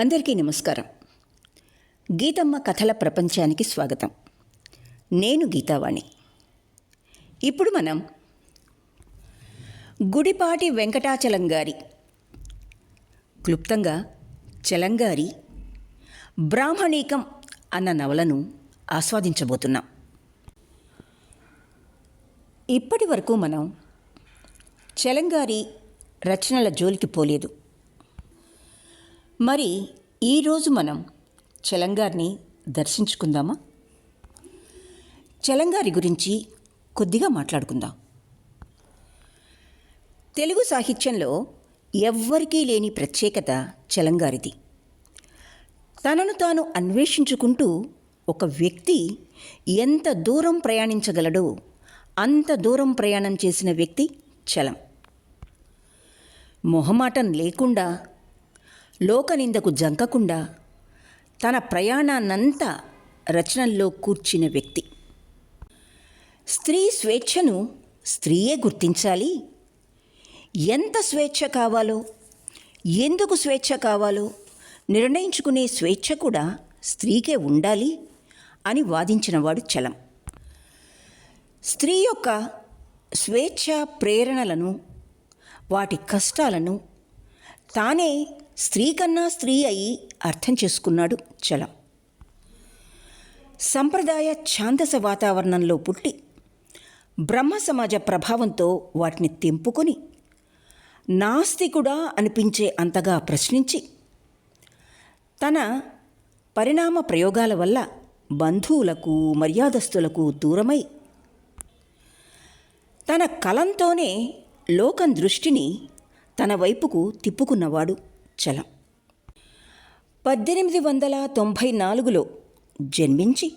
అందరికీ నమస్కారం. గీతమ్మ కథల ప్రపంచానికి స్వాగతం. నేను గీతావాణి. ఇప్పుడు మనం గుడిపాటి వెంకటాచలం గారి, క్లుప్తంగా చలంగారి బ్రాహ్మణీకం అన్న నవలను ఆస్వాదించబోతున్నాం. ఇప్పటి వరకు మనం చలంగారి రచనల జోలికి పోలేదు. మరి ఈరోజు మనం చలంగారిని దర్శించుకుందామా? చలంగారి గురించి కొద్దిగా మాట్లాడుకుందాం. తెలుగు సాహిత్యంలో ఎవ్వరికీ లేని ప్రత్యేకత చలంగారిది. తనను తాను అన్వేషించుకుంటూ ఒక వ్యక్తి ఎంత దూరం ప్రయాణించగలడో అంత దూరం ప్రయాణం చేసిన వ్యక్తి చలం. మొహమాటం లేకుండా, లోకనిందకు జంకకుండా తన ప్రయాణాన్నంతా రచనల్లో కూర్చిన వ్యక్తి. స్త్రీ స్వేచ్ఛను స్త్రీయే గుర్తించాలి, ఎంత స్వేచ్ఛ కావాలో, ఎందుకు స్వేచ్ఛ కావాలో నిర్ణయించుకునే స్వేచ్ఛ కూడా స్త్రీకే ఉండాలి అని వాదించినవాడు చలం. స్త్రీ యొక్క స్వేచ్ఛ ప్రేరణలను, వాటి కష్టాలను తానే స్త్రీ కన్నా స్త్రీ అయి అర్థం చేసుకున్నాడు చలం. సంప్రదాయ ఛాందస వాతావరణంలో పుట్టి బ్రహ్మ సమాజ ప్రభావంతో వాటిని తెంపుకొని నాస్తికుడా అనిపించే అంతగా ప్రశ్నించి తన పరిణామ ప్రయోగాల వల్ల బంధువులకు, మర్యాదస్తులకు దూరమై తన కలంతోనే లోకం దృష్టిని తన వైపుకు తిప్పుకున్నవాడు చలం. 1894లో జన్మించి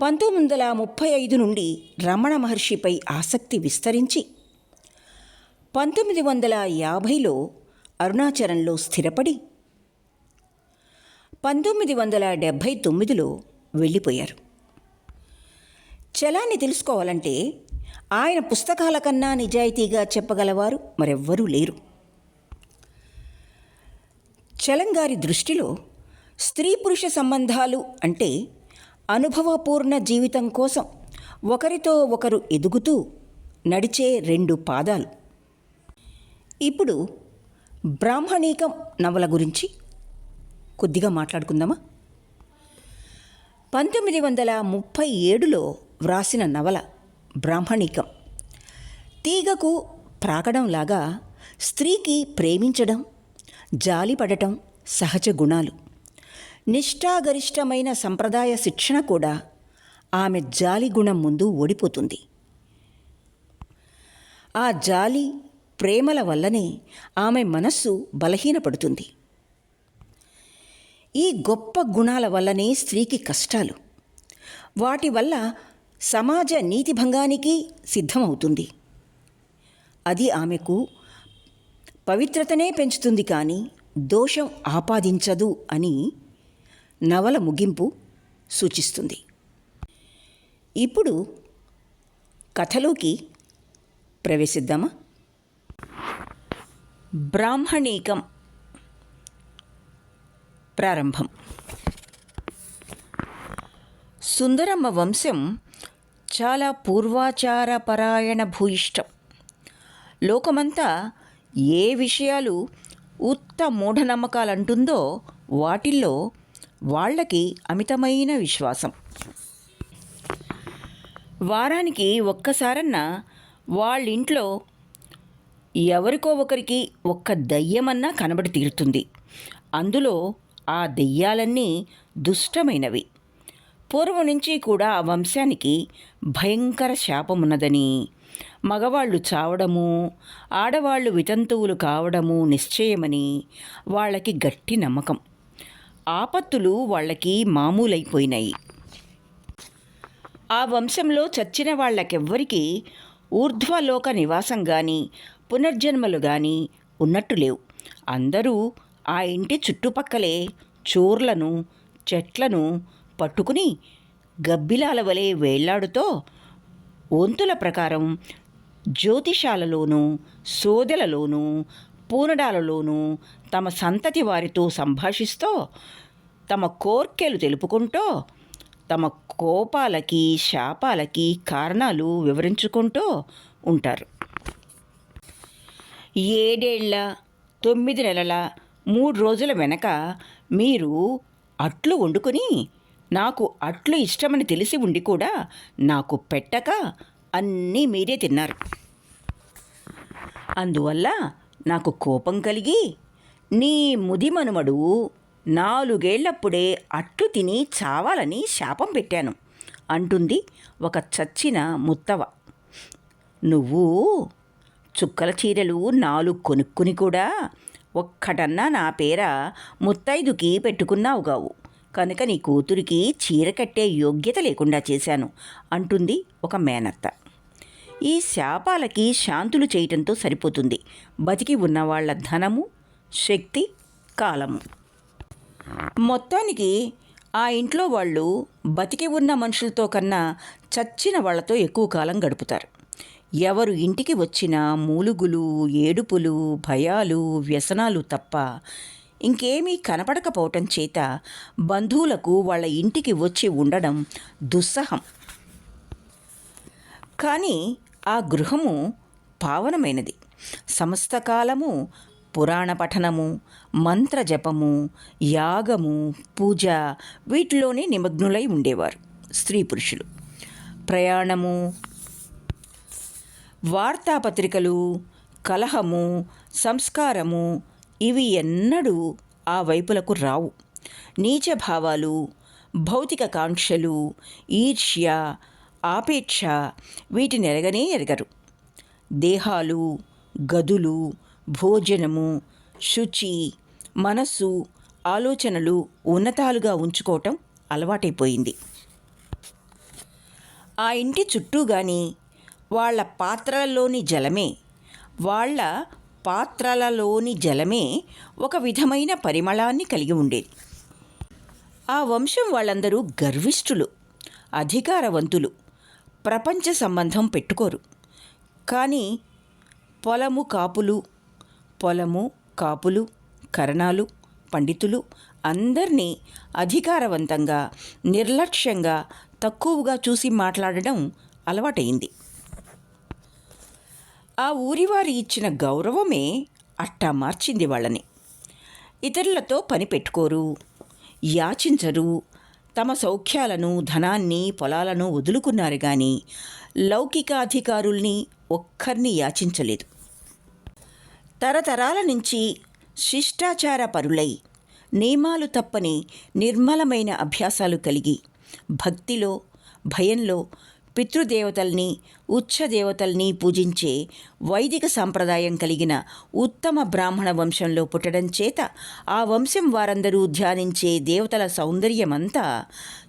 1935 నుండి రమణ మహర్షిపై ఆసక్తి విస్తరించి 1950లో అరుణాచలంలో స్థిరపడి 1979లో వెళ్ళిపోయారు. చలాన్ని తెలుసుకోవాలంటే ఆయన పుస్తకాల కన్నా నిజాయితీగా చెప్పగలవారు మరెవ్వరూ లేరు. చలంగారి దృష్టిలో స్త్రీ పురుష సంబంధాలు అంటే అనుభవపూర్ణ జీవితం కోసం ఒకరితో ఒకరు ఎదుగుతూ నడిచే రెండు పాదాలు. ఇప్పుడు బ్రాహ్మణీకం నవల గురించి కొద్దిగా మాట్లాడుకుందామా? 1937లో వ్రాసిన నవల బ్రాహ్మణీకం తీగకు ప్రాకడంలాగా స్త్రీకి ప్రేమించడం, జాలిపడటం సహజ గుణాలు. నిష్ఠాగరిష్టమైన సంప్రదాయ శిక్షణ కూడా ఆమె జాలి గుణం ముందు ఓడిపోతుంది. ఆ జాలి, ప్రేమల వల్లనే ఆమె మనస్సు బలహీనపడుతుంది. ఈ గొప్ప గుణాల వల్లనే స్త్రీకి కష్టాలు. వాటి వల్ల సమాజ నీతిభంగానికి సిద్ధమవుతుంది. అది ఆమెకు పవిత్రతనే పెంచుతుంది, కానీ దోషం ఆపాదించదు అని నవల ముగింపు సూచిస్తుంది. ఇప్పుడు కథలోకి ప్రవేశిద్దామా? బ్రాహ్మణీకం ప్రారంభం. సుందరమ్మ వంశం చాలా పూర్వాచారపరాయణ భూయిష్టం. లోకమంతా ఏ విషయాలు ఉత్త మూఢనమ్మకాలంటుందో వాటిల్లో వాళ్ళకి అమితమైన విశ్వాసం. వారానికి ఒక్కసారన్నా వాళ్ళింట్లో ఎవరికో ఒకరికి ఒక్క దయ్యమన్నా కనబడి తీరుతుంది. అందులో ఆ దెయ్యాలన్నీ దుష్టమైనవి. పూర్వం నుంచి కూడా ఆ వంశానికి భయంకర శాపమున్నదని, మగవాళ్ళు చావడము, ఆడవాళ్ళు వితంతువులు కావడము నిశ్చయమని వాళ్ళకి గట్టి నమ్మకం. ఆపత్తులు వాళ్ళకి మామూలైపోయినాయి. ఆ వంశంలో చచ్చిన వాళ్ళకెవ్వరికీ ఊర్ధ్వలోక నివాసం కానీ పునర్జన్మలు కానీ ఉన్నట్టు లేవు. అందరూ ఆ ఇంటి చుట్టుపక్కలే చోర్లను, చెట్లను పట్టుకుని గబ్బిలాల వలె వేళ్లాడుతో వంతుల ప్రకారం జ్యోతిషాలలోనూ సోదెలలోనూ పూనడాలలోనూ తమ సంతతి వారితో సంభాషిస్తూ, తమ కోర్కెలు తెలుపుకుంటూ, తమ కోపాలకి శాపాలకి కారణాలు వివరించుకుంటూ ఉంటారు. 7 ఏళ్ల 9 నెలల 3 రోజుల వెనక మీరు అట్లు వండుకొని నాకు అట్లు ఇష్టమని తెలిసి ఉండి కూడా నాకు పెట్టక అన్నీ మీరే తిన్నారు. అందువల్ల నాకు కోపం కలిగి నీ ముదిమనుమడు 4 ఏళ్లప్పుడే అట్లు తిని చావాలని శాపం పెట్టాను అంటుంది ఒక చచ్చిన ముత్తవ. నువ్వు చుక్కల చీరలు 4 కొనుక్కుని కూడా ఒక్కటన్నా నా పేర ముత్తైదుకి పెట్టుకున్నావుగావు కనుక నీ కూతురికి చీర కట్టే యోగ్యత లేకుండా చేశాను అంటుంది ఒక మేనత్త. ఈ శాపాలకి శాంతులు చేయటంతో సరిపోతుంది బతికి ఉన్నవాళ్ల ధనము, శక్తి, కాలము. మొత్తానికి ఆ ఇంట్లో వాళ్ళు బతికి ఉన్న మనుషులతో కన్నా చచ్చిన వాళ్లతో ఎక్కువ కాలం గడుపుతారు. ఎవరు ఇంటికి వచ్చినా మూలుగులు, ఏడుపులు, భయాలు, వ్యసనాలు తప్ప ఇంకేమీ కనపడకపోవటం చేత బంధువులకు వాళ్ళ ఇంటికి వచ్చి ఉండడం దుస్సహం. కానీ ఆ గృహము పావనమైనది. సమస్త కాలము పురాణ పఠనము, మంత్రజపము, యాగము, పూజ వీటిలోనే నిమగ్నులై ఉండేవారు స్త్రీ పురుషులు. ప్రయాణము, వార్తాపత్రికలు, కలహము, సంస్కారము ఇవి ఎన్నడూ ఆ వైపులకు రావు. నీచభావాలు, భౌతిక కాంక్షలు, ఈర్ష్య, ఆపేక్ష వీటిని ఎరగనే ఎరగరు. దేహాలు, గదులు, భోజనము, శుచి, మనస్సు, ఆలోచనలు ఉన్నతాలుగా ఉంచుకోవటం అలవాటైపోయింది. ఆ ఇంటి చుట్టూ కానీ వాళ్ళ పాత్రలలోని జలమే ఒక విధమైన పరిమళాన్ని కలిగి ఉండేది. ఆ వంశం వాళ్ళందరూ గర్విష్ఠులు, అధికారవంతులు, ప్రపంచ సంబంధం పెట్టుకోరు. కానీ పొలము కాపులు, కరణాలు, పండితులు అందరినీ అధికారవంతంగా, నిర్లక్ష్యంగా, తక్కువగా చూసి మాట్లాడడం అలవాటైంది. ఆ ఊరివారి ఇచ్చిన గౌరవమే అట్టా మార్చింది వాళ్ళని. ఇతరులతో పని పెట్టుకోరు, యాచించరు, తమ సౌఖ్యాలను, ధనాన్ని, పొలాలను వదులుకున్నారు కానీ లౌకికాధికారుల్ని ఒక్కరిని యాచించలేదు. తరతరాల నుంచి శిష్టాచార పరులై, నియమాలు తప్పని నిర్మలమైన అభ్యాసాలు కలిగి, భక్తిలో, భయంలో పితృదేవతల్ని, ఉచ్చదేవతల్ని పూజించే వైదిక సాంప్రదాయం కలిగిన ఉత్తమ బ్రాహ్మణ వంశంలో పుట్టడం చేత ఆ వంశం వారందరూ ధ్యానించే దేవతల సౌందర్యమంతా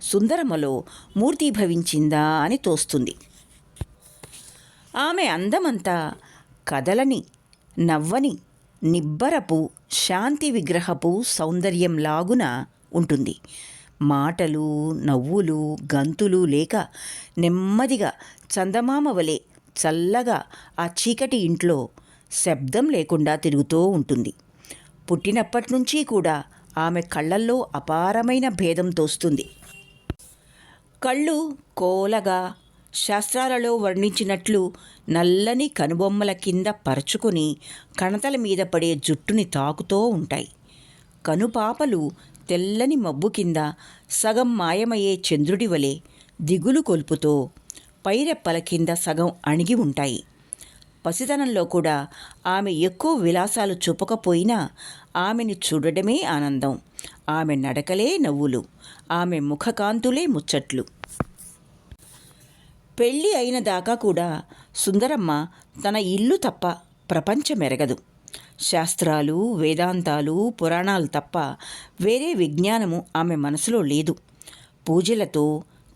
సుందరమలో మూర్తీభవించిందా అని తోస్తుంది. ఆమె అందమంతా కదలని, నవ్వని, నిబ్బరపు, శాంతి విగ్రహపు సౌందర్యంలాగున ఉంటుంది. మాటలు, నవ్వులు, గంతులు లేక నెమ్మదిగా చందమామ వలె చల్లగా ఆ చీకటి ఇంట్లో శబ్దం లేకుండా తిరుగుతూ ఉంటుంది. పుట్టినప్పటి నుంచి కూడా ఆమె కళ్ళల్లో అపారమైన భేదం తోస్తుంది. కళ్ళు కోలగా, శాస్త్రాలలో వర్ణించినట్లు నల్లని కనుబొమ్మల కింద పరచుకొని కణతల మీద పడే జుట్టుని తాకుతూ ఉంటాయి. కనుపాపలు తెల్లని మబ్బు కింద సగం మాయమయ్యే చంద్రుడి వలె దిగులు కొల్పుతో పైరెప్పల కింద సగం అణిగి ఉంటాయి. పసితనంలో కూడా ఆమె ఎక్కువ విలాసాలు చూపకపోయినా ఆమెని చూడడమే ఆనందం. ఆమె నడకలే నవ్వులు, ఆమె ముఖకాంతులే ముచ్చట్లు. పెళ్ళి అయిన దాకా కూడా సుందరమ్మ తన ఇల్లు తప్ప ప్రపంచమెరగదు. శాస్త్రాలు, వేదాంతాలు, పురాణాలు తప్ప వేరే విజ్ఞానము ఆమె మనసులో లేదు. పూజలతో,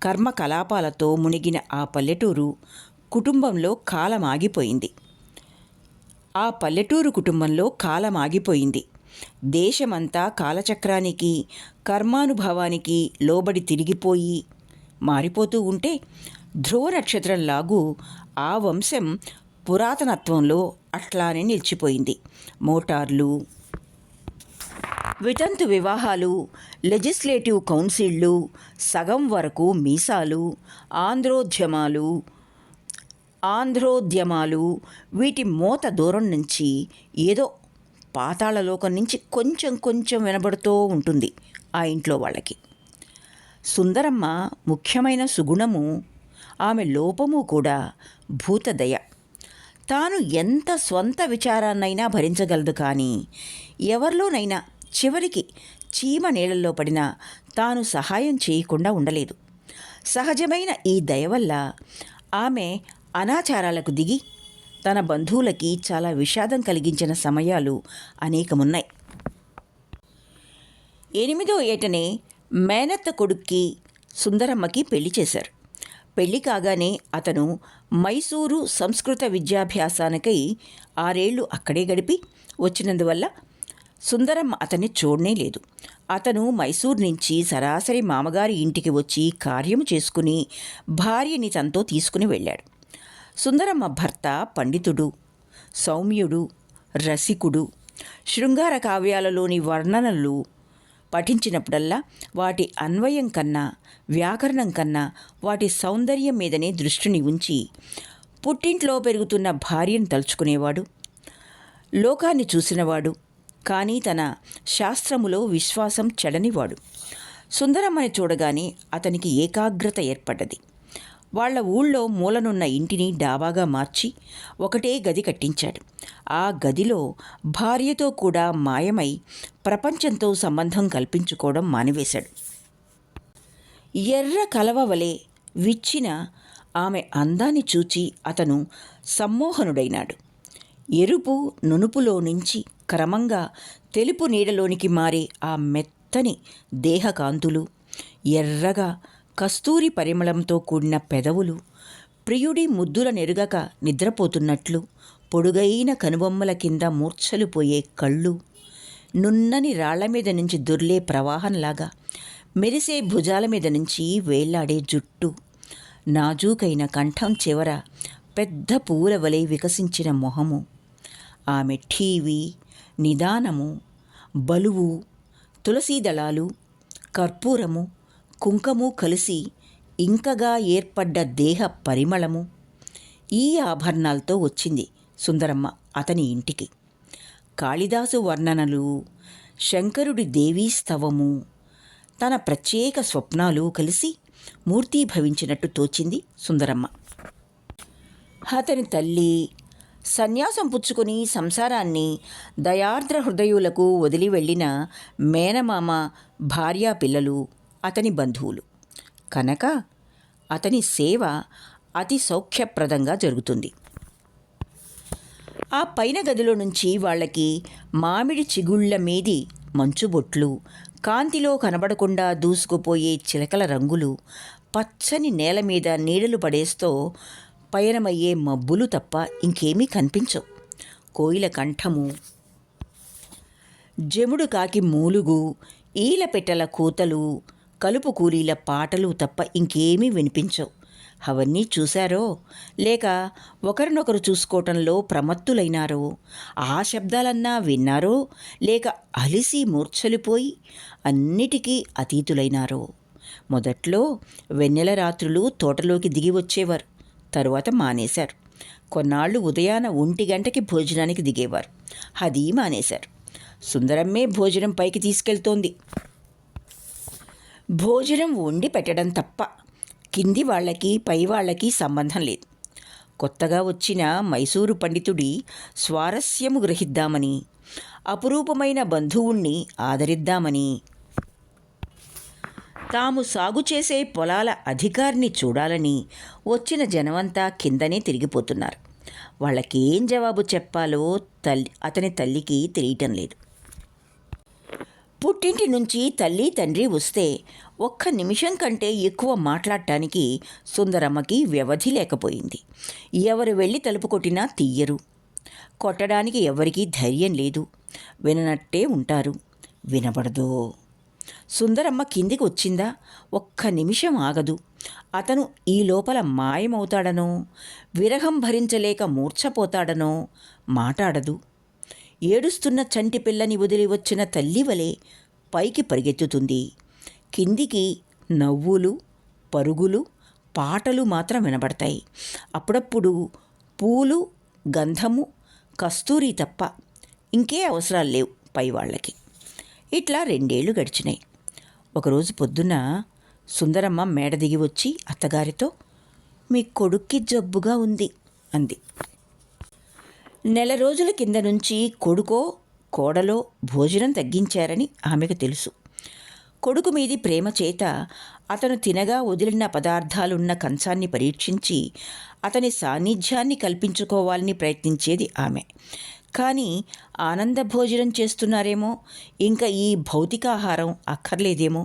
కర్మకలాపాలతో మునిగిన ఆ పల్లెటూరు కుటుంబంలో కాలం ఆగిపోయింది. దేశమంతా కాలచక్రానికి, కర్మానుభవానికి లోబడి తిరిగిపోయి మారిపోతూ ఉంటే ధ్రువ నక్షత్రంలాగూ ఆ వంశం పురాతనత్వంలో అట్లానే నిలిచిపోయింది. మోటార్లు, వితంతు వివాహాలు, లెజిస్లేటివ్ కౌన్సిళ్ళు, సగం వరకు మీసాలు, ఆంధ్రోద్యమాలు, వీటి మోత దూరం నుంచి ఏదో పాతాళలోకం నుంచి కొంచెం కొంచెం వినబడుతూ ఉంటుంది ఆ ఇంట్లో వాళ్ళకి. సుందరమ్మ ముఖ్యమైన సుగుణము, ఆమె లోపము కూడా భూతదయ. తాను ఎంత స్వంత విచారాన్నైనా భరించగలదు, కానీ ఎవరిలోనైనా చివరికి చీమ నీళ్ళల్లో పడినా తాను సహాయం చేయకుండా ఉండలేదు. సహజమైన ఈ దయ వల్ల ఆమె అనాచారాలకు దిగి తన బంధువులకి చాలా విషాదం కలిగించిన సమయాలు అనేకమున్నాయి. 8వ ఏటనే మేనత్త కొడుక్కి సుందరమ్మకి పెళ్లి చేశారు. పెళ్లి కాగానే అతను మైసూరు సంస్కృత విద్యాభ్యాసానికై 6 ఏళ్ళు అక్కడే గడిపి వచ్చినందువల్ల సుందరమ్మ అతన్ని చూడనే లేదు. అతను మైసూరు నుంచి సరాసరి మామగారి ఇంటికి వచ్చి కార్యము చేసుకుని భార్యని తనతో తీసుకుని వెళ్ళాడు. సుందరమ్మ భర్త పండితుడు, సౌమ్యుడు, రసికుడు. శృంగార కావ్యాలలోని వర్ణనలు పఠించినప్పుడల్లా వాటి అన్వయం కన్నా, వ్యాకరణం కన్నా వాటి సౌందర్యం మీదనే దృష్టిని ఉంచి పుట్టింట్లో పెరుగుతున్న భార్యను తలుచుకునేవాడు. లోకాన్ని చూసినవాడు, కానీ తన శాస్త్రములో విశ్వాసం చెడనివాడు. సుందరమ్మని చూడగానే అతనికి ఏకాగ్రత ఏర్పడ్డది. వాళ్ల ఊళ్ళో మూలనున్న ఇంటిని డాబాగా మార్చి ఒకటే గది కట్టించాడు. ఆ గదిలో భార్యతో కూడా మాయమై ప్రపంచంతో సంబంధం కల్పించుకోవడం మానివేశాడు. ఎర్ర కలవ వలె విచ్చిన ఆమె అందాన్ని చూచి అతను సమ్మోహనుడైనాడు. ఎరుపు నునుపులో నుంచి క్రమంగా తెలుపు నీడలోనికి మారే ఆ మెత్తని దేహకాంతులు, ఎర్రగా కస్తూరి పరిమళంతో కూడిన పెదవులు, ప్రియుడి ముద్దుల నెరుగక నిద్రపోతున్నట్లు పొడుగైన కనుబొమ్మల కింద మూర్ఛలు పోయే కళ్ళు, నున్నని రాళ్ల మీద నుంచి దొర్లే ప్రవాహంలాగా మెరిసే భుజాల మీద నుంచి వేళ్లాడే జుట్టు, నాజూకైన కంఠం చివర పెద్ద పువ్వుల వలె వికసించిన మొహము, ఆమె ఠీవి, నిదానము, బలువు, తులసీదళాలు, కర్పూరము, కుంకము కలిసి ఇంకగా ఏర్పడ్డ దేహ పరిమళము, ఈ ఆభరణాలతో వచ్చింది సుందరమ్మ అతని ఇంటికి. కాళిదాసు వర్ణనలు, శంకరుడి దేవీస్తవము, తన ప్రత్యేక స్వప్నాలు కలిసి మూర్తీభవించినట్టు తోచింది సుందరమ్మ. అతని తల్లి సన్యాసం పుచ్చుకొని సంసారాన్ని దయార్ద్ర హృదయులకు వదిలి వెళ్ళిన మేనమామ, భార్యా పిల్లలు అతని బంధువులు కనుక అతని సేవ అతి సౌఖ్యప్రదంగా జరుగుతుంది. ఆ పైన గదిలో నుంచి వాళ్ళకి మామిడి చిగుళ్ల మీది మంచుబొట్లు, కాంతిలో కనబడకుండా దూసుకుపోయే చిలకల రంగులు, పచ్చని నేల మీద నీడలు పడేస్తూ పయనమయ్యే మబ్బులు తప్ప ఇంకేమీ కనిపించవు. కోయిల కంఠము, జముడు కాకి మూలుగు, ఈలపెట్టల కూతలు, కలుపు కూలీల పాటలు తప్ప ఇంకేమీ వినిపించవు. అవన్నీ చూశారో లేక ఒకరినొకరు చూసుకోవటంలో ప్రమత్తులైనారో, ఆ శబ్దాలన్నా విన్నారో లేక అలిసి మూర్ఛలిపోయి అన్నిటికీ అతీతులైనారో. మొదట్లో వెన్నెల రాత్రులు తోటలోకి దిగి వచ్చేవారు, తరువాత మానేశారు. కొన్నాళ్ళు ఉదయాన 1 గంటకి భోజనానికి దిగేవారు, అది మానేశారు. సుందరమ్మే భోజనం పైకి తీసుకెళ్తోంది. భోజనం వండి పెట్టడం తప్ప కింది వాళ్ళకి పై వాళ్ళకి సంబంధం లేదు. కొత్తగా వచ్చిన మైసూరు పండితుడి స్వారస్యము గ్రహిద్దామని, అపురూపమైన బంధువుణ్ణి ఆదరిద్దామని, తాము సాగు చేసే పొలాల అధికారిని చూడాలని వచ్చిన జనమంతా కిందనే తిరిగిపోతున్నారు. వాళ్ళకేం జవాబు చెప్పాలో అతని తల్లికి తెలియటం లేదు. పుట్టింటి నుంచి తల్లి తండ్రి వస్తే 1 నిమిషం కంటే ఎక్కువ మాట్లాడటానికి సుందరమ్మకి వ్యవధి లేకపోయింది. ఎవరు వెళ్ళి తలుపు కొట్టినా తీయరు. కొట్టడానికి ఎవరికీ ధైర్యం లేదు. విననట్టే ఉంటారు. వినబడదో. సుందరమ్మ కిందికి వచ్చిందా 1 నిమిషం ఆగదు. అతను ఈ లోపల మాయమవుతాడనో, విరహం భరించలేక మూర్ఛపోతాడనో మాటాడదు. ఏడుస్తున్న చంటి పిల్లని వదిలి వచ్చిన తల్లి వలె పైకి పరిగెత్తుతుంది. కిందికి నవ్వులు, పరుగులు, పాటలు మాత్రం వినబడతాయి. అప్పుడప్పుడు పూలు, గంధము, కస్తూరి తప్ప ఇంకే అవసరాలు లేవు పైవాళ్ళకి. ఇట్లా 2 ఏళ్ళు గడిచినాయి. ఒకరోజు పొద్దున్న సుందరమ్మ మేడ దిగి వచ్చి అత్తగారితో, మీ కొడుక్కి జబ్బుగా ఉంది అంది. నెల రోజుల కింద నుంచి కొడుకో కోడలో భోజనం తగ్గించారని ఆమెకు తెలుసు. కొడుకు మీది ప్రేమ చేత అతను తినగా వదిలిన పదార్థాలున్న కంచాన్ని పరీక్షించి అతని సాన్నిధ్యాన్ని కల్పించుకోవాలని ప్రయత్నించేది ఆమె. కానీ ఆనంద భోజనం చేస్తున్నారేమో, ఇంకా ఈ భౌతికాహారం అక్కర్లేదేమో,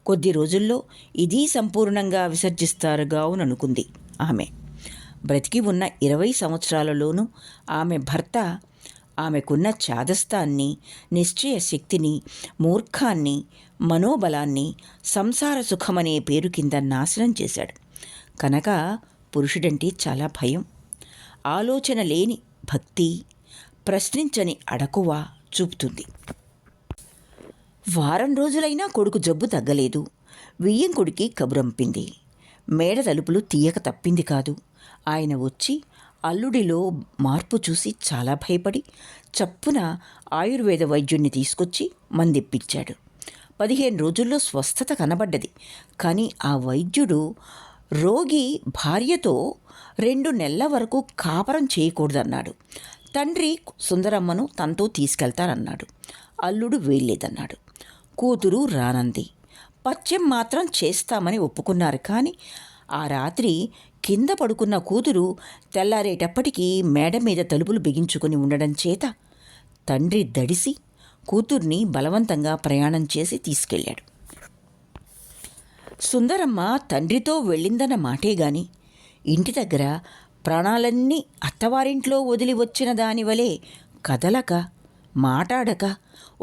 కొద్ది రోజుల్లో ఇది సంపూర్ణంగా విసర్జిస్తారుగావుననుకుంది ఆమె. బ్రతికి ఉన్న 20 సంవత్సరాలలోనూ ఆమె భర్త ఆమెకున్న చాదస్తాన్ని, నిశ్చయ శక్తిని, మూర్ఖాన్ని, మనోబలాన్ని సంసార సుఖమనే పేరు కింద నాశనం చేశాడు. కనుక పురుషుడంటే చాలా భయం. ఆలోచన లేని భక్తి, ప్రశ్నించని అడకువ చూపుతుంది. వారం రోజులైనా కొడుకు జబ్బు తగ్గలేదు. వియ్యంకుడికి కబురంపింది. మేడ తలుపులు తీయక తప్పింది కాదు. ఆయన వచ్చి అల్లుడిలో మార్పు చూసి చాలా భయపడి చప్పున ఆయుర్వేద వైద్యుణ్ణి తీసుకొచ్చి మందిప్పించాడు. 15 రోజుల్లో స్వస్థత కనబడ్డది. కానీ ఆ వైద్యుడు రోగి భార్యతో 2 నెలల వరకు కాపరం చేయకూడదన్నాడు. తండ్రి సుందరమ్మను తనతో తీసుకెళ్తానన్నాడు. అల్లుడు వీల్లేదన్నాడు. కూతురు రానంది. పథ్యం మాత్రం చేస్తామని ఒప్పుకున్నారు. కానీ ఆ రాత్రి కింద పడుకున్న కూతురు తెల్లారేటప్పటికీ మేడ మీద తలుపులు బిగించుకుని ఉండడం చేత తండ్రి దడిసి కూతుర్ని బలవంతంగా ప్రయాణం చేసి తీసుకెళ్ళాడు. సుందరమ్మ తండ్రితో వెళ్ళిందన్న మాటే గాని ఇంటి దగ్గర ప్రాణాలన్నీ అత్తవారింట్లో వదిలి వచ్చిన దానివలే కదలక, మాటాడక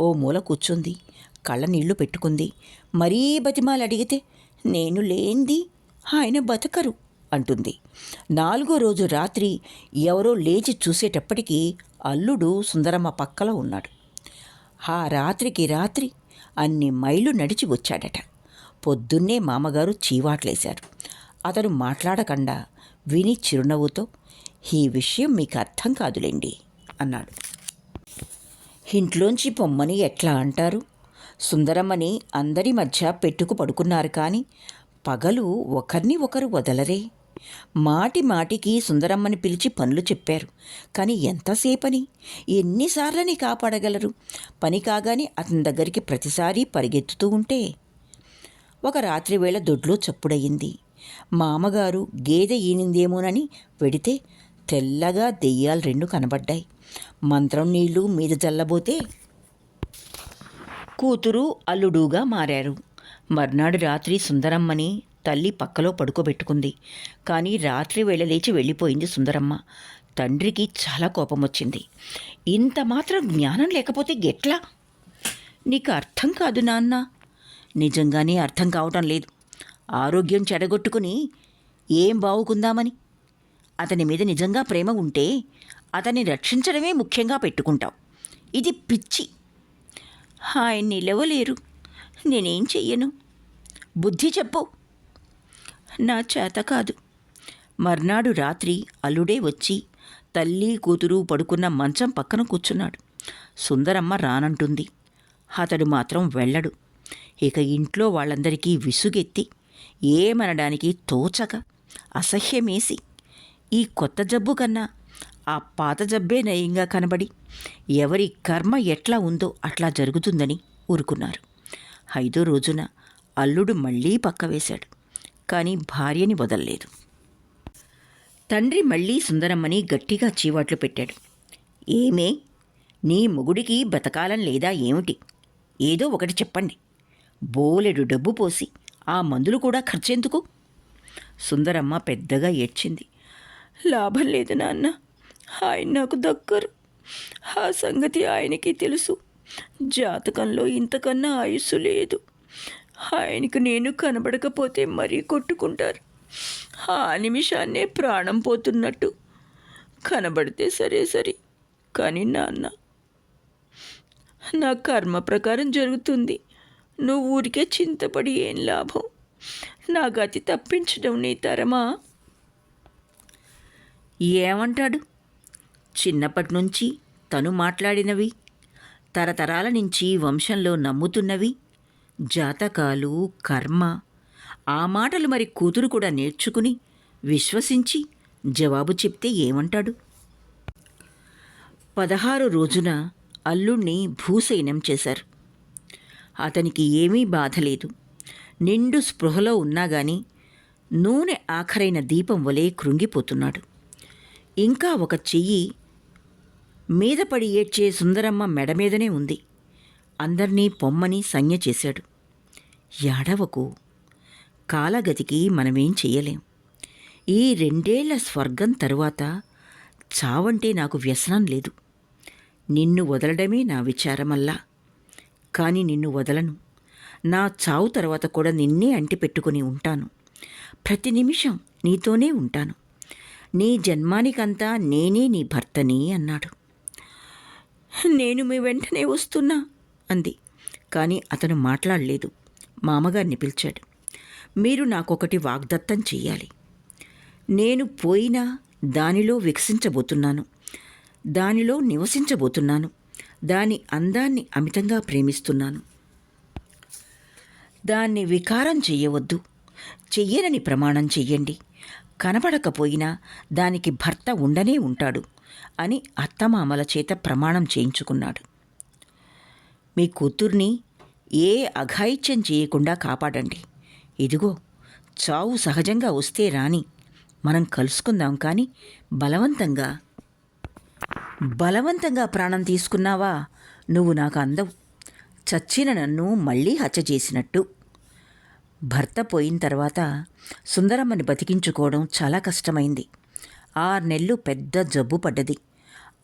ఓ మూల కూర్చుంది. కళ్ళ నీళ్లు పెట్టుకుంది. మరీ బతిమాలు అడిగితే, నేను లేంది ఆయన బతకరు అంటుంది. 4వ రోజు రాత్రి ఎవరో లేచి చూసేటప్పటికీ అల్లుడు సుందరమ్మ పక్కలో ఉన్నాడు. ఆ రాత్రికి రాత్రి అన్ని మైళ్ళు నడిచి వచ్చాడట. పొద్దున్నే మామగారు చీవాట్లేశారు. అతను మాట్లాడకుండా విని చిరునవ్వుతో, ఈ విషయం మీకు అర్థం కాదులేండి అన్నాడు. ఇంట్లోంచి పొమ్మని ఎట్లా అంటారు? సుందరమ్మని అందరి మధ్య పెట్టుకు పడుకున్నారు. కానీ పగలు ఒకరిని ఒకరు వదలరే. మాటి మాటికి సుందరమ్మని పిలిచి పనులు చెప్పారు. కానీ ఎంతసేపని, ఎన్నిసార్లని కాపాడగలరు? పని కాగానే అతని దగ్గరికి ప్రతిసారి పరిగెత్తుతూ ఉంటే. ఒక రాత్రి వేళ దొడ్లో చప్పుడయింది. మామగారు గేదె ఈనిందేమోనని వెడితే తెల్లగా దెయ్యాలు 2 కనబడ్డాయి. మంత్రం నీళ్లు మీద చల్లబోతే కూతురు అల్లుడుగా మారారు. మర్నాడు రాత్రి సుందరమ్మని తల్లి పక్కలో పడుకోబెట్టుకుంది. కానీ రాత్రి వేళ లేచి వెళ్ళిపోయింది సుందరమ్మ. తండ్రికి చాలా కోపం వచ్చింది. ఇంత మాత్రం జ్ఞానం లేకపోతే ఎట్లా? నీకు అర్థం కాదు నాన్న. నిజంగానే అర్థం కావటం లేదు. ఆరోగ్యం చెడగొట్టుకుని ఏం బావుకుందామని. అతని మీద నిజంగా ప్రేమ ఉంటే అతన్ని రక్షించడమే ముఖ్యంగా పెట్టుకుంటావు. ఇది పిచ్చి. ఆయన నిలవలేరు. నేనేం చెయ్యను? బుద్ధి చెప్పు. నా చేత కాదు. మర్నాడు రాత్రి అల్లుడే వచ్చి తల్లి కూతురు పడుకున్న మంచం పక్కన కూర్చున్నాడు. సుందరమ్మ రానంటుంది. అతడు మాత్రం వెళ్ళడు. ఇక ఇంట్లో వాళ్ళందరికీ విసుగెత్తి ఏమనడానికి తోచక అసహ్యమేసి ఈ కొత్త జబ్బు కన్నా ఆ పాత జబ్బే నయంగా కనబడి ఎవరి కర్మ ఎట్లా ఉందో అట్లా జరుగుతుందని ఊరుకున్నారు. 5వ రోజున అల్లుడు మళ్ళీ పక్క వేశాడు. కానీ భార్యని వదల్లేదు. తండ్రి మళ్ళీ సుందరమ్మని గట్టిగా చీవాట్లు పెట్టాడు. ఏమే, నీ మొగుడికి బతకాలం లేదా ఏమిటి? ఏదో ఒకటి చెప్పండి. బోలెడు డబ్బు పోసి ఆ మందులు కూడా ఖర్చెందుకు? సుందరమ్మ పెద్దగా ఏడ్చింది. లాభం లేదు నాన్న. ఆయన నాకు దక్కరు. ఆ సంగతి ఆయనకి తెలుసు. జాతకంలో ఇంతకన్నా ఆయుస్సు లేదు. ఆయనకు నేను కనబడకపోతే మరీ కొట్టుకుంటారు. ఆ నిమిషాన్నే ప్రాణం పోతున్నట్టు. కనబడితే సరే, కానీ నాన్న, నా కర్మ ప్రకారం జరుగుతుంది. నువ్వు ఊరికే చింతపడి ఏం లాభం? నా గతి తప్పించడం నీ తరమా? ఏమంటాడు? చిన్నప్పటి నుంచి తను మాట్లాడినవి, తరతరాల నుంచి వంశంలో నమ్ముతున్నవి, జాతకాలు, కర్మ, ఆ మాటలు మరి కూతురు కూడా నేర్చుకుని విశ్వసించి జవాబు చెప్తే ఏమంటాడు? 16 రోజున అల్లుణ్ణి భూశయనం చేశారు. అతనికి ఏమీ బాధ లేదు. నిండు స్పృహలో ఉన్నా గాని నూనె ఆఖరైన దీపం వలె కృంగిపోతున్నాడు. ఇంకా ఒక చెయ్యి మీద పడి ఏడ్చే సుందరమ్మ మెడ మీదనే ఉంది. అందర్నీ పొమ్మని సంజ్ఞ చేశాడు. ఏడవకు, కాలగతికి మనమేం చెయ్యలేం. ఈ 2 ఏళ్ల స్వర్గం తరువాత చావంటే నాకు వ్యసనం లేదు. నిన్ను వదలడమే నా విచారమల్లా. కానీ నిన్ను వదలను. నా చావు తర్వాత కూడా నిన్నే అంటిపెట్టుకుని ఉంటాను. ప్రతి నిమిషం నీతోనే ఉంటాను. నీ జన్మానికంతా నేనే నీ భర్తని అన్నాడు. నేను మీ వెంటనే వస్తున్నా అంది. కానీ అతను మాట్లాడలేదు. మామగారిని పిలిచాడు. మీరు నాకొకటి వాగ్దత్తం చెయ్యాలి. నేను పోయినా దానిలో వికసించబోతున్నాను, దానిలో నివసించబోతున్నాను. దాని అందాన్ని అమితంగా ప్రేమిస్తున్నాను. దాన్ని వికారం చెయ్యవద్దు. చెయ్యనని ప్రమాణం చెయ్యండి. కనపడకపోయినా దానికి భర్త ఉండనే ఉంటాడు అని అత్తమామల చేత ప్రమాణం చేయించుకున్నాడు. మీ కూతుర్ని ఏ అఘాయిత్యం చేయకుండా కాపాడండి. ఇదిగో, చావు సహజంగా వస్తే రాని, మనం కలుసుకుందాం. కానీ బలవంతంగా ప్రాణం తీసుకున్నావా, నువ్వు నాకు అందవు. చచ్చిన నన్ను మళ్ళీ హత్య చేసినట్టు. భర్త పోయిన తర్వాత సుందరమ్మని బతికించుకోవడం చాలా కష్టమైంది. 6 నెలలు పెద్ద జబ్బు పడ్డది.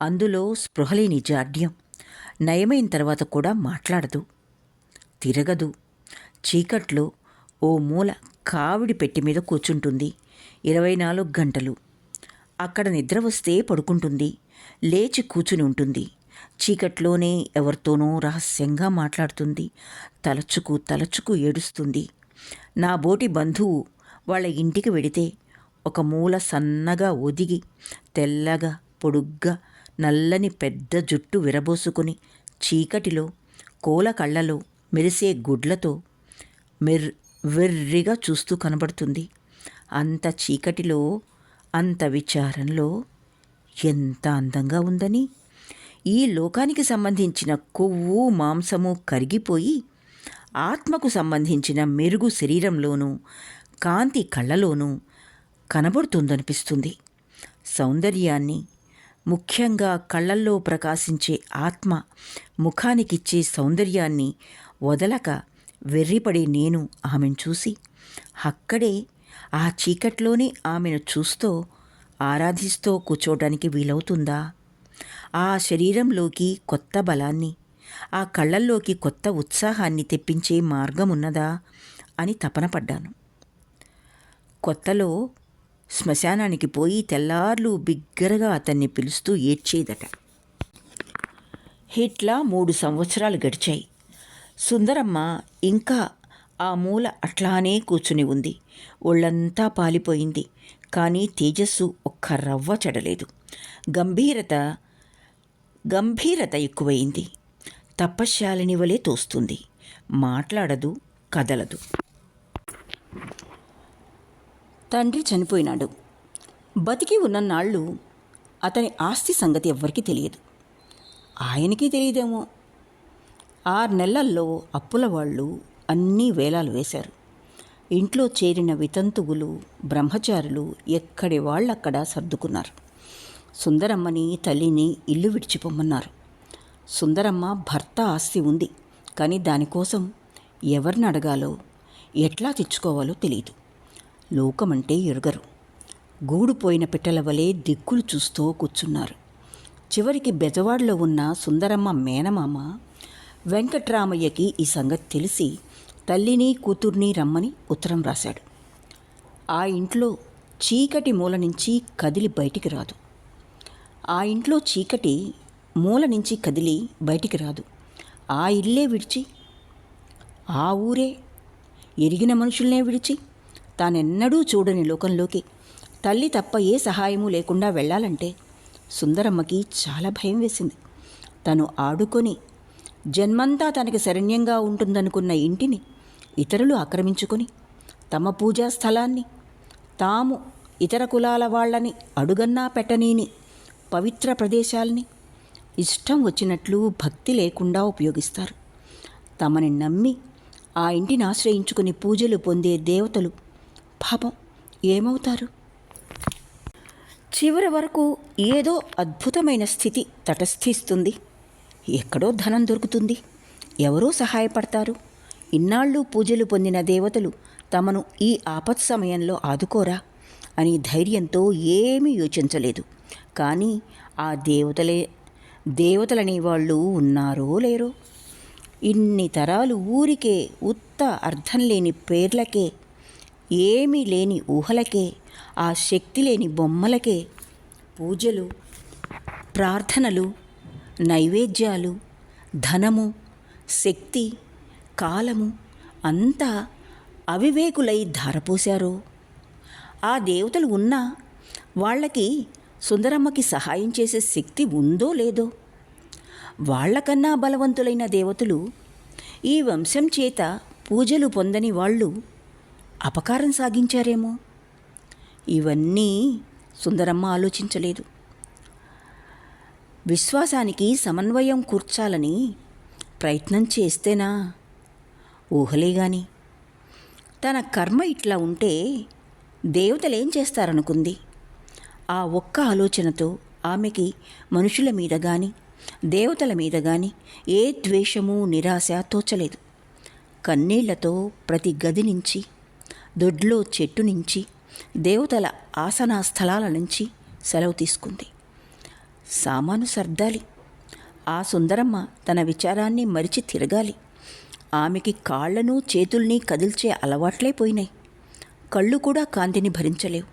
అందులో స్పృహలేని జాడ్యం. నయమైన తర్వాత కూడా మాట్లాడదు, తిరగదు. చీకట్లో ఓ మూల కావిడి పెట్టి మీద కూర్చుంటుంది 24 గంటలు. అక్కడ నిద్ర వస్తే పడుకుంటుంది, లేచి కూర్చుని ఉంటుంది. చీకట్లోనే ఎవరితోనో రహస్యంగా మాట్లాడుతుంది. తలచుకు ఏడుస్తుంది. నా బోటి బంధువు వాళ్ళ ఇంటికి వెడితే ఒక మూల సన్నగా ఒదిగి, తెల్లగా పొడుగ్గా నల్లని పెద్ద జుట్టు విరబోసుకుని, చీకటిలో కోల కళ్ళలో మెరిసే గుడ్లతో వెర్రిగా చూస్తూ కనబడుతుంది. అంత చీకటిలో, అంత విచారంలో ఎంత అందంగా ఉందని. ఈ లోకానికి సంబంధించిన కొవ్వు మాంసము కరిగిపోయి ఆత్మకు సంబంధించిన మెరుగు శరీరంలోనూ కాంతి కళ్ళలోనూ కనబడుతుందనిపిస్తుంది. సౌందర్యాన్ని, ముఖ్యంగా కళ్ళల్లో ప్రకాశించే ఆత్మ ముఖానికిచ్చే సౌందర్యాన్ని వదలక వెర్రిపడే నేను ఆమెను చూసి, అక్కడే ఆ చీకట్లోనే ఆమెను చూస్తూ ఆరాధిస్తూ కూర్చోడానికి వీలవుతుందా? ఆ శరీరంలోకి కొత్త బలాన్ని, ఆ కళ్ళల్లోకి కొత్త ఉత్సాహాన్ని తెప్పించే మార్గమున్నదా అని తపనపడ్డాను. కొత్తలో శ్మశానానికి పోయి తెల్లార్లు బిగ్గరగా అతన్ని పిలుస్తూ ఏడ్చేదట. ఇట్లా 3 సంవత్సరాలు గడిచాయి. సుందరమ్మ ఇంకా ఆ మూల అట్లానే కూర్చుని ఉంది. ఒళ్ళంతా పాలిపోయింది. కానీ తేజస్సు ఒక్క రవ్వ చెడలేదు. గంభీరత ఎక్కువయింది. తపశ్శాలిని వలె తోస్తుంది. మాట్లాడదు, కదలదు. తండ్రి చనిపోయినాడు. బతికి ఉన్నన్నాళ్ళు అతని ఆస్తి సంగతి ఎవ్వరికీ తెలియదు. ఆయనకి తెలియదేమో. 6 నెలల్లో అప్పుల వాళ్ళు అన్నీ వేలాలు వేశారు. ఇంట్లో చేరిన వితంతువులు, బ్రహ్మచారులు ఎక్కడి వాళ్ళక్కడ సర్దుకున్నారు. సుందరమ్మని, తల్లిని ఇల్లు విడిచిపోమన్నారు. సుందరమ్మ భర్త ఆస్తి ఉంది, కానీ దానికోసం ఎవరిని అడగాలో, ఎట్లా తెచ్చుకోవాలో తెలియదు. లోకమంటే ఎరుగరు. గూడుపోయిన పిట్టల వలె దిక్కులు చూస్తూ కూర్చున్నారు. చివరికి బెజవాడలో ఉన్న సుందరమ్మ మేనమామ వెంకట్రామయ్యకి ఈ సంగతి తెలిసి తల్లిని కూతుర్ని రమ్మని ఉత్తరం రాశాడు. ఆ ఇంట్లో చీకటి మూల నుంచి కదిలి బయటికి రాదు. ఆ ఇంట్లో చీకటి మూల నుంచి కదిలి బయటికి రాదు. ఆ ఇల్లే విడిచి, ఆ ఊరే, ఎరిగిన మనుషుల్నే విడిచి తానెన్నడూ చూడని లోకంలోకి తల్లి తప్ప ఏ సహాయము లేకుండా వెళ్ళాలంటే సుందరమ్మకి చాలా భయం వేసింది. తను ఆడుకొని జన్మంతా తనకి శరణ్యంగా ఉంటుందనుకున్న ఇంటిని ఇతరులు ఆక్రమించుకొని తమ పూజా స్థలాన్ని తాము ఇతర కులాల వాళ్ళని అడుగన్నా పెట్టనీని పవిత్ర ప్రదేశాల్ని ఇష్టం వచ్చినట్లు భక్తి లేకుండా ఉపయోగిస్తారు. తమని నమ్మి ఆ ఇంటిని ఆశ్రయించుకుని పూజలు పొందే దేవతలు పాపం ఏమవుతారు? చివరి వరకు ఏదో అద్భుతమైన స్థితి తటస్థిస్తుంది. ఎక్కడో ధనం దొరుకుతుంది, ఎవరో సహాయపడతారు. ఇన్నాళ్ళు పూజలు పొందిన దేవతలు తమను ఈ ఆపత్ సమయంలో ఆదుకోరా అని ధైర్యంతో ఏమీ యోచించలేదు. కానీ ఆ దేవతలనే వాళ్ళు ఉన్నారో లేరో. ఇన్ని తరాలు ఊరికే ఉత్త అర్థం లేని పేర్లకే, ఏమీ లేని ఊహలకే, ఆ శక్తి లేని బొమ్మలకే పూజలు, ప్రార్థనలు, నైవేద్యాలు, ధనము, శక్తి, కాలము అంతా అవివేకులై ధారపోశారో. ఆ దేవతలు ఉన్నా వాళ్ళకి సుందరమ్మకి సహాయం చేసే శక్తి ఉందో లేదో. వాళ్లకన్నా బలవంతులైన దేవతలు ఈ వంశం చేత పూజలు పొందని వాళ్ళు అపకారం సాగించారేమో. ఇవన్నీ సుందరమ్మ ఆలోచించలేదు. విశ్వాసానికి సమన్వయం కూర్చాలని ప్రయత్నం చేస్తేనా? ఊహలే గాని. తన కర్మ ఇట్లా ఉంటే దేవతలేం చేస్తారనుకుంది. ఆ ఒక్క ఆలోచనతో ఆమెకి మనుషుల మీద కానీ దేవతల మీద కానీ ఏ ద్వేషము నిరాశ తోచలేదు. కన్నీళ్లతో ప్రతి గది నుంచి, దొడ్లో చెట్టు నుంచి, దేవతల ఆసనా స్థలాల నుంచి సెలవు తీసుకుంది. సామాను సర్దాలి. ఆ సుందరమ్మ తన విచారాన్ని మరిచి తిరగాలి. ఆమెకి కాళ్లను చేతుల్ని కదిల్చే అలవాట్లే పోయినాయి. కళ్ళు కూడా కాంతిని భరించలేవు.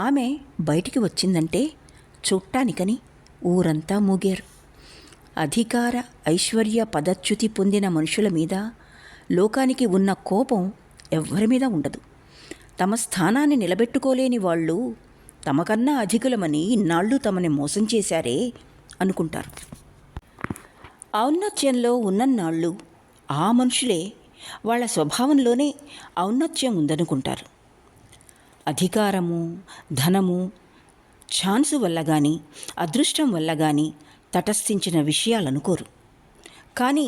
ఆమె బయటికి వచ్చిందంటే చూట్టానికని ఊరంతా మూగారు. అధికార ఐశ్వర్య పదచ్యుతి పొందిన మనుషుల మీద లోకానికి ఉన్న కోపం ఎవ్వరి మీద ఉండదు. తమ స్థానాన్ని నిలబెట్టుకోలేని వాళ్ళు తమకన్నా అధికులమని ఇన్నాళ్ళు తమని మోసం చేశారే అనుకుంటారు. ఔన్నత్యంలో ఉన్నన్నాళ్ళు ఆ మనుషులే వాళ్ళ స్వభావంలోనే ఔన్నత్యం ఉందనుకుంటారు. అధికారము, ధనము, ఛాన్సు వల్ల కానీ అదృష్టం వల్ల కానీ తటస్థించిన విషయాలనుకోరు. కానీ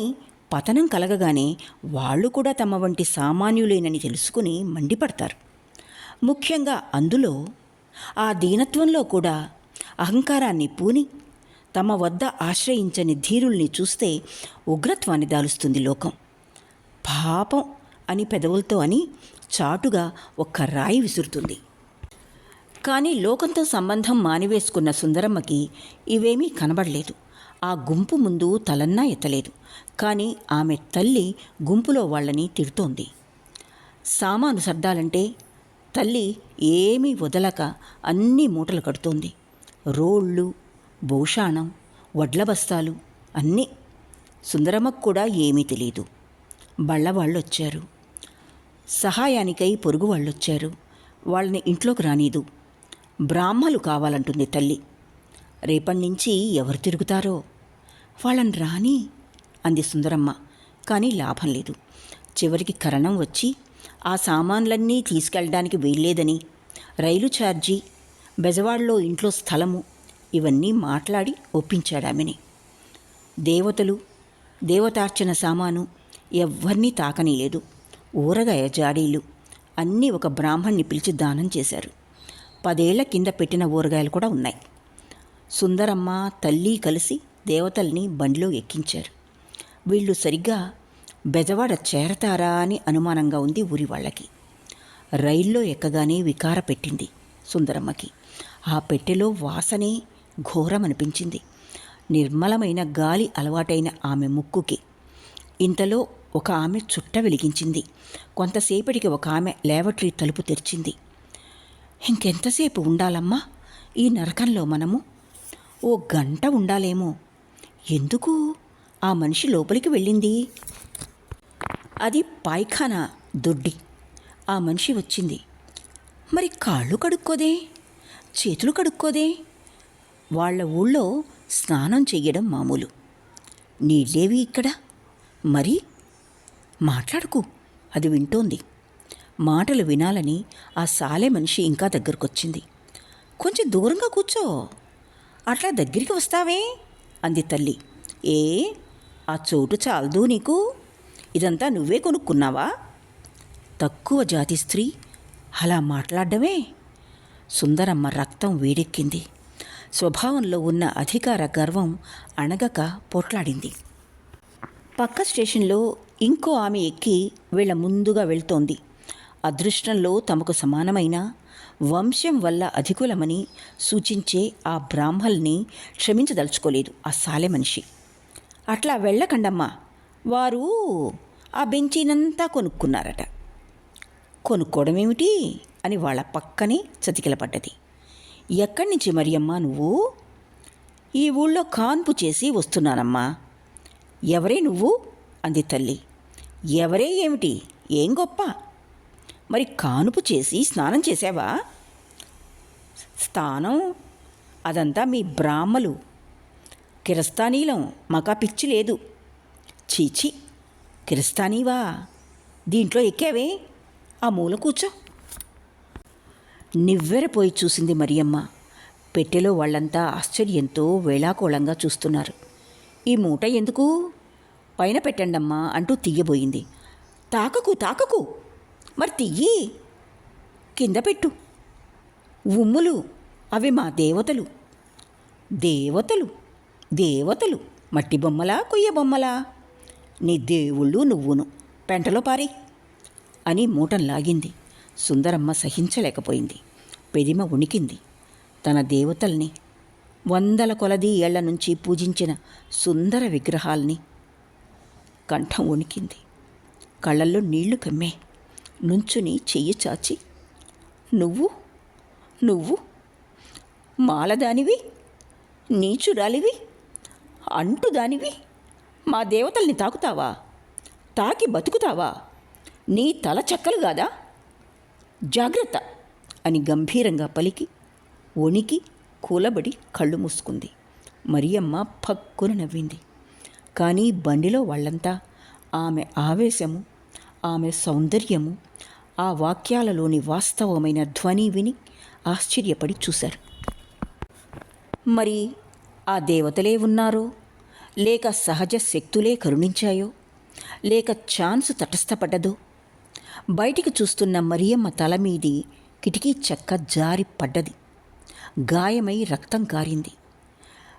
పతనం కలగగానే వాళ్ళు కూడా తమ వంటి సామాన్యులేనని తెలుసుకుని మండిపడతారు. ముఖ్యంగా అందులో ఆ దీనత్వంలో కూడా అహంకారాన్ని పూని తమ వద్ద ఆశ్రయించని ధీరుల్ని చూస్తే ఉగ్రత్వాన్ని దాలుస్తుంది లోకం. పాపం అని పెదవులతో అని చాటుగా ఒక్క రాయి విసురుతుంది. కానీ లోకంతో సంబంధం మానివేసుకున్న సుందరమ్మకి ఇవేమీ కనబడలేదు. ఆ గుంపు ముందు తలన్నా ఎత్తలేదు. కానీ ఆమె తల్లి గుంపులో వాళ్ళని తిడుతోంది. సామాను సర్దాలంటే తల్లి ఏమీ వదలక అన్నీ మూటలు కడుతోంది. రోళ్ళు, భూషాణం, వడ్ల బస్తాలు అన్నీ. సుందరమ్మకు కూడా ఏమీ తెలియదు. బళ్ళవాళ్ళొచ్చారు, సహాయానికై పొరుగు వాళ్ళొచ్చారు. వాళ్ళని ఇంట్లోకి రానీదు. బ్రాహ్మలు కావాలంటుంది తల్లి. రేపటి నుంచి ఎవరు తిరుగుతారో వాళ్ళని రాని అంది సుందరమ్మ. కానీ లాభం లేదు. చివరికి కరణం వచ్చి ఆ సామాన్లన్నీ తీసుకెళ్ళడానికి వీల్లేదని, రైలు ఛార్జీ, బెజవాడలో ఇంట్లో స్థలము ఇవన్నీ మాట్లాడి ఒప్పించాడామెని. దేవతలు, దేవతార్చన సామాను ఎవ్వరినీ తాకనీలేదు. ఊరగాయ జాడీలు అన్నీ ఒక బ్రాహ్మణ్ణి పిలిచి దానం చేశారు. 10 ఏళ్ల కింద పెట్టిన ఊరగాయలు కూడా ఉన్నాయి. సుందరమ్మ తల్లి కలిసి దేవతల్ని బండిలో ఎక్కించారు. వీళ్ళు సరిగ్గా బెజవాడ చేరతారా అని అనుమానంగా ఉంది ఊరి వాళ్ళకి. రైల్లో ఎక్కగానే వికార పెట్టింది సుందరమ్మకి. ఆ పెట్టెలో వాసనే ఘోరమనిపించింది. నిర్మలమైన గాలి అలవాటైన ఆమె ముక్కుకి. ఇంతలో ఒక ఆమె చుట్ట వెలిగించింది. కొంతసేపటికి ఒక ఆమె లేవట్రీ తలుపు తెరిచింది. ఇంకెంతసేపు ఉండాలమ్మా ఈ నరకంలో మనము? ఓ గంట ఉండాలేమో. ఎందుకు ఆ మనిషి లోపలికి వెళ్ళింది? అది పాయ్ఖానా దొడ్డి. ఆ మనిషి వచ్చింది. మరి కాళ్ళు కడుక్కోదే, చేతులు కడుక్కోదే? వాళ్ళ ఊళ్ళో స్నానం చెయ్యడం మామూలు. నీళ్ళేవి ఇక్కడ? మరి మాట్లాడుకు. అది వింటోంది. మాటలు వినాలని ఆ సాలె మనిషి ఇంకా దగ్గరకొచ్చింది. కొంచెం దూరంగా కూర్చో. అట్లా దగ్గరికి వస్తావే అంది తల్లి. ఏ ఆ చోటు చాలదు నీకు? ఇదంతా నువ్వే కొనుక్కున్నావా? తక్కువ జాతి స్త్రీ అలా మాట్లాడడమే? సుందరమ్మ రక్తం వేడెక్కింది. స్వభావంలో ఉన్న అధికార గర్వం అణగక పోట్లాడింది. పక్క స్టేషన్లో ఇంకో ఆమె ఎక్కి వీళ్ళ ముందుగా వెళ్తోంది. అదృష్టంలో తమకు సమానమైన వంశం వల్ల అధికులమని సూచించే ఆ బ్రాహ్మల్ని క్షమించదలుచుకోలేదు ఆ సాలె మనిషి. అట్లా వెళ్ళకండమ్మా, వారు ఆ బెంచీనంతా కొనుక్కున్నారట. కొనుక్కోవడం ఏమిటి అని వాళ్ళ పక్కనే చతికిలపడ్డది. ఎక్కడి నుంచి మరియమ్మా నువ్వు? ఈ ఊళ్ళో కాన్పు చేసి వస్తున్నానమ్మా. ఎవరే నువ్వు అంది తల్లి. ఎవరే ఏమిటి, ఏం గొప్ప? మరి కానుపు చేసి స్నానం చేసావా? స్థానం అదంతా మీ బ్రాహ్మలు. కిరస్తానీలం మాకా పిచ్చి లేదు. చీచి, కిరస్తానీవా? దీంట్లో ఎక్కావే? ఆ మూల కూర్చో. నివ్వెరపోయి చూసింది మరియమ్మ. పెట్టెలో వాళ్ళంతా ఆశ్చర్యంతో వేళాకోళంగా చూస్తున్నారు. ఈ మూట ఎందుకు? పైన పెట్టండమ్మా అంటూ తీయబోయింది. తాకకు తాకకు, మరి తియ్యి, కింద పెట్టు. ఉమ్ములు అవి మా దేవతలు. దేవతలు దేవతలు మట్టి బొమ్మలా, కొయ్య బొమ్మలా? నీ దేవుళ్ళు నువ్వును, పెంటలో పారి అని మూటం లాగింది. సుందరమ్మ సహించలేకపోయింది. పెదిమ ఉణికింది. తన దేవతల్ని, వందల కొలది ఏళ్ల నుంచి పూజించిన సుందర విగ్రహాల్ని. కంఠం వణికింది. కళ్ళల్లో నీళ్లు కమ్మే. నుంచుని చెయ్యి చాచి, నువ్వు నువ్వు మాలదానివి, నీచురాలివి, అంటుదానివి మా దేవతల్ని తాకుతావా? తాకి బతుకుతావా? నీ తల చెక్కలు కాదా? జాగ్రత్త అని గంభీరంగా పలికి వణికి కూలబడి కళ్ళు మూసుకుంది. మరియమ్మ పక్కున నవ్వింది. కానీ బండిలో వాళ్ళంతా ఆమె ఆవేశము, ఆమె సౌందర్యము, ఆ వాక్యాలలోని వాస్తవమైన ధ్వని విని ఆశ్చర్యపడి చూశారు. మరి ఆ దేవతలే ఉన్నారో, లేక సహజ శక్తులే కరుణించాయో, లేక ఛాన్స్ తటస్థపడ్డదో? బయటికి చూస్తున్న మరియమ్మ తలమీది కిటికీ చెక్క జారి పడ్డది. గాయమై రక్తం కారింది.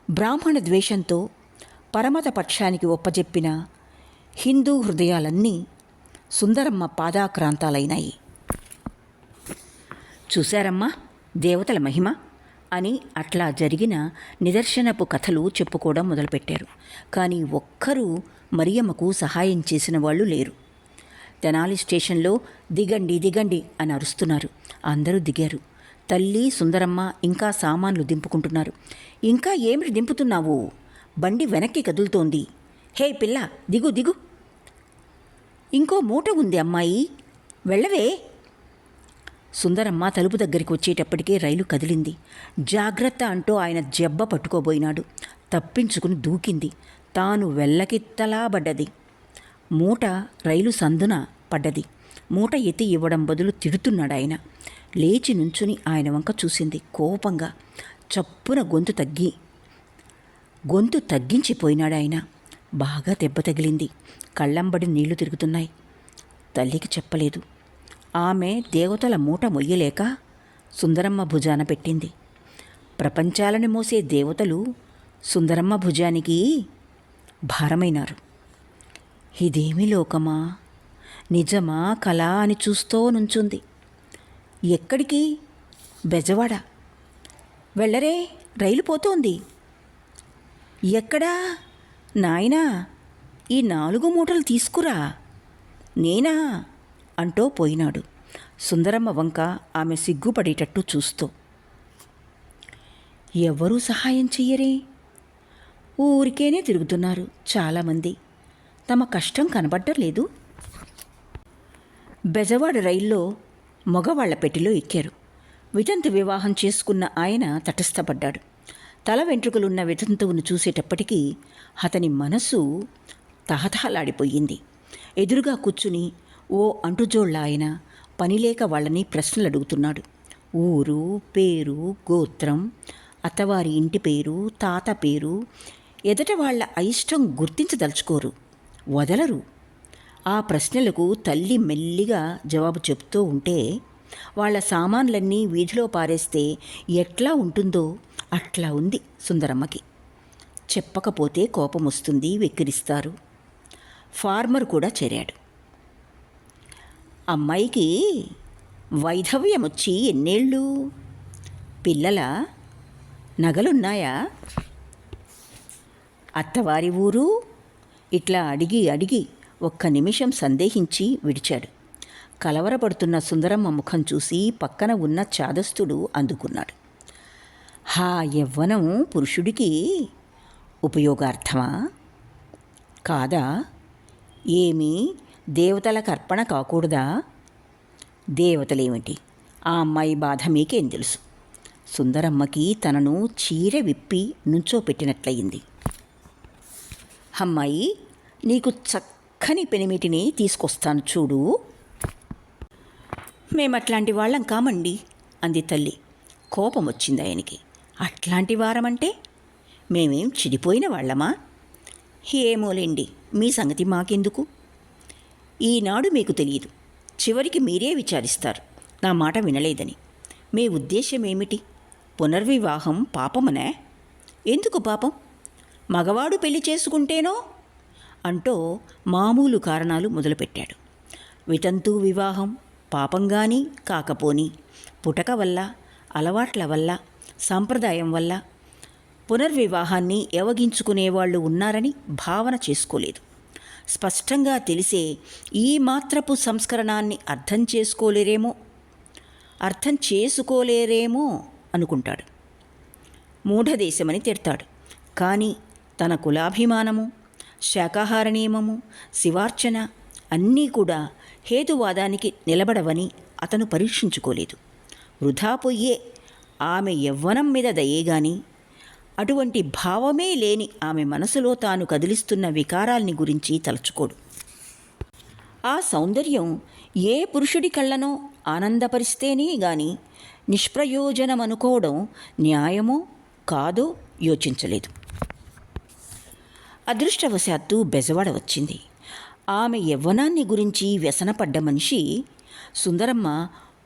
బ్రాహ్మణ ద్వేషంతో పరమత పక్షానికి ఒప్పజెప్పిన హిందూ హృదయాలన్నీ సుందరమ్మ పాదాక్రాంతాలైనాయి. చూశారమ్మా దేవతల మహిమ అని అట్లా జరిగిన నిదర్శనపు కథలు చెప్పుకోవడం మొదలుపెట్టారు. కానీ ఒక్కరూ మరియమ్మకు సహాయం చేసిన వాళ్ళు లేరు. తెనాలి స్టేషన్లో దిగండి దిగండి అని అరుస్తున్నారు. అందరూ దిగారు. తల్లి, సుందరమ్మ ఇంకా సామాన్లు దింపుకుంటున్నారు. ఇంకా ఏమిటి దింపుతున్నావు? బండి వెనక్కి కదులుతోంది. హే పిల్ల, దిగు దిగు. ఇంకో మూట ఉంది అమ్మాయి, వెళ్ళవే. సుందరమ్మ తలుపు దగ్గరికి వచ్చేటప్పటికే రైలు కదిలింది. జాగ్రత్త అంటూ ఆయన జబ్బ పట్టుకోబోయినాడు. తప్పించుకుని దూకింది. తాను వెళ్ళకిత్తలాబడ్డది. మూట రైలు సందున పడ్డది. మూట ఎత్తి ఇవ్వడం బదులు తిడుతున్నాడు ఆయన. లేచి నుంచుని ఆయన వంక చూసింది కోపంగా. చప్పున గొంతు తగ్గించిపోయినాడు ఆయన. బాగా దెబ్బ తగిలింది. కళ్ళంబడి నీళ్లు తిరుగుతున్నాయి. తల్లికి చెప్పలేదు. ఆమె దేవతల మూట మొయ్యలేక సుందరమ్మ భుజాన పెట్టింది. ప్రపంచాలను మోసే దేవతలు సుందరమ్మ భుజానికి భారమైనారు. ఇదేమి లోకమా, నిజమా, కళ అని చూస్తూ నుంచుంది. ఎక్కడికి? బెజవాడ. వెళ్ళరే, రైలు పోతోంది. ఎక్కడా? నాయనా, ఈ 4 మూటలు తీసుకురా. నేనా అంటూ పోయినాడు, సుందరమ్మ వంక ఆమె సిగ్గుపడేటట్టు చూస్తూ. ఎవ్వరూ సహాయం చెయ్యరే? ఊరికేనే తిరుగుతున్నారు చాలామంది. తమ కష్టం కనబడ్డం లేదు. బెజవాడ రైల్లో మగవాళ్ల పెట్టెలో ఎక్కారు. వితంతు వివాహం చేసుకున్న ఆయన తటస్థపడ్డాడు. తల వెంట్రుకలున్న వితంతువును చూసేటప్పటికీ అతని మనసు తహతహలాడిపోయింది. ఎదురుగా కూర్చుని ఓ అంటుజోళ్ల ఆయన పనిలేక వాళ్ళని ప్రశ్నలు అడుగుతున్నాడు. ఊరు, పేరు, గోత్రం, అత్తవారి ఇంటి పేరు, తాత పేరు ఎదట వాళ్ల అయిష్టం గుర్తించదలుచుకోరు, వదలరు. ఆ ప్రశ్నలకు తల్లి మెల్లిగా జవాబు చెప్తూ ఉంటే వాళ్ల సామాన్లన్నీ వీధిలో పారేస్తే ఎట్లా ఉంటుందో అట్లా ఉంది సుందరమ్మకి. చెప్పకపోతే కోపం వస్తుంది, వెక్కిరిస్తారు. ఫార్మర్ కూడా చేరాడు. అమ్మాయికి వైధవ్యం వచ్చి ఎన్నేళ్ళు? పిల్లల నగలున్నాయా? అత్తవారి ఊరు? ఇట్లా అడిగి ఒక్క నిమిషం సందేహించి విడిచాడు. కలవరపడుతున్న సుందరమ్మ ముఖం చూసి పక్కన ఉన్న చాదస్తుడు అందుకున్నాడు. హా యవ్వనం పురుషుడికి ఉపయోగార్థమా? కాదా? ఏమీ దేవతలకు అర్పణ కాకూడదా? దేవతలేమిటి? ఆ అమ్మాయి బాధ మీకేం తెలుసు? సుందరమ్మకి తనను చీర విప్పి నుంచోపెట్టినట్లయింది. అమ్మాయి, నీకు చక్కని పెనిమిటిని తీసుకొస్తాను చూడు. మేమట్లాంటి వాళ్ళం కామండి అంది తల్లి. కోపం వచ్చింది ఆయనకి. అట్లాంటి వారమంటే మేమేం చెడిపోయిన వాళ్ళమా? ఏమోలేండి, మీ సంగతి మాకెందుకు. ఈనాడు మీకు తెలియదు, చివరికి మీరే విచారిస్తారు నా మాట వినలేదని. మీ ఉద్దేశం ఏమిటి? పునర్వివాహం పాపమనే? ఎందుకు పాపం? మగవాడు పెళ్లి చేసుకుంటేనో అంటూ మామూలు కారణాలు మొదలుపెట్టాడు. వితంతు వివాహం పాపంగాని కాకపోని పుటక వల్ల, అలవాట్ల వల్ల, సంప్రదాయం వల్ల పునర్వివాహాన్ని ఎవగించుకునేవాళ్ళు ఉన్నారని భావన చేసుకోలేదు. స్పష్టంగా తెలిసే ఈ మాత్రపు సంస్కరణాన్ని అర్థం చేసుకోలేరేమో అనుకుంటాడు. మూఢదేశమని తిడతాడు. కానీ తన కులాభిమానము, శాకాహార నియమము, శివార్చన అన్నీ కూడా హేతువాదానికి నిలబడవని అతను పరీక్షించుకోలేదు. వృధా పొయ్యే ఆమె యవ్వనం మీద దయేగాని అటువంటి భావమే లేని ఆమె మనసులో తాను కదిలిస్తున్న వికారాల్ని గురించి తలుచుకోడు. ఆ సౌందర్యం ఏ పురుషుడి కళ్ళనో ఆనందపరిస్తేనే గాని నిష్ప్రయోజనమనుకోవడం న్యాయమో కాదో యోచించలేదు. అదృష్టవశాత్తు బెజవాడ వచ్చింది. ఆమె యవ్వనాన్ని గురించి వ్యసనపడ్డ మనిషి సుందరమ్మ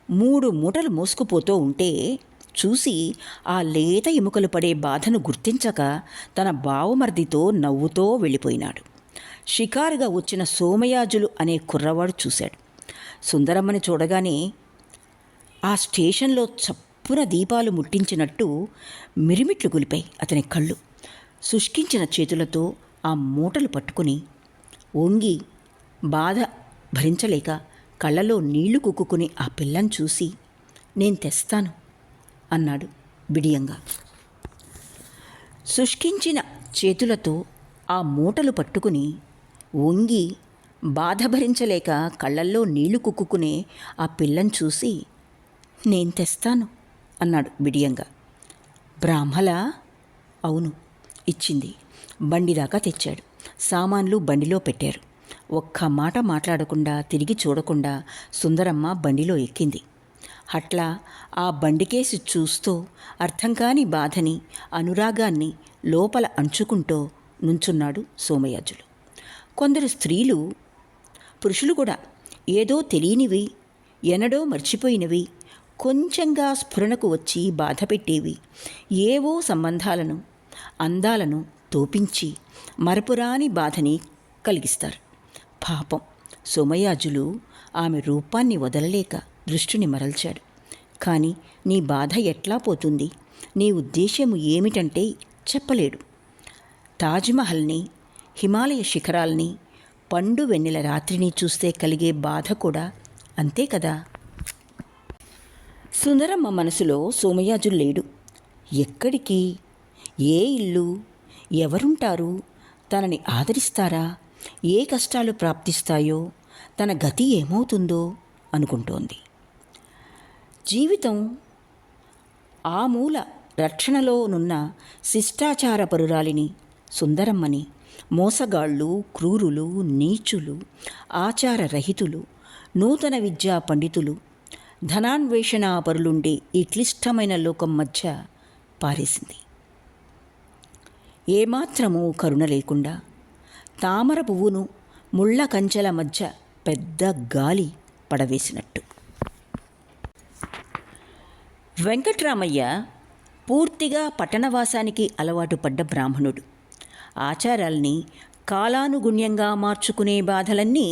3 మూటలు మోసుకుపోతూ ఉంటే చూసి ఆ లేత ఎముకలు పడే బాధను గుర్తించక తన బావమర్దితో నవ్వుతో వెళ్ళిపోయినాడు. షికారుగా వచ్చిన సోమయాజులు అనే కుర్రవాడు చూశాడు. సుందరమ్మని చూడగానే ఆ స్టేషన్లో చప్పున దీపాలు ముట్టించినట్టు మిరిమిట్లు గులిపాయి అతని కళ్ళు. శుష్కించిన చేతులతో ఆ మూటలు పట్టుకుని వంగి బాధ భరించలేక కళ్ళలో నీళ్లు కుక్కుని ఆ పిల్లని చూసి, నేను తెస్తాను అన్నాడు బిడియంగా. శుష్కించిన చేతులతో ఆ మూటలు పట్టుకుని వంగి బాధ భరించలేక కళ్ళల్లో నీళ్లు కుక్కునే ఆ పిల్లని చూసి, నేను తెస్తాను అన్నాడు బిడియంగా. బ్రాహ్మలా? అవును, ఇచ్చింది. బండి దాకా తెచ్చాడు. సామాన్లు బండిలో పెట్టారు. ఒక్క మాట మాట్లాడకుండా తిరిగి చూడకుండా సుందరమ్మ బండిలో ఎక్కింది. అట్లా ఆ బండికేసి చూస్తూ అర్థం కాని బాధని, అనురాగాన్ని లోపల అంచుకుంటూ నుంచున్నాడు సోమయాజులు. కొందరు స్త్రీలు, పురుషులు కూడా ఏదో తెలియనివి, ఎనడో మర్చిపోయినవి, కొంచెంగా స్ఫురణకు వచ్చి బాధ పెట్టేవి ఏవో సంబంధాలను, అందాలను తోపించి మరపురాని బాధని కలిగిస్తారు. పాపం సోమయాజులు ఆమె రూపాన్ని వదలలేక దృష్టిని మరల్చాడు. కానీ నీ బాధ ఎట్లా పోతుంది? నీ ఉద్దేశ్యము ఏమిటంటే చెప్పలేడు. తాజ్మహల్ని, హిమాలయ శిఖరాల్ని, పండు వెన్నెల రాత్రిని చూస్తే కలిగే బాధ కూడా అంతే కదా. సుందరమ్మ మనసులో సోమయాజులు లేడు. ఎక్కడికి, ఏ ఇల్లు, ఎవరుంటారు, తనని ఆదరిస్తారా, ఏ కష్టాలు ప్రాప్తిస్తాయో, తన గతి ఏమవుతుందో అనుకుంటోంది. జీవితం ఆ మూల రక్షణలోనున్న శిష్టాచారపరురాలిని సుందరమ్మని మోసగాళ్ళు, క్రూరులు, నీచులు, ఆచారరహితులు, నూతన విద్యా పండితులు, ధనాన్వేషణాపరులుండే ఈ క్లిష్టమైన లోకం మధ్య పారేసింది. ఏమాత్రమూ కరుణ లేకుండా తామర పువ్వును ముళ్ళ కంచెల మధ్య పెద్ద గాలి పడవేసినట్టు. వెంకట్రామయ్య పూర్తిగా పట్టణవాసానికి అలవాటు పడ్డ బ్రాహ్మణుడు. ఆచారాల్ని కాలానుగుణ్యంగా మార్చుకునే బాధలన్నీ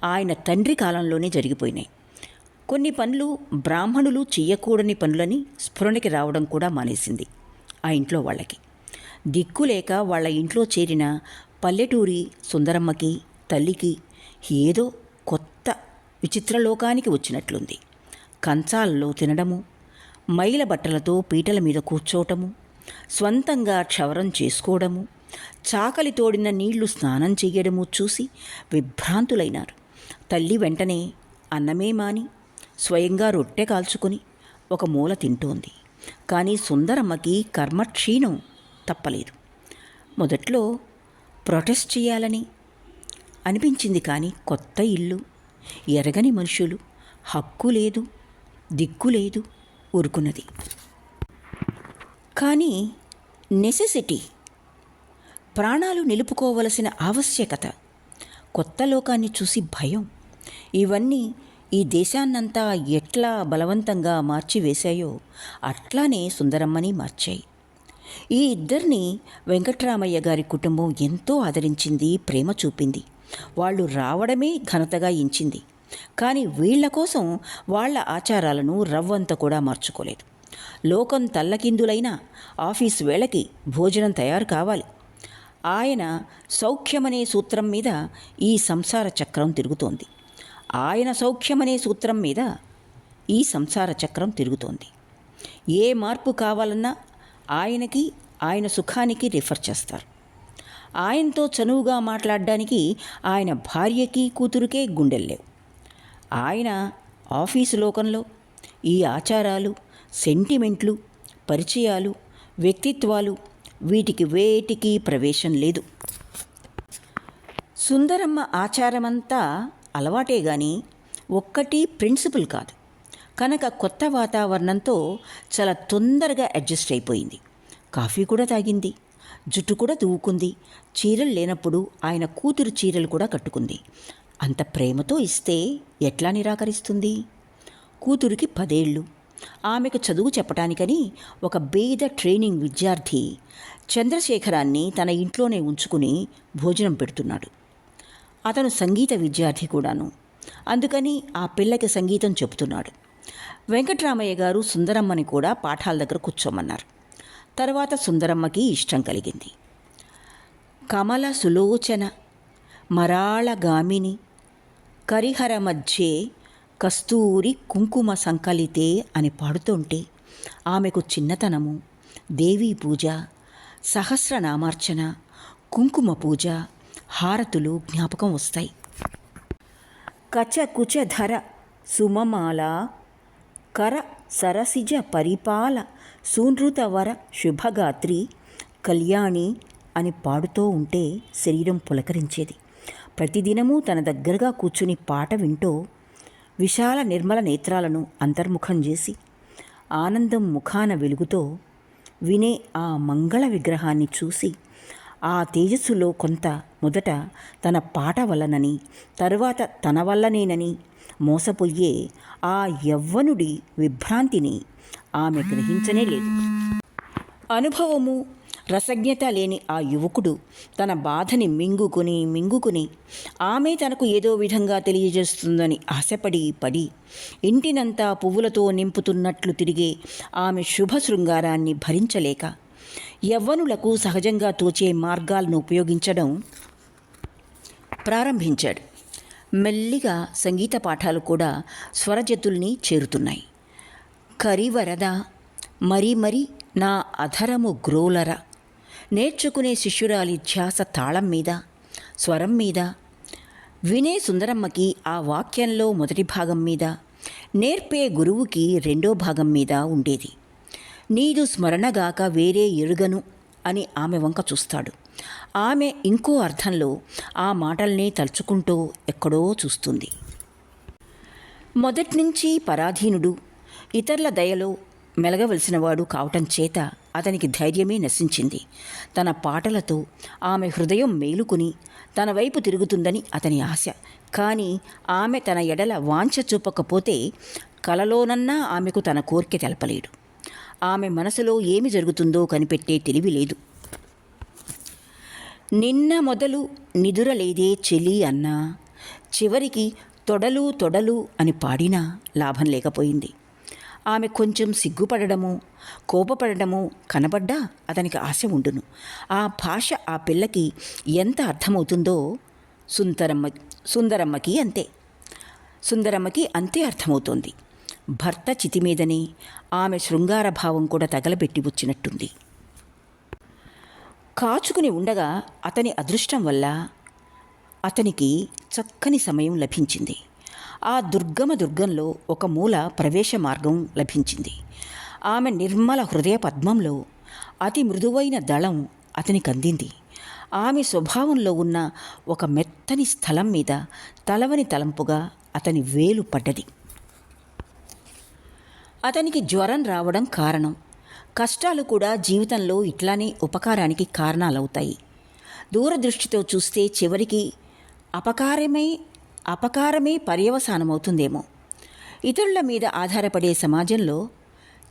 ఆయన తండ్రి కాలంలోనే జరిగిపోయినాయి. కొన్ని పనులు బ్రాహ్మణులు చెయ్యకూడని పనులని స్ఫురణకి రావడం కూడా మానేసింది ఆ ఇంట్లో వాళ్ళకి. దిక్కులేక వాళ్ళ ఇంట్లో చేరిన పల్లెటూరి సుందరమ్మకి, తల్లికి ఏదో కొత్త విచిత్రలోకానికి వచ్చినట్లుంది. కంచాల్లో తినడము, మైల బట్టలతో పీటల మీద కూర్చోవటము, స్వంతంగా క్షవరం చేసుకోవడము, చాకలి తోడిన నీళ్లు స్నానం చెయ్యడము చూసి విభ్రాంతులైనారు. తల్లి వెంటనే అన్నమే మాని స్వయంగా రొట్టె కాల్చుకొని ఒక మూల తింటోంది. కానీ సుందరమ్మకి కర్మక్షీణం తప్పలేదు. మొదట్లో ప్రొటెస్ట్ చేయాలని అనిపించింది. కానీ కొత్త ఇల్లు, ఎరగని మనుషులు, హక్కు లేదు, దిక్కు లేదు, ఊరుకున్నది. కానీ నెసెసిటీ, ప్రాణాలు నిలుపుకోవలసిన ఆవశ్యకత, కొత్త లోకాన్ని చూసి భయం, ఇవన్నీ ఈ దేశాన్నంతా ఎట్లా బలవంతంగా మార్చివేశాయో అట్లానే సుందరమ్మని మార్చాయి. ఈ ఇద్దరిని వెంకట్రామయ్య గారి కుటుంబం ఎంతో ఆదరించింది, ప్రేమ చూపింది. వాళ్ళు రావడమే ఘనతగా ఎంచింది. కానీ వీళ్ల కోసం వాళ్ళ ఆచారాలను రవ్వంత కూడా మార్చుకోలేదు. లోకం తల్లకిందులైనా ఆఫీసు వేళకి భోజనం తయారు కావాలి. ఆయన సౌఖ్యమనే సూత్రం మీద ఈ సంసార చక్రం తిరుగుతోంది. ఆయన సౌఖ్యమనే సూత్రం మీద ఈ సంసార చక్రం తిరుగుతోంది. ఏ మార్పు కావాలన్నా ఆయనకి, ఆయన సుఖానికి రిఫర్ చేస్తారు. ఆయనతో చనువుగా మాట్లాడడానికి ఆయన భార్యకి, కూతురుకే గుండెల్లేవు. ఆయన ఆఫీసు లోకంలో ఈ ఆచారాలు, సెంటిమెంట్లు, పరిచయాలు, వ్యక్తిత్వాలు, వీటికి వేటికి ప్రవేశం లేదు. సుందరమ్మ ఆచారమంతా అలవాటే గాని ఒక్కటి ప్రిన్సిపల్ కాదు. కనుక కొత్త వాతావరణంతో చాలా తొందరగా అడ్జస్ట్ అయిపోయింది. కాఫీ కూడా తాగింది, జుట్టు కూడా దువ్వుకుంది. చీరలు లేనప్పుడు ఆయన కూతురు చీరలు కూడా కట్టుకుంది. అంత ప్రేమతో ఇస్తే ఎట్లా నిరాకరిస్తుంది? కూతురికి 10 ఏళ్ళు. ఆమెకు చదువు చెప్పటానికని ఒక బేద ట్రైనింగ్ విద్యార్థి చంద్రశేఖరాన్ని తన ఇంట్లోనే ఉంచుకుని భోజనం పెడుతున్నాడు. అతను సంగీత విద్యార్థి కూడాను. అందుకని ఆ పిల్లకి సంగీతం చెబుతున్నాడు. వెంకట్రామయ్య గారు సుందరమ్మని కూడా పాఠాల దగ్గర కూర్చోమన్నారు. తర్వాత సుందరమ్మకి ఇష్టం కలిగింది. కమల సులోచన మరాళగామిని కరిహర మధ్యే కస్తూరి కుంకుమ సంకలితే అని పాడుతుంటే ఆమెకు చిన్నతనము, దేవీ పూజ, సహస్రనామార్చన, కుంకుమ పూజ, హారతులు జ్ఞాపకం వస్తాయి. కచకుచధర సుమమాల కర సరసిజ పరిపాల సూనృతవర శుభగాత్రి కళ్యాణి అని పాడుతూ ఉంటే శరీరం పులకరించేది. ప్రతిదినమూ తన దగ్గరగా కూర్చుని పాట వింటూ విశాల నిర్మల నేత్రాలను అంతర్ముఖం చేసి ఆనందం ముఖాన వెలుగుతో వినే ఆ మంగళ విగ్రహాన్ని చూసి ఆ తేజస్సులో కొంత మొదట తన పాట వల్లనని, తరువాత తన వల్లనేనని మోసపోయే ఆ యవ్వనుడి విభ్రాంతిని ఆమె గ్రహించనే లేదు. అనుభవము, రసజ్ఞత లేని ఆ యువకుడు తన బాధని మింగుకుని ఆమె తనకు ఏదో విధంగా తెలియజేస్తుందని ఆశపడి పడి ఇంటినంతా పువ్వులతో నింపుతున్నట్లు తిరిగే ఆమె శుభ శృంగారాన్ని భరించలేక యవ్వనులకు సహజంగా తోచే మార్గాలను ఉపయోగించడం ప్రారంభించాడు. మెల్లిగా సంగీత పాఠాలు కూడా స్వరజతుల్ని చేరుతున్నాయి. కరివరద మరీ మరీ నా అధరము గ్రోలర, నేర్చుకునే శిష్యురాలి ధ్యాస తాళం మీద, స్వరం మీద, వినే సుందరమ్మకి ఆ వాక్యంలో మొదటి భాగం మీద, నేర్పే గురువుకి రెండో భాగం మీద ఉండేది. నీదు స్మరణగాక వేరే ఎరుగను అని ఆమె వంక చూస్తాడు. ఆమె ఇంకో అర్థంలో ఆ మాటల్ని తలుచుకుంటూ ఎక్కడో చూస్తుంది. మొదట్నుంచి పరాధీనుడు, ఇతరుల దయలో మెలగవలసినవాడు కావటం చేత అతనికి ధైర్యమే నశించింది. తన పాటలతో ఆమె హృదయం మేలుకుని తన వైపు తిరుగుతుందని అతని ఆశ. కానీ ఆమె తన ఎడల వాంఛ చూపకపోతే కలలోనన్నా ఆమెకు తన కోరిక తెలపలేడు. ఆమె మనసులో ఏమి జరుగుతుందో కనిపెట్టే తెలివి లేదు. నిన్న మొదలు నిదురలేదే చెలి అన్నా, చివరికి తొడలు తొడలు అని పాడినా లాభం లేకపోయింది. ఆమె కొంచెం సిగ్గుపడడమో కోపపడడమో కనబడ్డా అతనికి ఆశ ఉండును. ఆ భాష ఆ పిల్లకి ఎంత అర్థమవుతుందో సుందరమ్మకి అంతే అర్థమవుతోంది. భర్త చితిమీదనే ఆమె శృంగార భావం కూడా తగలబెట్టి వచ్చినట్టుంది. కాచుకుని ఉండగా అతని అదృష్టం వల్ల అతనికి చక్కని సమయం లభించింది. ఆ దుర్గంలో ఒక మూల ప్రవేశ మార్గం లభించింది. ఆమె నిర్మల హృదయ పద్మంలో అతి మృదువైన దళం అతనికి అందింది. ఆమె స్వభావంలో ఉన్న ఒక మెత్తని స్థలం మీద తలవని తలంపుగా అతని వేలు పడ్డది. అతనికి జ్వరం రావడం కారణం. కష్టాలు కూడా జీవితంలో ఇట్లానే ఉపకారానికి కారణాలవుతాయి. దూరదృష్టితో చూస్తే చివరికి అపకారమే పర్యవసానమవుతుందేమో. ఇతరుల మీద ఆధారపడే సమాజంలో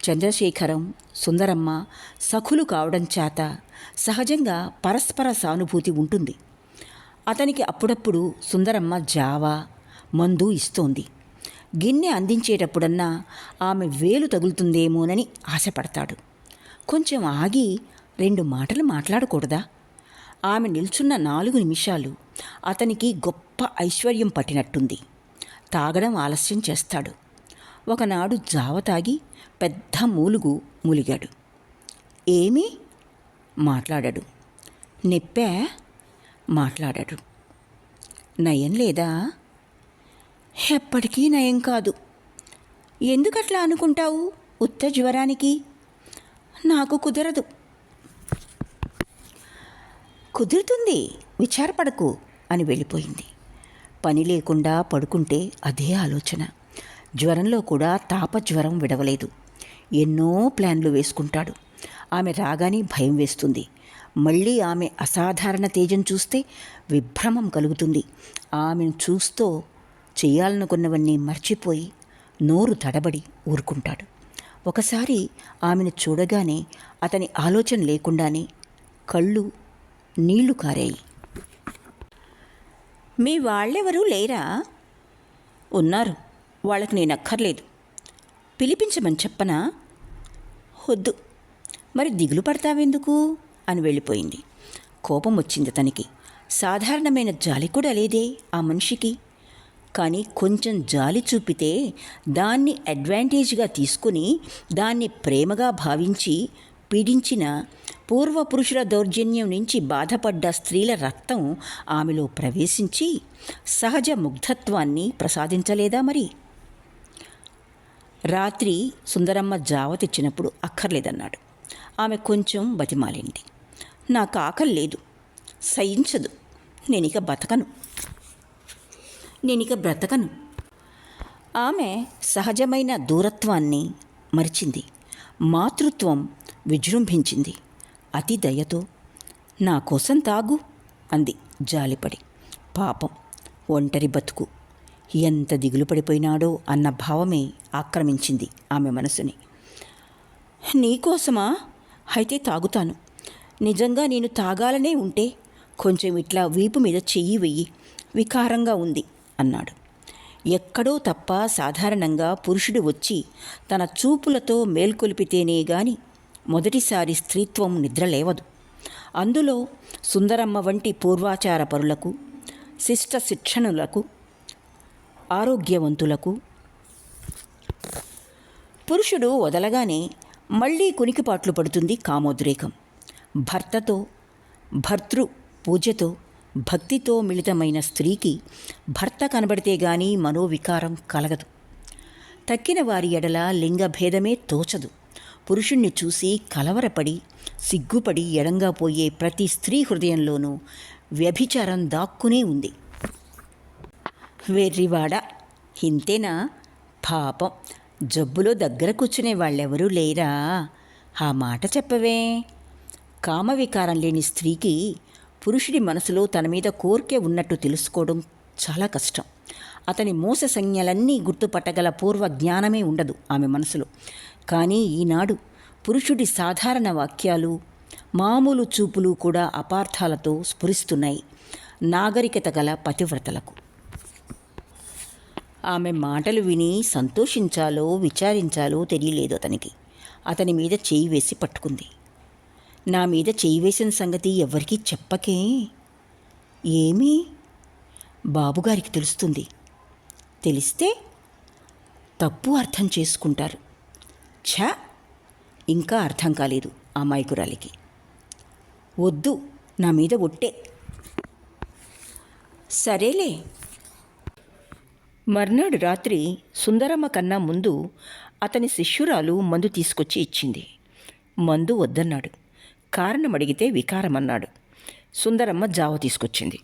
చంద్రశేఖరం, సుందరమ్మ సఖులు కావడం చేత సహజంగా పరస్పర సానుభూతి ఉంటుంది. అతనికి అప్పుడప్పుడు సుందరమ్మ జావా, మందు ఇస్తోంది. గిన్నె అందించేటప్పుడన్నా ఆమె వేలు తగులుతుందేమోనని ఆశపడతాడు. కొంచెం ఆగి 2 మాటలు మాట్లాడకూడదా? ఆమె నిల్చున్న 4 నిమిషాలు అతనికి గొప్ప ఐశ్వర్యం పట్టినట్టుంది. తాగడం ఆలస్యం చేస్తాడు. ఒకనాడు జావ తాగి పెద్ద మూలిగాడు. ఏమీ మాట్లాడాడు. నెప్పా మాట్లాడాడు. నయం లేదా? ఎప్పటికీ నయం కాదు. ఎందుకట్లా అనుకుంటావు? ఉత్త జ్వరానికి. నాకు కుదరదు. కుదురుతుంది, విచారపడకు అని వెళ్ళిపోయింది. పని లేకుండా పడుకుంటే అదే ఆలోచన. జ్వరంలో కూడా తాపజ్వరం విడవలేదు. ఎన్నో ప్లాన్లు వేసుకుంటాడు. ఆమె రాగానే భయం వేస్తుంది. మళ్ళీ ఆమె అసాధారణ తేజం చూస్తే విభ్రమం కలుగుతుంది. ఆమెను చూస్తూ చేయాలనుకున్నవన్నీ మర్చిపోయి నోరు తడబడి ఊరుకుంటాడు. ఒకసారి ఆమెను చూడగానే అతని ఆలోచన లేకుండానే కళ్ళు నీళ్లు కారాయి. మీ వాళ్ళెవరూ లేరా? ఉన్నారు, వాళ్ళకి నేను అక్కర్లేదు. పిలిపించమని చెప్పనా? వద్దు. మరి దిగులు పడతావెందుకు అని వెళ్ళిపోయింది. కోపం వచ్చింది అతనికి. సాధారణమైన జాలి కూడా లేదే ఆ మనిషికి. కానీ కొంచెం జాలి చూపితే దాన్ని అడ్వాంటేజ్గా తీసుకుని దాన్ని ప్రేమగా భావించి పీడించిన పూర్వపురుషుల దౌర్జన్యం నుంచి బాధపడ్డ స్త్రీల రక్తం ఆమెలో ప్రవేశించి సహజ ముగ్ధత్వాన్ని ప్రసాదించలేదా మరి? రాత్రి సుందరమ్మ జావ తెచ్చినప్పుడు అక్కర్లేదన్నాడు. ఆమె కొంచెం బతిమాలింది. నాకు ఆకలి లేదు, సహించదు, నేనిక బ్రతకను. ఆమె సహజమైన దూరత్వాన్ని మరిచింది. మాతృత్వం విజృంభించింది. అతి దయతో నా కోసం తాగు అంది జాలిపడి. పాపం, ఒంటరి బతుకు, ఎంత దిగులు పడిపోయినాడో అన్న భావమే ఆక్రమించింది ఆమె మనసుని. నీకోసమా? అయితే తాగుతాను. నిజంగా నేను తాగాలనే ఉంటే కొంచెం ఇట్లా వీపు మీద చెయ్యి వెయ్యి, వికారంగా ఉంది అన్నాడు. ఎక్కడో తప్ప సాధారణంగా పురుషుడు వచ్చి తన చూపులతో మేల్కొలిపితేనే గాని మొదటిసారి స్త్రీత్వం నిద్రలేవదు. అందులో సుందరమ్మ వంటి పూర్వాచార పరులకు శిష్ట శిక్షణులకు, ఆరోగ్యవంతులకు. పురుషుడు వదలగానే మళ్ళీ కునికిపాట్లు పడుతుంది కామోద్రేకం. భర్తతో, భర్తృ పూజతో, భక్తితో మిళితమైన స్త్రీకి భర్త కనబడితే గాని మనోవికారం కలగదు. తక్కిన వారి ఎడల లింగభేదమే తోచదు. పురుషుణ్ణి చూసి కలవరపడి, సిగ్గుపడి ఎడంగా పోయే ప్రతి స్త్రీ హృదయంలోనూ వ్యభిచారం దాక్కునే ఉంది. వెర్రివాడ, ఇంతేనా? పాపం, జబ్బులో దగ్గర కూర్చునే వాళ్ళెవరూ లేరా? ఆ మాట చెప్పవే. కామవికారం లేని స్త్రీకి పురుషుడి మనసులో తన మీద కోరిక ఉన్నట్టు తెలుసుకోవడం చాలా కష్టం. అతని మోస సంజ్ఞలన్నీ గుర్తుపట్టగల పూర్వ జ్ఞానమే ఉండదు ఆమె మనసులో. కానీ ఈనాడు పురుషుడి సాధారణ వాక్యాలు, మామూలు చూపులు కూడా అపార్థాలతో స్ఫురిస్తున్నాయి నాగరికత గల పతివ్రతలకు. ఆమె మాటలు విని సంతోషించాలో విచారించాలో తెలియలేదు అతనికి. అతని మీద చేయి వేసి పట్టుకుంది. నా మీద చేయి వేసిన సంగతి ఎవ్వరికీ చెప్పకే. ఏమీ? బాబుగారికి తెలుస్తుంది. తెలిస్తే తప్పు అర్థం చేసుకుంటారు. ఛా, ఇంకా అర్థం కాలేదు అమాయకురాలికి. వద్దు, నా మీద ఒట్టే. సరేలే. మర్నాడు రాత్రి సుందరమ్మ కన్నా ముందు అతని శిష్యురాలు మందు తీసుకొచ్చి ఇచ్చింది. మందు వద్దన్నాడు. కారణం అడిగితే వికారమన్నాడు. సుందరమ్మ జావ తీసుకొచ్చింది.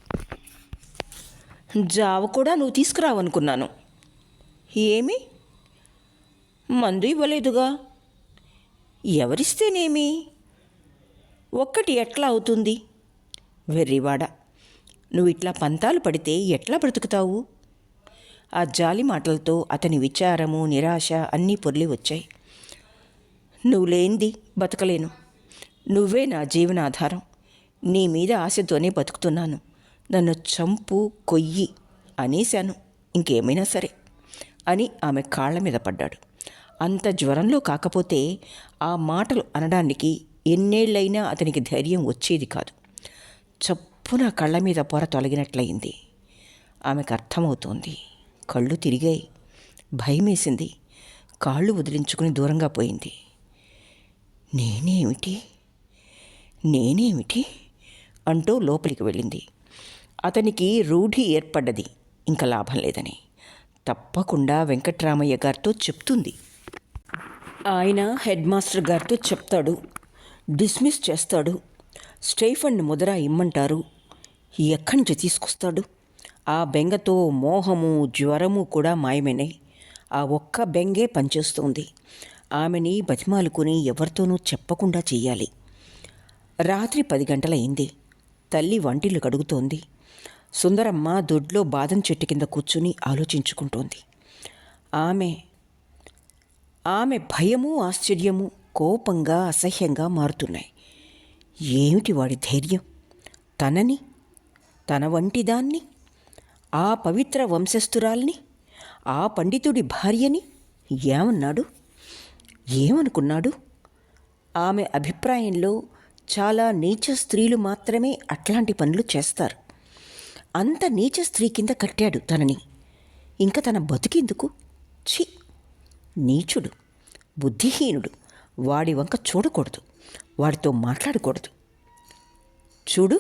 జావ కూడా నువ్వు తీసుకురావనుకున్నాను. ఏమి? మందు ఇవ్వలేదుగా. ఎవరిస్తేనేమి? ఒక్కటి ఎట్లా అవుతుంది? వెర్రివాడ, నువ్వు ఇట్లా పంతాలు పడితే ఎట్లా బ్రతుకుతావు? ఆ జాలి మాటలతో అతని విచారము, నిరాశ అన్నీ పొర్లి వచ్చాయి. నువ్వు లేనిది బతకలేను. నువ్వే నా జీవనాధారం. నీ మీద ఆశతోనే బతుకుతున్నాను. నన్ను చంపు, కొయ్యి అనేశాను, ఇంకేమైనా సరే అని ఆమె కాళ్ల మీద పడ్డాడు. అంత జ్వరంలో కాకపోతే ఆ మాటలు అనడానికి ఎన్నేళ్లైనా అతనికి ధైర్యం వచ్చేది కాదు. చప్పున కళ్ళ మీద పొర తొలగినట్లయింది. ఆమెకు అర్థమవుతోంది. కళ్ళు తిరిగాయి. భయమేసింది. కాళ్ళు వదిలించుకుని దూరంగా పోయింది. నేనేమిటి అంటూ లోపలికి వెళ్ళింది. అతనికి రూఢి ఏర్పడ్డది ఇంకా లాభం లేదని. తప్పకుండా వెంకట్రామయ్య గారితో చెప్తుంది. ఆయన హెడ్ మాస్టర్ గారితో చెప్తాడు. డిస్మిస్ చేస్తాడు. స్టైఫండ్ ముదర ఇమ్మంటారు. ఎక్కడి నుంచి తీసుకొస్తాడు? ఆ బెంగతో మోహము, జ్వరము కూడా మాయమైనాయి. ఆ ఒక్క బెంగే పనిచేస్తోంది. ఆమెని బతిమాలుకుని ఎవరితోనూ చెప్పకుండా చెయ్యాలి. రాత్రి 10 గంటలయింది. తల్లి వంటిల్లు కడుగుతోంది. సుందరమ్మ దొడ్లో బాదం చెట్టు కింద కూర్చుని ఆలోచించుకుంటోంది. ఆమె భయము, ఆశ్చర్యము కోపంగా, అసహ్యంగా మారుతున్నాయి. ఏమిటి వాడి ధైర్యం? తనని, తన వంటి దాన్ని, ఆ పవిత్ర వంశస్థురాల్ని, ఆ పండితుడి భార్యని ఏమనుకున్నాడు? ఆమె అభిప్రాయంలో చాలా నీచ స్త్రీలు మాత్రమే అట్లాంటి పనులు చేస్తారు. అంత నీచ స్త్రీ కింద కట్టాడు తనని. ఇంకా తన బతికెందుకు? ఛీ, నీచుడు, బుద్ధిహీనుడు. వాడి వంక చూడకూడదు. వాడితో మాట్లాడకూడదు. చూడు,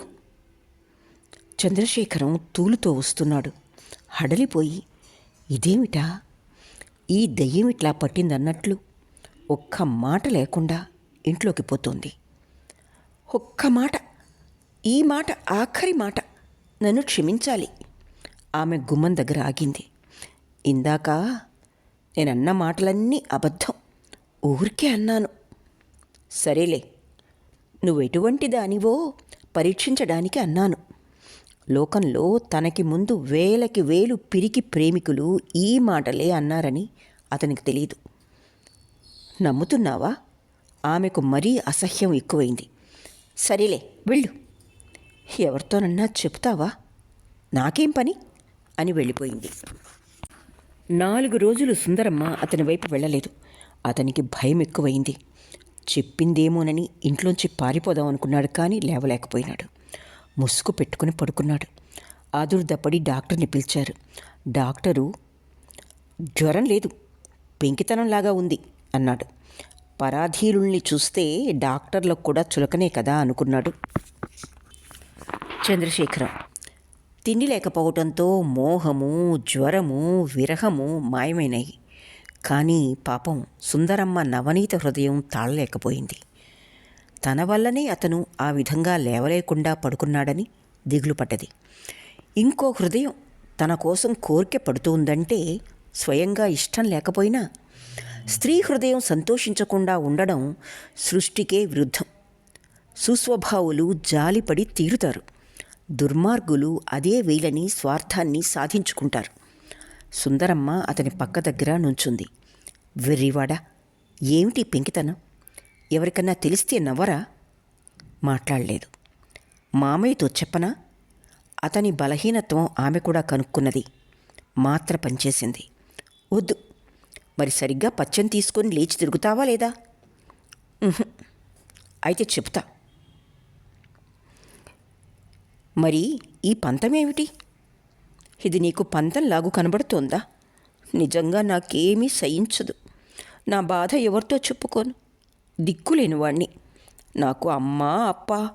చంద్రశేఖరం తూలుతో వస్తున్నాడు. హడలిపోయి, ఇదేమిటా, ఈ దయ్యమిట్లా పట్టిందన్నట్లు ఒక్క మాట లేకుండా ఇంట్లోకి పోతోంది. ఒక్క మాట, ఈ మాట ఆఖరి మాట, నన్ను క్షమించాలి. ఆమె గుమ్మం దగ్గర ఆగింది. ఇందాక నేనన్న మాటలన్నీ అబద్ధం. ఊరికే అన్నాను. సరేలే, నువ్వెటువంటి దానివో పరీక్షించడానికి అన్నాను. లోకంలో తనకి ముందు వేలకి వేలు పిరికి ప్రేమికులు ఈ మాటలే అన్నారని అతనికి తెలియదు. నమ్ముతున్నావా? ఆమెకు మరీ అసహ్యం ఎక్కువైంది. సరేలే, వెళ్ళు. ఎవరితోనన్నా చెప్తావా? నాకేం పని అని వెళ్ళిపోయింది. 4 రోజులు సుందరమ్మ అతని వైపు వెళ్ళలేదు. అతనికి భయం ఎక్కువైంది. చెప్పిందేమోనని ఇంట్లోంచి పారిపోదాం అనుకున్నాడు. కానీ లేవలేకపోయినాడు. ముసుగు పెట్టుకుని పడుకున్నాడు. ఆదుర్దపడి డాక్టర్ని పిలిచారు. డాక్టరు, జ్వరం లేదు, పెంకితనంలాగా ఉంది అన్నాడు. పరాధీనుల్ని చూస్తే డాక్టర్లకు కూడా చులకనే కదా అనుకున్నాడు చంద్రశేఖరం. తిండి లేకపోవడంతో మోహము, జ్వరము, విరహము మాయమైనాయి. కానీ పాపం సుందరమ్మ నవనీత హృదయం తాళలేకపోయింది. తన వల్లనే అతను ఆ విధంగా లేవలేకుండా పడుకున్నాడని దిగులు పడ్డది. ఇంకో హృదయం తన కోసం కోరిక పడుతుందంటే స్వయంగా ఇష్టం లేకపోయినా స్త్రీ హృదయం సంతోషించకుండా ఉండడం సృష్టికే విరుద్ధం. సుస్వభావులు జాలిపడి తీరుతారు. దుర్మార్గులు అదే వేళని స్వార్థాన్ని సాధించుకుంటారు. సుందరమ్మ అతని పక్క దగ్గర నుంచుంది. వెర్రివాడా, ఏమిటి పెంకితనం? ఎవరికన్నా తెలిస్తే నవ్వరా? మాట్లాడలేదు. మామయ్యతో చెప్పనా? అతని బలహీనత్వం ఆమె కూడా కనుక్కున్నది. మాత్ర పనిచేసింది. వద్దు. మరి సరిగ్గా పచ్చని తీసుకొని లేచి తిరుగుతావా లేదా? అయితే చెప్తా. మరి ఈ పంతమేమిటి? ఇది నీకు పంతంలాగు కనబడుతోందా? నిజంగా నాకేమీ సహించదు. నా బాధ ఎవరితో చెప్పుకోను. దిక్కులేని వాణ్ణి. నాకు అమ్మ అప్ప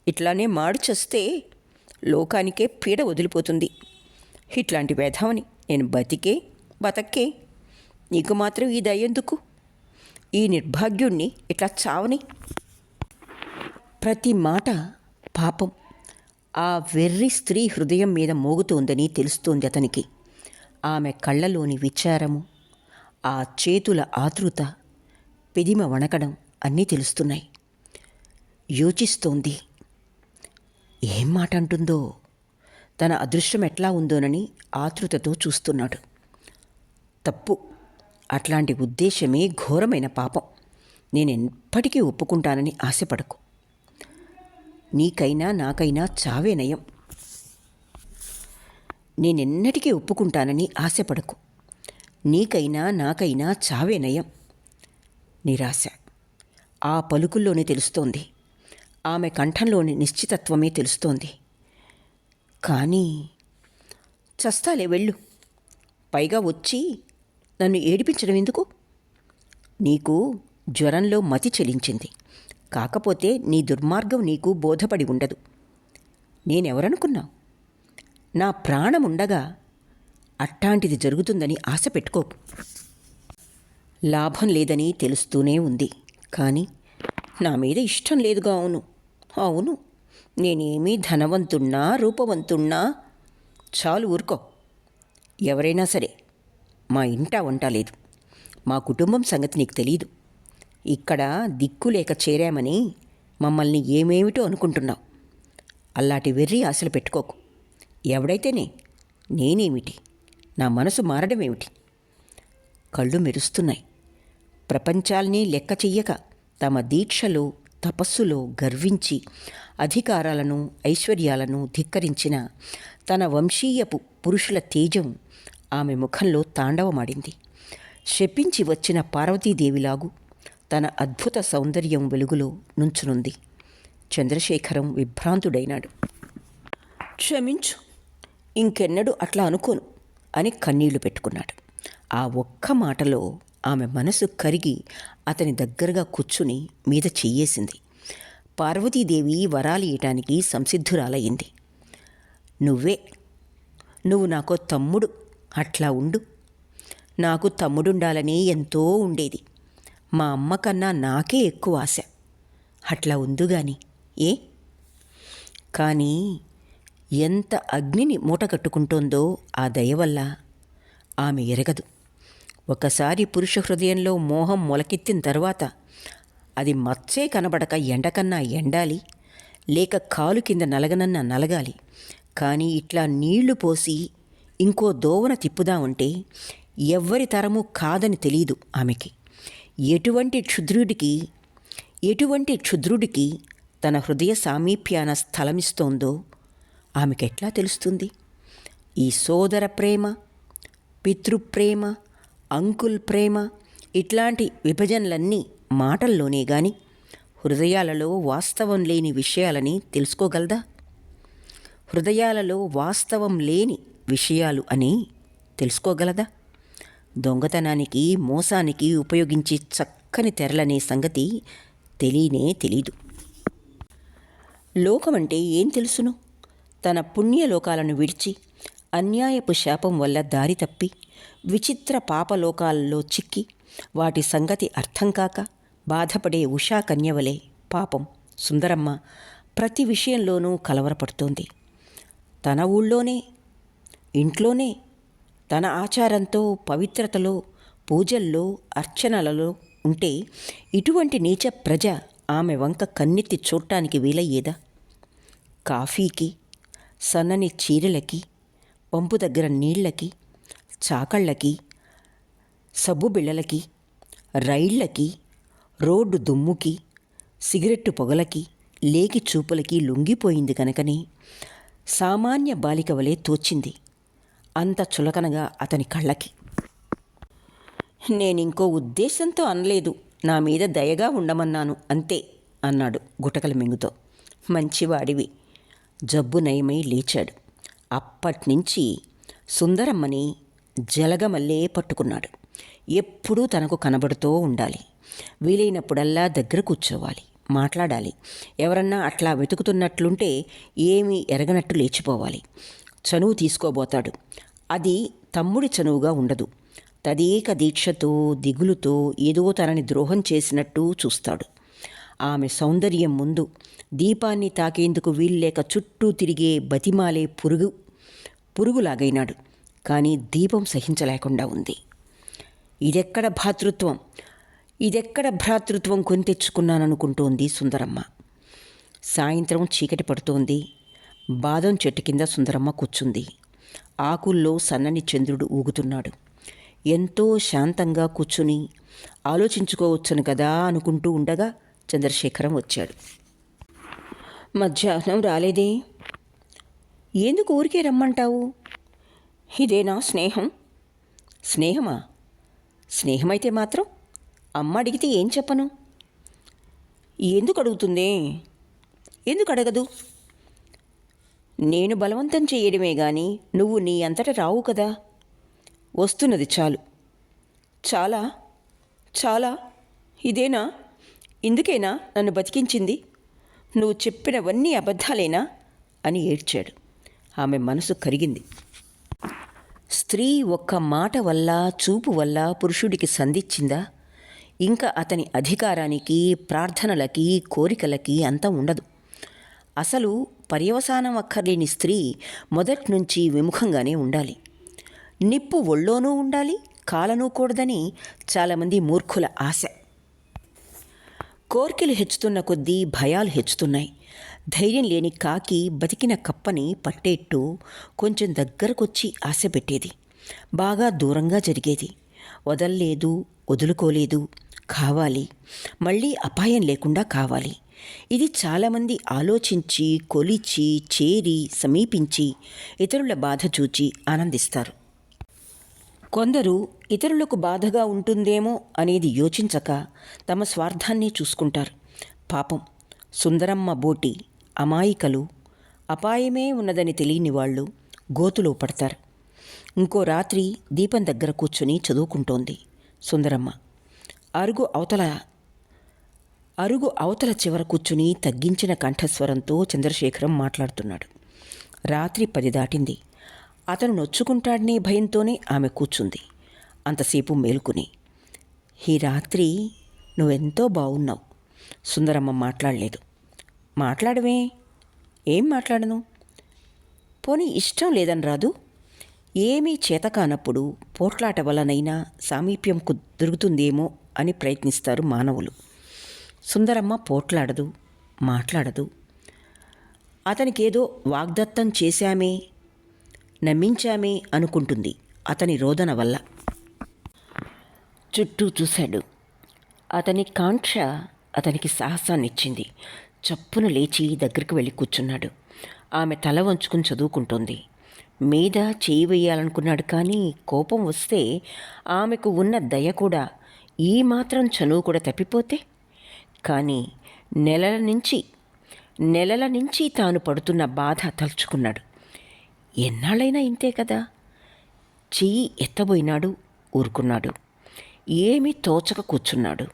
ఇట్లానే మాడు చేస్తే లోకానికే పీడ వదిలిపోతుంది. ఇట్లాంటి వేధవని నేను బతక్కే. నీకు మాత్రం ఈ దయ్యందుకు? ఈ నిర్భాగ్యుణ్ణి ఇట్లా చావని. ప్రతి మాట పాపం ఆ వెర్రి స్త్రీ హృదయం మీద మోగుతోందని తెలుస్తోంది అతనికి. ఆమె కళ్ళలోని విచారము, ఆ చేతుల ఆతృత, పెదిమ వణకడం అన్నీ తెలుస్తున్నాయి. యోచిస్తోంది. ఏం మాట అంటుందో, తన అదృష్టం ఎట్లా ఉందోనని ఆతృతతో చూస్తున్నాడు. తప్పు. అట్లాంటి ఉద్దేశమే ఘోరమైన పాపం. నేనెప్పటికీ ఒప్పుకుంటానని ఆశపడకు. నీకైనా నాకైనా చావే నయం. నేనెన్నటికీ ఒప్పుకుంటానని ఆశపడకు. నీకైనా నాకైనా చావే నయం. నిరాశ ఆ పలుకుల్లోనే తెలుస్తోంది. ఆమె కంఠంలోని నిశ్చితత్వమే తెలుస్తోంది. కానీ చస్తాలే, వెళ్ళు. పైగా వచ్చి నన్ను ఏడిపించడం ఎందుకు? నీకు జ్వరంలో మతి చెలించింది. కాకపోతే నీ దుర్మార్గం నీకు బోధపడి ఉండదు. నేనెవరనుకున్నావు? నా ప్రాణముండగా అట్టాంటిది జరుగుతుందని ఆశ పెట్టుకోకు. లాభం లేదని తెలుస్తూనే ఉంది. కానీ నా మీద ఇష్టం లేదుగా. అవును, నేనేమీ ధనవంతున్నా రూపవంతున్నా చాలు, ఊరుకో. ఎవరైనా సరే మా ఇంట వంట లేదు. మా కుటుంబం సంగతి నీకు తెలీదు. ఇక్కడ దిక్కులేక చేరామని మమ్మల్ని ఏమేమిటో అనుకుంటున్నావు. అలాంటి వెర్రి ఆశలు పెట్టుకోకు. ఎవడైతేనే నేనేమిటి? నా మనసు మారడమేమిటి? కళ్ళు మెరుస్తున్నాయి. ప్రపంచాల్ని లెక్క చెయ్యక తమ దీక్షలో తపస్సులో గర్వించి అధికారాలను ఐశ్వర్యాలను ధిక్కరించిన తన వంశీయపు పురుషుల తేజం ఆమె ముఖంలో తాండవమాడింది. శపించి వచ్చిన పార్వతీదేవిలాగు తన అద్భుత సౌందర్యం వెలుగులో నుంచునుంది. చంద్రశేఖరం విభ్రాంతుడైనాడు. క్షమించు, ఇంకెన్నడూ అట్లా అనుకోను అని కన్నీళ్లు పెట్టుకున్నాడు. ఆ ఒక్క మాటలో ఆమె మనసు కరిగి అతని దగ్గరగా కూర్చుని మీద చెయ్యేసింది. పార్వతీదేవి వరాలు ఇయటానికి సంసిద్ధురాలయ్యింది. నువ్వు నాకో తమ్ముడు, అట్లా ఉండు. నాకు తమ్ముడుండాలని ఎంతో ఉండేది. మా అమ్మ కన్నా నాకే ఎక్కువ ఆశ. అట్లా ఉందుగాని ఏ? కానీ ఎంత అగ్నిని మూటగట్టుకుంటోందో ఆ దయ వల్ల ఆమె ఎరగదు. ఒకసారి పురుష హృదయంలో మోహం మొలకెత్తిన తర్వాత అది మచ్చే కనబడక ఎండకన్నా ఎండాలి, లేక కాలు కింద నలగనన్నా నలగాలి. కానీ ఇట్లా నీళ్లు పోసి ఇంకో దోవన తిప్పుదామంటే ఎవ్వరి తరము కాదని తెలీదు ఆమెకి. ఎటువంటి క్షుద్రుడికి తన హృదయ సామీప్యాన స్థలమిస్తోందో ఆమెకెట్లా తెలుస్తుంది? ఈ సోదర ప్రేమ, పితృప్రేమ, అంకుల్ ప్రేమ ఇట్లాంటి విభజనలన్నీ మాటల్లోనే గాని హృదయాలలో వాస్తవం లేని విషయాలని తెలుసుకోగలదా? హృదయాలలో వాస్తవం లేని విషయాలు అని తెలుసుకోగలదా? దొంగతనానికి, మోసానికి ఉపయోగించే చక్కని తెరలనే సంగతి తెలీదు. లోకమంటే ఏం తెలుసును? తన పుణ్యలోకాలను విడిచి అన్యాయపు శాపం వల్ల దారి తప్పి విచిత్ర పాపలోకాలలో చిక్కి వాటి సంగతి అర్థం కాక బాధపడే ఉషా కన్యవలే పాపం సుందరమ్మ ప్రతి విషయంలోనూ కలవరపడుతోంది. తన ఊళ్ళోనే, ఇంట్లోనే, తన ఆచారంతో, పవిత్రతలో, పూజల్లో, అర్చనలలో ఉంటే ఇటువంటి నీచ ప్రజ ఆమె వంక కన్నెత్తి చూడటానికి వీలయ్యేదా? కాఫీకి, సన్నని చీరలకి, పంపు దగ్గర నీళ్లకి, చాకళ్ళకి, సబ్బు బిళ్ళలకి, రైళ్లకి, రోడ్డు దుమ్ముకి, సిగరెట్టు పొగలకి, లేకి చూపులకి లొంగిపోయింది కనుకని సామాన్య బాలిక వలె తోచింది అంత చులకనగా అతని కళ్ళకి. నేనింకో ఉద్దేశంతో అనలేదు, నా మీద దయగా ఉండమన్నాను అంతే అన్నాడు గుటకల మింగుతో. మంచివాడివి. జబ్బు నయమై లేచాడు. అప్పట్నుంచి సుందరమ్మని జలగమల్లే పట్టుకున్నాడు. ఎప్పుడూ తనకు కనబడుతూ ఉండాలి. వీలైనప్పుడల్లా దగ్గర కూర్చోవాలి, మాట్లాడాలి. ఎవరన్నా అట్లా వెతుకుతున్నట్లుంటే ఏమీ ఎరగనట్టు లేచిపోవాలి. చనువు తీసుకోబోతాడు. అది తమ్ముడి చనువుగా ఉండదు. తదేక దీక్షతో, దిగులుతో ఏదో తనని ద్రోహం చేసినట్టు చూస్తాడు. ఆమె సౌందర్యం ముందు దీపాన్ని తాకేందుకు వీల్లేక చుట్టూ తిరిగే బతిమాలే పురుగులాగైనాడు. కానీ దీపం సహించలేకుండా ఉంది. ఇదెక్కడ భ్రాతృత్వం కొని తెచ్చుకున్నాననుకుంటోంది సుందరమ్మ. సాయంత్రం చీకటి పడుతోంది. బాదం చెట్టు కింద సుందరమ్మ కూర్చుంది. ఆకుల్లో సన్నని చంద్రుడు ఊగుతున్నాడు. ఎంతో శాంతంగా కూర్చుని ఆలోచించుకోవచ్చును కదా అనుకుంటూ ఉండగా చంద్రశేఖరం వచ్చాడు. మధ్యాహ్నం రాలేదే? ఎందుకు ఊరికే రమ్మంటావు? ఇదేనా స్నేహం? స్నేహమా? స్నేహమైతే మాత్రం అమ్మ అడిగితే ఏం చెప్పను? ఎందుకు అడుగుతుందే? ఎందుకు అడగదు? నేను బలవంతం చేయడమే గాని నువ్వు నీ అంతట రావు కదా. వస్తున్నది చాలు. చాలా చాలా ఇదేనా? ఇందుకేనా నన్ను బతికించింది? నువ్వు చెప్పినవన్నీ అబద్ధాలేనా అని ఏడ్చాడు. ఆమె మనసు కరిగింది. స్త్రీ ఒక్క మాట వల్ల, చూపు వల్ల పురుషుడికి సంధించిందా? ఇంకా అతని అధికారానికి, ప్రార్థనలకి, కోరికలకి అంతం ఉండదు. అసలు పర్యవసానం అక్కర్లేని స్త్రీ మొదట్నుంచి విముఖంగానే ఉండాలి. నిప్పు ఒళ్ళోనూ ఉండాలి, కాలనూ కూడదని చాలామంది మూర్ఖుల ఆశ. కోర్కెలు హెచ్చుతున్న కొద్దీ భయాలు హెచ్చుతున్నాయి. ధైర్యం లేని కాకి బతికిన కప్పని పట్టేట్టు కొంచెం దగ్గరకొచ్చి ఆశ పెట్టేది. బాగా దూరంగా జరిగేది. వదల్లేదు, వదులుకోలేదు. కావాలి, మళ్ళీ అపాయం లేకుండా కావాలి. ఇది చాలామంది ఆలోచించి, కొలిచి, చేరి, సమీపించి ఇతరుల బాధ చూచి ఆనందిస్తారు. కొందరు ఇతరులకు బాధగా ఉంటుందేమో అనేది యోచించక తమ స్వార్థాన్ని చూసుకుంటారు. పాపం సుందరమ్మ బోటి అమాయికలు, అపాయమే ఉన్నదని తెలియని వాళ్ళు గోతులో పడతారు. ఇంకో రాత్రి దీపం దగ్గర కూర్చుని చదువుకుంటోంది సుందరమ్మ. అరుగు అవతల చివర కూర్చుని తగ్గించిన కంఠస్వరంతో చంద్రశేఖరం మాట్లాడుతున్నాడు. రాత్రి 10 దాటింది. అతను నొచ్చుకుంటాడనే భయంతోనే ఆమె కూర్చుంది అంతసేపు మేలుకుని. ఈ రాత్రి నువ్వెంతో బాగున్నావు. సుందరమ్మ మాట్లాడలేదు. మాట్లాడవే? ఏం మాట్లాడను? పోనీ ఇష్టం లేదని రాదు? ఏమీ చేతకానప్పుడు పోట్లాట వలనైనా సామీప్యం దొరుకుతుందేమో అని ప్రయత్నిస్తారు మానవులు. సుందరమ్మ పోట్లాడదు, మాట్లాడదు. అతనికేదో వాగ్దత్తం చేశామే, నమ్మించామే అనుకుంటుంది అతని రోదన వల్ల. చుట్టూ చూశాడు. అతని కాంక్ష అతనికి సాహసాన్నిచ్చింది. చప్పున లేచి దగ్గరికి వెళ్ళి కూర్చున్నాడు. ఆమె తల వంచుకుని చదువుకుంటోంది. మీద చేయి వేయాలనుకున్నాడు. కానీ కోపం వస్తే ఆమెకు ఉన్న దయ కూడా, ఈ మాత్రం చనువు కూడా తప్పిపోతే. కానీ నెలల నుంచి నెలల నుంచి తాను పడుతున్న బాధ తలుచుకున్నాడు. ఎన్నాళ్ళైనా ఇంతే కదా. చెయ్యి ఎత్తబోయినాడు, ఊరుకున్నాడు. ఏమీ తోచక కూర్చున్నాడు.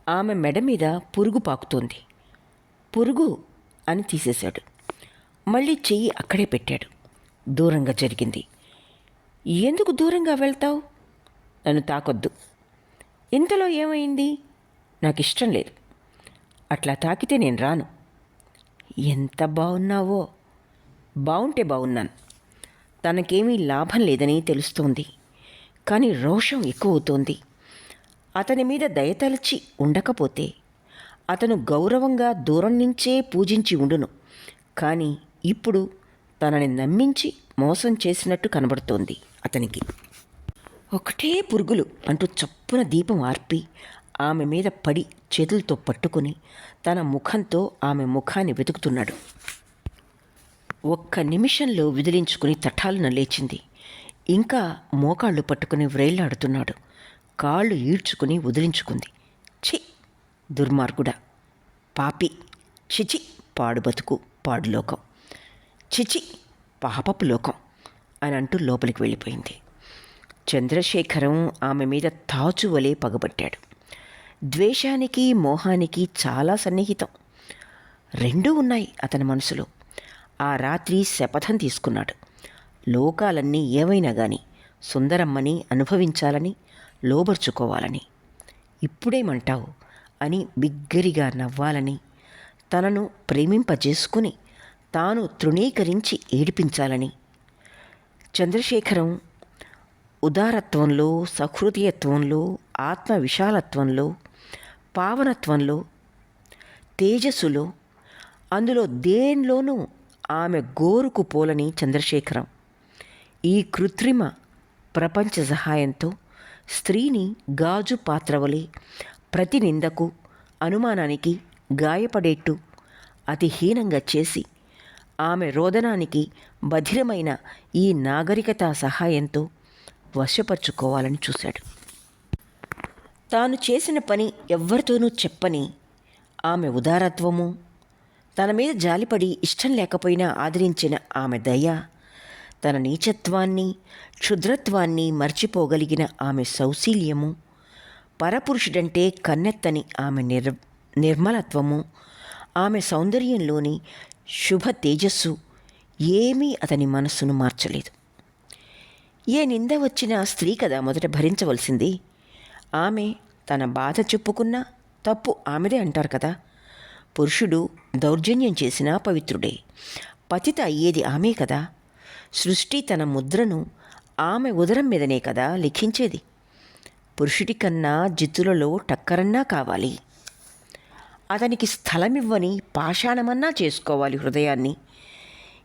ఆమె మెడ మీద పురుగు పాకుతోంది. పురుగు అని తీసేశాడు. మళ్ళీ చెయ్యి అక్కడే పెట్టాడు. దూరంగా జరిగింది. ఎందుకు దూరంగా వెళ్తావు? నన్ను తాకొద్దు. ఇంతలో ఏమైంది? నాకు ఇష్టం లేదు. అట్లా తాకితే నేను రాను. ఎంత బాగున్నావో. బాగుంటే బాగున్నాను. తనకేమీ లాభం లేదని తెలుస్తోంది. కానీ రోషం ఎక్కువ అవుతోంది. అతని మీద దయతలచి ఉండకపోతే అతను గౌరవంగా దూరం నుంచే పూజించి ఉండును. కానీ ఇప్పుడు తనని నమ్మించి మోసం చేసినట్టు కనబడుతోంది అతనికి. ఒకటే పురుగులు అంటూ చప్పున దీపం ఆర్పి ఆమె మీద పడి చేతులతో పట్టుకుని తన ముఖంతో ఆమె ముఖాన్ని వెతుకుతున్నాడు. ఒక్క నిమిషంలో విదిలించుకుని తఠాలున లేచింది. ఇంకా మోకాళ్ళు పట్టుకుని వ్రేళ్లాడుతున్నాడు. కాళ్ళు ఈడ్చుకుని వదిలించుకుంది. ఛీ, దుర్మార్గుడా, పాపి, చిచి, పాడు బతుకు, పాడు లోకం, చిచి, పాపపు లోకం అని అంటూ లోపలికి వెళ్ళిపోయింది. చంద్రశేఖరం ఆమె మీద తాచువలే పగబట్టాడు. ద్వేషానికి మోహానికి చాలా సన్నిహితం. రెండూ ఉన్నాయి అతని మనసులో. ఆ రాత్రి శపథం తీసుకున్నాడు. లోకాలన్నీ ఏవైనా గాని సుందరమ్మని అనుభవించాలని, లోబర్చుకోవాలని. ఇప్పుడేమంటావు అని బిగ్గరిగా నవ్వాలని, తనను ప్రేమింపజేసుకుని తాను తృణీకరించి ఏడిపించాలని. చంద్రశేఖరం ఉదారత్వంలో, సహృదయత్వంలో, ఆత్మ విశాలత్వంలో, పావనత్వంలో, తేజస్సులో, అందులో దేనిలోనూ ఆమె గోరుకు పోలని చంద్రశేఖరం ఈ కృత్రిమ ప్రపంచ సహాయంతో స్త్రీని గాజు పాత్రవలే ప్రతి నిందకు, అనుమానానికి గాయపడేట్టు అతి హీనంగా చేసి ఆమె రోదనానికి బధిరమైన ఈ నాగరికతా సహాయంతో వశపరుచుకోవాలని చూశాడు. తాను చేసిన పని ఎవ్వరితోనూ చెప్పని ఆమె ఉదారత్వము, తన మీద జాలిపడి ఇష్టం లేకపోయినా ఆదరించిన ఆమె దయ, తన నీచత్వాన్ని, క్షుద్రత్వాన్ని మర్చిపోగలిగిన ఆమె సౌశీల్యము, పరపురుషుడంటే కన్నెత్తని ఆమె నిర్మలత్వము, ఆమె సౌందర్యంలోని శుభ తేజస్సు ఏమీ అతని మనస్సును మార్చలేదు. ఏ నింద వచ్చినా స్త్రీ కదా మొదట భరించవలసింది. ఆమె తన బాధ చెప్పుకున్నా తప్పు ఆమెదే అంటారు కదా. పురుషుడు దౌర్జన్యం చేసినా పవిత్రుడే. పతిత అయ్యేది ఆమె కదా. సృష్టి తన ముద్రను ఆమె ఉదరం మీదనే కదా లిఖించేది. పురుషుడి కన్నా జిత్తులలో టక్కరన్నా కావాలి. అతనికి స్థలమివ్వని పాషాణమన్నా చేసుకోవాలి హృదయాన్ని.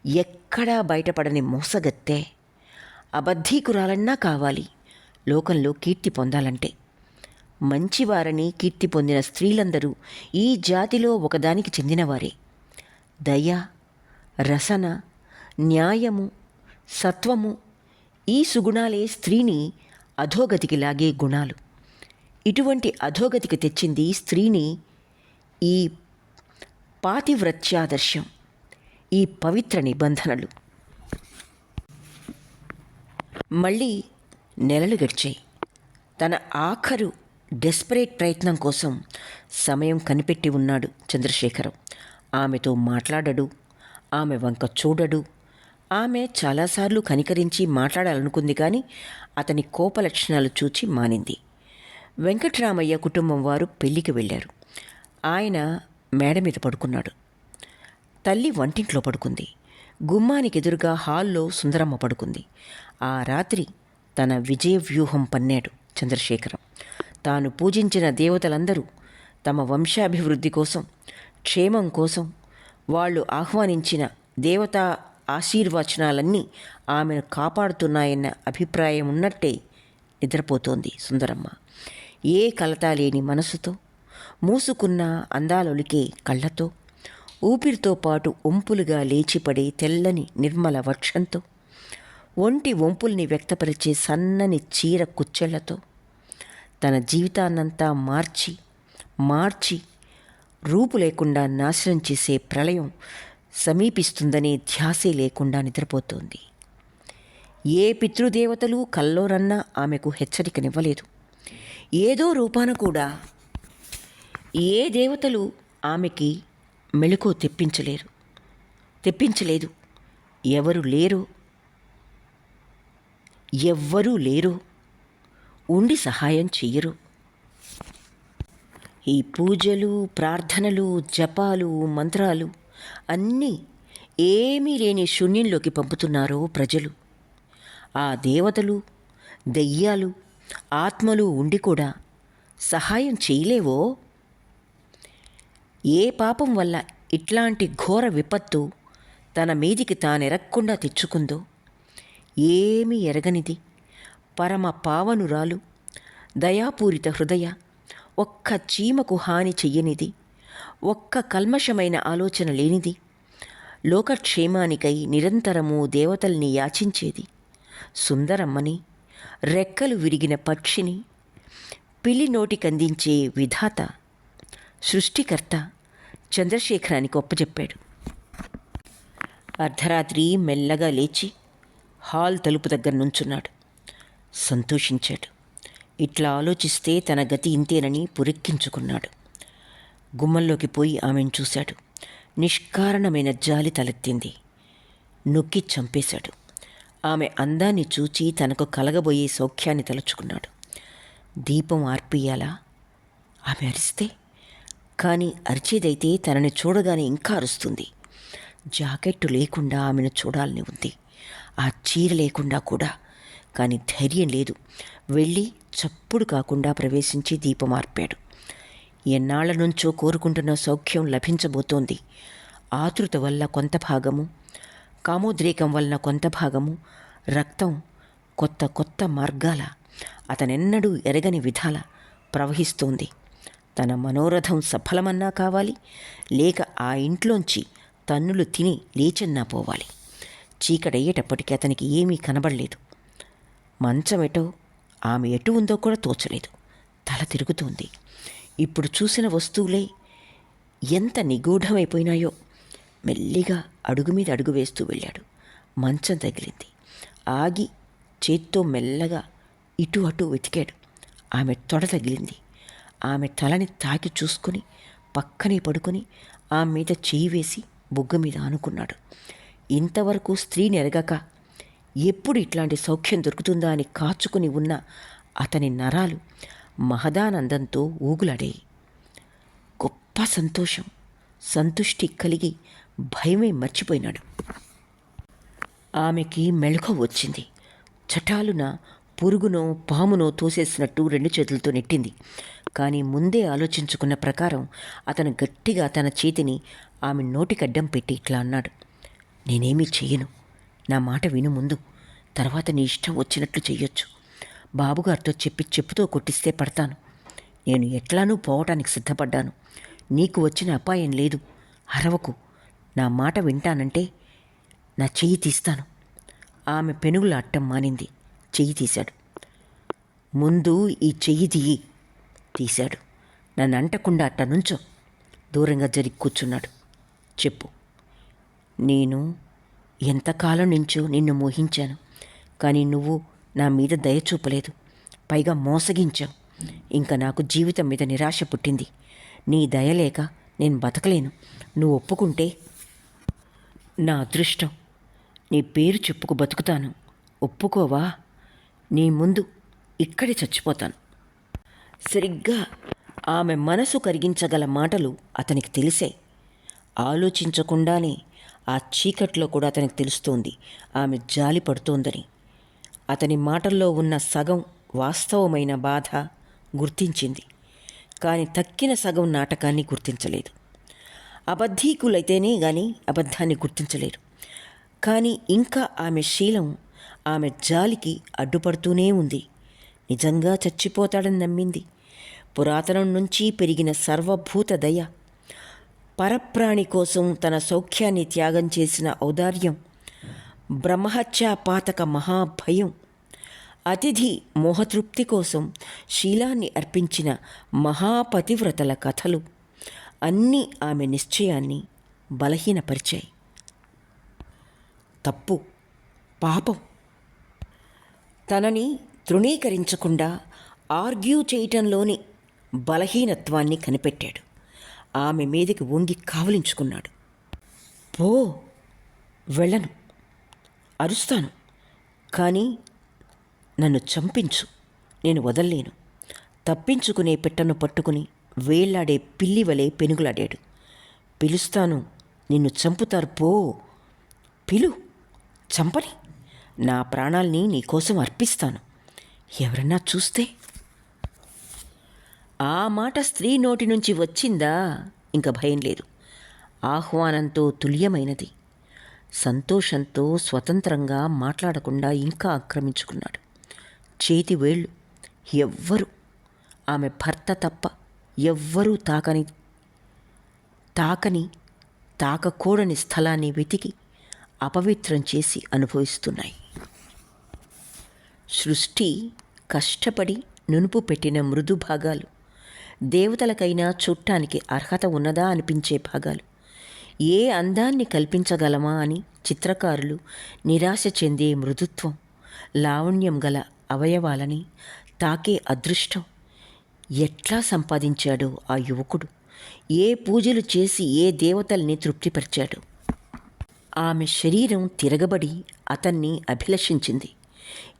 ఎక్కడా బయటపడని మోసగత్తె, అబద్ధీకురాలన్నా కావాలి లోకంలో కీర్తి పొందాలంటే. మంచివారని కీర్తి పొందిన స్త్రీలందరూ ఈ జాతిలో ఒకదానికి చెందినవారే. దయ, రసన, న్యాయము, సత్వము, ఈ సుగుణాలే స్త్రీని అధోగతికి లాగే గుణాలు. ఇటువంటి అధోగతికి తెచ్చింది స్త్రీని ఈ పాతివ్రత్యాదర్శం, ఈ పవిత్ర నిబంధనలు. మళ్ళీ నెలలు గడిచాయి. తన ఆఖరు డెస్పరేట్ ప్రయత్నం కోసం సమయం కనిపెట్టి ఉన్నాడు చంద్రశేఖరం. ఆమెతో మాట్లాడడు, ఆమె వంక చూడడు. ఆమె చాలాసార్లు కనికరించి మాట్లాడాలనుకుంది కానీ అతని కోపలక్షణాలు చూచి మానింది. వెంకట్రామయ్య కుటుంబం వారు పెళ్లికి వెళ్ళారు. ఆయన మేడ మీద పడుకున్నాడు. తల్లి వంటింట్లో పడుకుంది. గుమ్మానికి ఎదురుగా హాల్లో సుందరమ్మ పడుకుంది. ఆ రాత్రి తన విజయ వ్యూహం పన్నాడు చంద్రశేఖరం. తాను పూజించిన దేవతలందరూ తమ వంశాభివృద్ధి కోసం, క్షేమం కోసం వాళ్ళు ఆహ్వానించిన దేవతా ఆశీర్వచనాలన్నీ ఆమెను కాపాడుతున్నాయన్న అభిప్రాయం ఉన్నట్టే నిద్రపోతోంది సుందరమ్మ. ఏ కలత లేని మనసుతో, మూసుకున్న అందాలొలికే కళ్ళతో, ఊపిరితో పాటు ఒంపులుగా లేచిపడే తెల్లని నిర్మల వక్షంతో, ఒంటి వంపుల్ని వ్యక్తపరిచే సన్నని చీర కుచ్చెళ్లతో, తన జీవితాన్నంతా మార్చి రూపు లేకుండా నాశనం చేసే ప్రళయం సమీపిస్తుందనే ధ్యాసే లేకుండా నిద్రపోతోంది. ఏ పితృదేవతలు కల్లోరన్నా ఆమెకు హెచ్చరికనివ్వలేదు. ఏదో రూపాన కూడా ఏ దేవతలు ఆమెకి మెళుకు తెప్పించలేదు. ఎవ్వరూ లేరు ఉండి సహాయం చెయ్యరు. ఈ పూజలు, ప్రార్థనలు, జపాలు, మంత్రాలు అన్నీ ఏమీ లేని శూన్యంలోకి పంపుతున్నారో ప్రజలు. ఆ దేవతలు, దెయ్యాలు, ఆత్మలు ఉండి కూడా సహాయం చేయలేవో? ఏ పాపం వల్ల ఇట్లాంటి ఘోర విపత్తు తన మీదికి తానెరక్కుండా తెచ్చుకుందో? ఏమీ ఎరగనిది, పరమ పావనురాలు, దయాపూరిత హృదయ, ఒక్క చీమకు హాని చెయ్యనిది, ఒక్క కల్మషమైన ఆలోచన లేనిది, లోకక్షేమానికై నిరంతరము దేవతల్ని యాచించేది, సుందరమ్మని, రెక్కలు విరిగిన పక్షిని, పిల్లి నోటికందించే విధాత, సృష్టికర్త చంద్రశేఖరానికి ఒప్పచెప్పాడు. అర్ధరాత్రి మెల్లగా లేచి హాల్ తలుపు దగ్గర నుంచున్నాడు. సంతోషించాడు. ఇట్లా ఆలోచిస్తే తన గతి ఇంతేనని పురెక్కించుకున్నాడు. గుమ్మంలోకి పోయి ఆమెను చూశాడు. నిష్కారణమైన జాలి తలెత్తింది. నొక్కి చంపేశాడు. ఆమె అందాన్ని చూచి తనకు కలగబోయే సౌఖ్యాన్ని తలుచుకున్నాడు. దీపం ఆర్పియాలా? ఆమె అరిస్తే? కానీ అరిచేదైతే తనని చూడగానే ఇంకా అరుస్తుంది. జాకెట్టు లేకుండా ఆమెను చూడాలని ఉంది, ఆ చీర లేకుండా కూడా. కానీ ధైర్యం లేదు. వెళ్ళి చప్పుడు కాకుండా ప్రవేశించి దీపం ఆర్పాడు. ఎన్నాళ్ల నుంచో కోరుకుంటున్న సౌఖ్యం లభించబోతోంది. ఆతృత వల్ల కొంత భాగము, కామోద్రేకం వలన కొంత భాగము, రక్తం కొత్త కొత్త మార్గాల, అతనెన్నడూ ఎరగని విధాల ప్రవహిస్తోంది. తన మనోరథం సఫలమన్నా కావాలి, లేక ఆ ఇంట్లోంచి తన్నులు తిని లేచన్నా పోవాలి. చీకటయ్యేటప్పటికీ అతనికి ఏమీ కనబడలేదు. మంచం ఎటో, ఆమె ఎటు ఉందో కూడా తోచలేదు. తల తిరుగుతోంది. ఇప్పుడు చూసిన వస్తువులే ఎంత నిగూఢమైపోయినాయో. మెల్లిగా అడుగు మీద అడుగు వేస్తూ వెళ్ళాడు. మంచం తగిలింది. ఆగి చేత్తో మెల్లగా ఇటు అటు వెతికాడు. ఆమె తొడ తగిలింది. ఆమె తలని తాకి చూసుకుని పక్కనే పడుకొని ఆమె మీద చేయి వేసి బుగ్గ మీద ఆనుకున్నాడు. ఇంతవరకు స్త్రీని ఎరగక ఎప్పుడు ఇట్లాంటి సౌఖ్యం దొరుకుతుందా అని కాచుకుని ఉన్న అతని నరాలు మహదానందంతో ఊగులాడాయి. గొప్ప సంతోషం, సంతుష్టి కలిగి భయమే మర్చిపోయినాడు. ఆమెకి మెళుకువ వచ్చింది. చటాలున పురుగునో పామునో తోసేసినట్టు 2 చేతులతో నెట్టింది. కానీ ముందే ఆలోచించుకున్న ప్రకారం అతను గట్టిగా తన చేతిని ఆమె నోటికడ్డం పెట్టి ఇట్లా అన్నాడు. నేనేమీ చెయ్యను. నా మాట విను ముందు. తర్వాత నీ ఇష్టం వచ్చినట్లు చెయ్యొచ్చు. బాబుగారితో చెప్పుతో కొట్టిస్తే పడతాను. నేను ఎట్లానూ పోవటానికి సిద్ధపడ్డాను. నీకు వచ్చిన అపాయం లేదు. అరవకు. నా మాట వింటానంటే నా చెయ్యి తీస్తాను. ఆమె పెనుగులాడటం మానింది. చెయ్యి తీశాడు. ముందు ఈ చెయ్యి తీయి. తీశాడు. నన్ను అంటకుండా అట్ట నుంచో. దూరంగా జరిగి కూర్చున్నాడు. చెప్పు. నేను ఎంతకాలం నుంచో నిన్ను మోహించాను. కానీ నువ్వు నా మీద దయ చూపలేదు. పైగా మోసగించావు. ఇంకా నాకు జీవితం మీద నిరాశ పుట్టింది. నీ దయలేక నేను బతకలేను. నువ్వు ఒప్పుకుంటే నా అదృష్టం. నీ పేరు చెప్పుకు బతుకుతాను. ఒప్పుకోవా? నీ ముందు ఇక్కడే చచ్చిపోతాను. సరిగ్గా ఆమె మనసు కరిగించగల మాటలు అతనికి తెలిసాయి. ఆలోచించకుండానే ఆ చీకట్లో కూడా అతనికి తెలుస్తోంది ఆమె జాలి పడుతోందని. అతని మాటల్లో ఉన్న సగం వాస్తవమైన బాధ గుర్తించింది. కానీ తక్కిన సగం నాటకాన్ని గుర్తించలేదు. అబద్ధీకులైతేనే గాని అబద్ధాన్ని గుర్తించలేరు. కానీ ఇంకా ఆమె శీలం ఆమె జాలికి అడ్డుపడుతూనే ఉంది. నిజంగా చచ్చిపోతాడని నమ్మింది. పురాతనం నుంచి పెరిగిన సర్వభూత దయ, పరప్రాణి కోసం తన సౌఖ్యాన్ని త్యాగం చేసిన ఔదార్యం, బ్రహ్మహత్యాపాతక మహాభయం, అతిథి మోహతృప్తి కోసం శీలాన్ని అర్పించిన మహాపతివ్రతల కథలు, అన్నీ ఆమె నిశ్చయాన్ని బలహీనపరిచాయి. తప్పు, పాపం. తనని తృణీకరించకుండా ఆర్గ్యూ చేయటంలోని బలహీనత్వాన్ని కనిపెట్టాడు. ఆమె మీదకి వంగి కావలించుకున్నాడు. పో, వెళ్ళను, అరుస్తాను, కానీ నన్ను చంపించు, నేను వదల్లేను. తప్పించుకునే పిట్టను పట్టుకుని వేళ్లాడే పిల్లివలే పెనుగులాడాడు. పిలుస్తాను, నిన్ను చంపుతారు, పో, పిలు, చంపని, నా ప్రాణాల్ని నీకోసం అర్పిస్తాను, ఎవరన్నా చూస్తే. ఆ మాట స్త్రీ నోటి నుంచి వచ్చిందా ఇంక భయం లేదు. ఆహ్వానంతో తుల్యమైనది. సంతోషంతో స్వతంత్రంగా మాట్లాడకుండా ఇంకా ఆక్రమించుకున్నాడు. చేతి వేళ్ళు ఎవ్వరూ, ఆమె భర్త తప్ప ఎవ్వరూ తాకకూడని స్థలాన్ని వెతికి అపవిత్రం చేసి అనుభవిస్తున్నాయి. సృష్టి కష్టపడి నునుపు పెట్టిన మృదు భాగాలు, దేవతలకైనా చూడటానికి అర్హత ఉన్నదా అనిపించే భాగాలు, ఏ అందాన్ని కల్పించగలమా అని చిత్రకారులు నిరాశ చెందే మృదుత్వం, లావణ్యం గల అవయవాలని తాకే అదృష్టం ఎట్లా సంపాదించాడో ఆ యువకుడు. ఏ పూజలు చేసి ఏ దేవతల్ని తృప్తిపరిచాడు. ఆమె శరీరం తిరగబడి అతన్ని అభిలషించింది.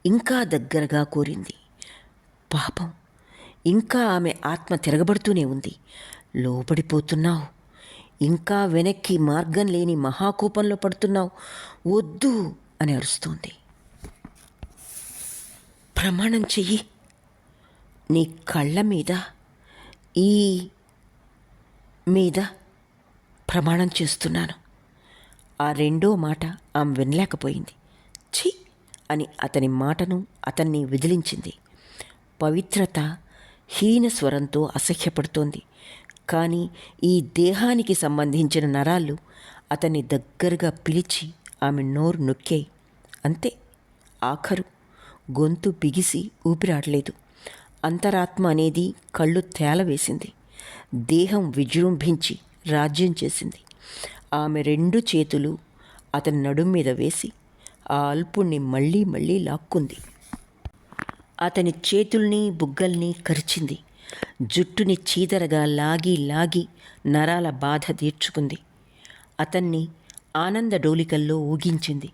ఇంకా దగ్గరగా కోరింది. పాపం, ఇంకా ఆమె ఆత్మ తిరగబడుతూనే ఉంది. లోపడిపోతున్నావు, ఇంకా వెనక్కి మార్గం లేని మహాకూపంలో పడుతున్నావు, వద్దు అని అరుస్తోంది. ప్రమాణం చెయ్యి, నీ కళ్ళ మీద ఈ మీద ప్రమాణం చేస్తున్నాను. ఆ రెండో మాట ఆమె వినలేకపోయింది. ఛీ అని అతన్ని విదిలించింది. పవిత్రత హీన స్వరంతో అసహ్యపడుతోంది. కానీ ఈ దేహానికి సంబంధించిన నరాలు అతన్ని దగ్గరగా పిలిచి ఆమె నోరు నొక్కాయి. అంతే, ఆఖరు గొంతు బిగిసి ఊపిరాడలేదు. అంతరాత్మ అనేది కళ్ళు తేలవేసింది. దేహం విజృంభించి రాజ్యం చేసింది. ఆమె రెండు చేతులు అతని నడుం మీద వేసి ఆ అల్పుణ్ణి మళ్ళీ మళ్ళీ లాక్కుంది. అతని చేతుల్ని బుగ్గల్ని కరిచింది. జుట్టుని చీదరగా లాగి లాగి నరాల బాధ తీర్చుకుంది. అతన్ని ఆనంద డోలికల్లో ఊగించింది.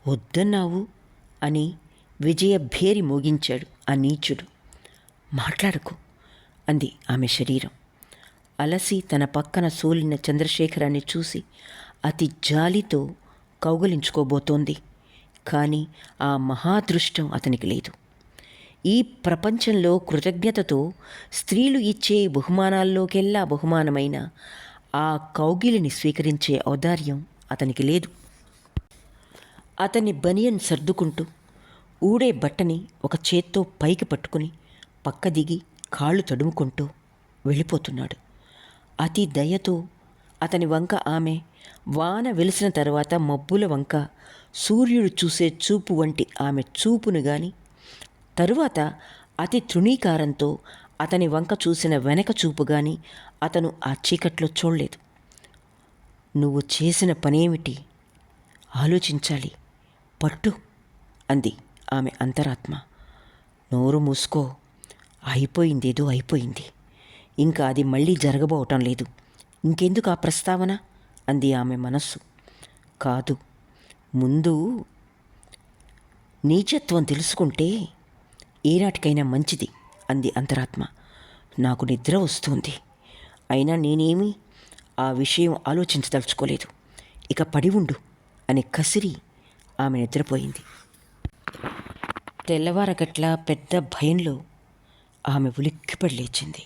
వద్దన్నావు అని విజయ భేరి మోగించాడు ఆ నీచుడు. మాట్లాడకు అంది ఆమె శరీరం. అలసి తన పక్కన సోలిన చంద్రశేఖరాన్ని చూసి అతి జాలితో కౌగలించుకోబోతోంది. కానీ ఆ మహాదృష్టం అతనికి లేదు. ఈ ప్రపంచంలో కృతజ్ఞతతో స్త్రీలు ఇచ్చే బహుమానాల్లోకెల్లా బహుమానమైన ఆ కౌగిలిని స్వీకరించే ఔదార్యం అతనికి లేదు. అతని బనియన్ సర్దుకుంటూ ఊడే బట్టని ఒక చేత్తో పైకి పట్టుకుని పక్క దిగి కాళ్ళు తడుముకుంటూ వెళ్ళిపోతున్నాడు. అతి దయతో అతని వంక ఆమె, వాన వెలిసిన తర్వాత మబ్బుల వంక సూర్యుడు చూసే చూపు వంటి ఆమె చూపును గాని, తరువాత అతి తృణీకారంతో అతని వంక చూసిన వెనక చూపు గాని అతను ఆ చీకట్లో చూడలేదు. నువ్వు చేసిన పనేమిటి ఆలోచించాలి, పట్టు అంది ఆమె అంతరాత్మ. నోరు మూసుకో, అయిపోయిందేదో అయిపోయింది, ఇంకా అది మళ్ళీ జరగబోవటం లేదు, ఇంకెందుకు ఆ ప్రస్తావన అంది ఆమె మనస్సు. కాదు, ముందు నీచత్వం తెలుసుకుంటే ఏనాటికైనా మంచిది అంది అంతరాత్మ. నాకు నిద్ర వస్తుంది, అయినా నేనేమీ ఆ విషయం ఆలోచించదలుచుకోలేదు, ఇక పడి ఉండు అని కసిరి ఆమె నిద్రపోయింది. తెల్లవారగట్ల పెద్ద భయంలో ఆమె ఉలిక్కిపడి లేచింది.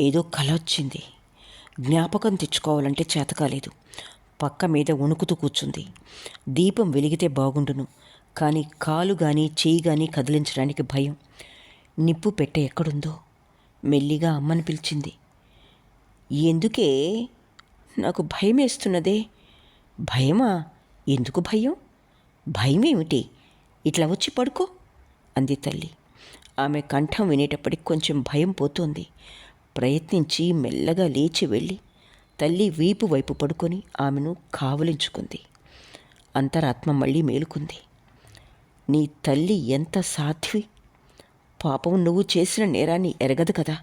ఏదో కల వచ్చింది. జ్ఞాపకం తెచ్చుకోవాలంటే చేతకాలేదు. పక్క మీద వణుకుతూ కూర్చుంది. దీపం వెలిగితే బాగుండును, కానీ కాలు కానీ చేయి కానీ కదిలించడానికి భయం. నిప్పు పెట్టె ఎక్కడుందో మెల్లిగా అమ్మని పిలిచింది. ఎందుకే, నాకు భయం వేస్తున్నదే. భయమా? ఎందుకు భయం? భయమేమిటి? ఇట్లా వచ్చి పడుకో అంది తల్లి. ఆమె కంఠం వినేటప్పటికి కొంచెం భయం పోతోంది. ప్రయత్నించి మెల్లగా లేచి వెళ్ళి తల్లి వీపు వైపు పడుకొని ఆమెను కావలించుకుంది. అంతరాత్మ మళ్ళీ మేలుకుంది. నీ తల్లి ఎంత సాధ్వి! పాపం నువ్వు చేసిన నేరాన్ని ఎరగదు కదా.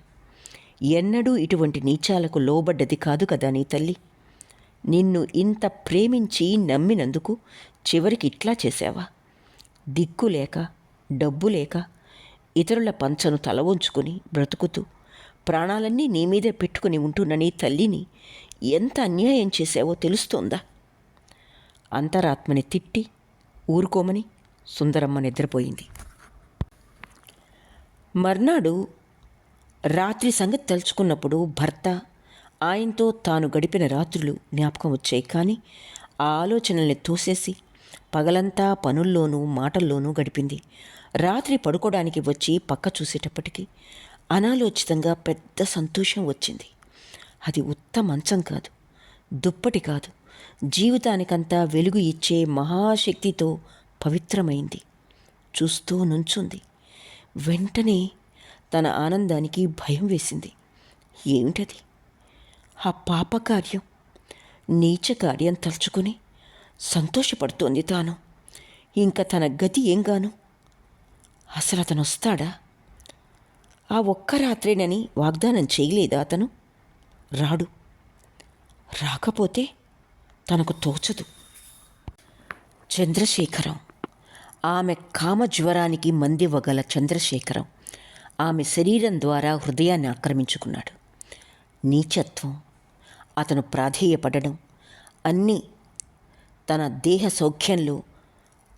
ఎన్నడూ ఇటువంటి నీచాలకు లోబడ్డది కాదు కదా నీ తల్లి. నిన్ను ఇంత ప్రేమించి నమ్మినందుకు చివరికి ఇట్లా చేశావా? దిక్కు లేక, డబ్బు లేక, ఇతరుల పంచను తల వంచుకొని బ్రతుకుతూ ప్రాణాలన్నీ నీ మీదే పెట్టుకుని ఉంటున్న నీ తల్లిని ఎంత అన్యాయం చేశావో తెలుస్తోందా? అంతరాత్మని తిట్టి ఊరుకోమని సుందరమ్మ నిద్రపోయింది. మర్నాడు రాత్రి సంగతి తలుచుకున్నప్పుడు భర్త, ఆయనతో తాను గడిపిన రాత్రులు జ్ఞాపకం వచ్చాయి. కానీ ఆ ఆలోచనల్ని తోసేసి పగలంతా పనుల్లోనూ మాటల్లోనూ గడిపింది. రాత్రి పడుకోవడానికి వచ్చి పక్క చూసేటప్పటికి అనాలోచితంగా పెద్ద సంతోషం వచ్చింది. అది ఉత్త మంచం కాదు, దుప్పటి కాదు, జీవితానికంతా వెలుగు ఇచ్చే మహాశక్తితో పవిత్రమైంది. చూస్తూ నుంచుంది. వెంటనే తన ఆనందానికి భయం వేసింది. ఏమిటది? ఆ పాపకార్యం, నీచ కార్యం తలుచుకుని సంతోషపడుతోంది తాను. ఇంకా తన గతి ఏంగాను? అసలు అతను వస్తాడా? ఆ ఒక్క రాత్రేనని వాగ్దానం చేయలేదా అతను? రాడు. రాకపోతే తనకు తోచదు. చంద్రశేఖరం, ఆమె కామజ్వరానికి మందివ్వగల చంద్రశేఖరం ఆమె శరీరం ద్వారా హృదయాన్ని ఆక్రమించుకున్నాడు. నీచత్వం, అతను ప్రాధేయపడడం అన్నీ తన దేహ సౌఖ్యంలో,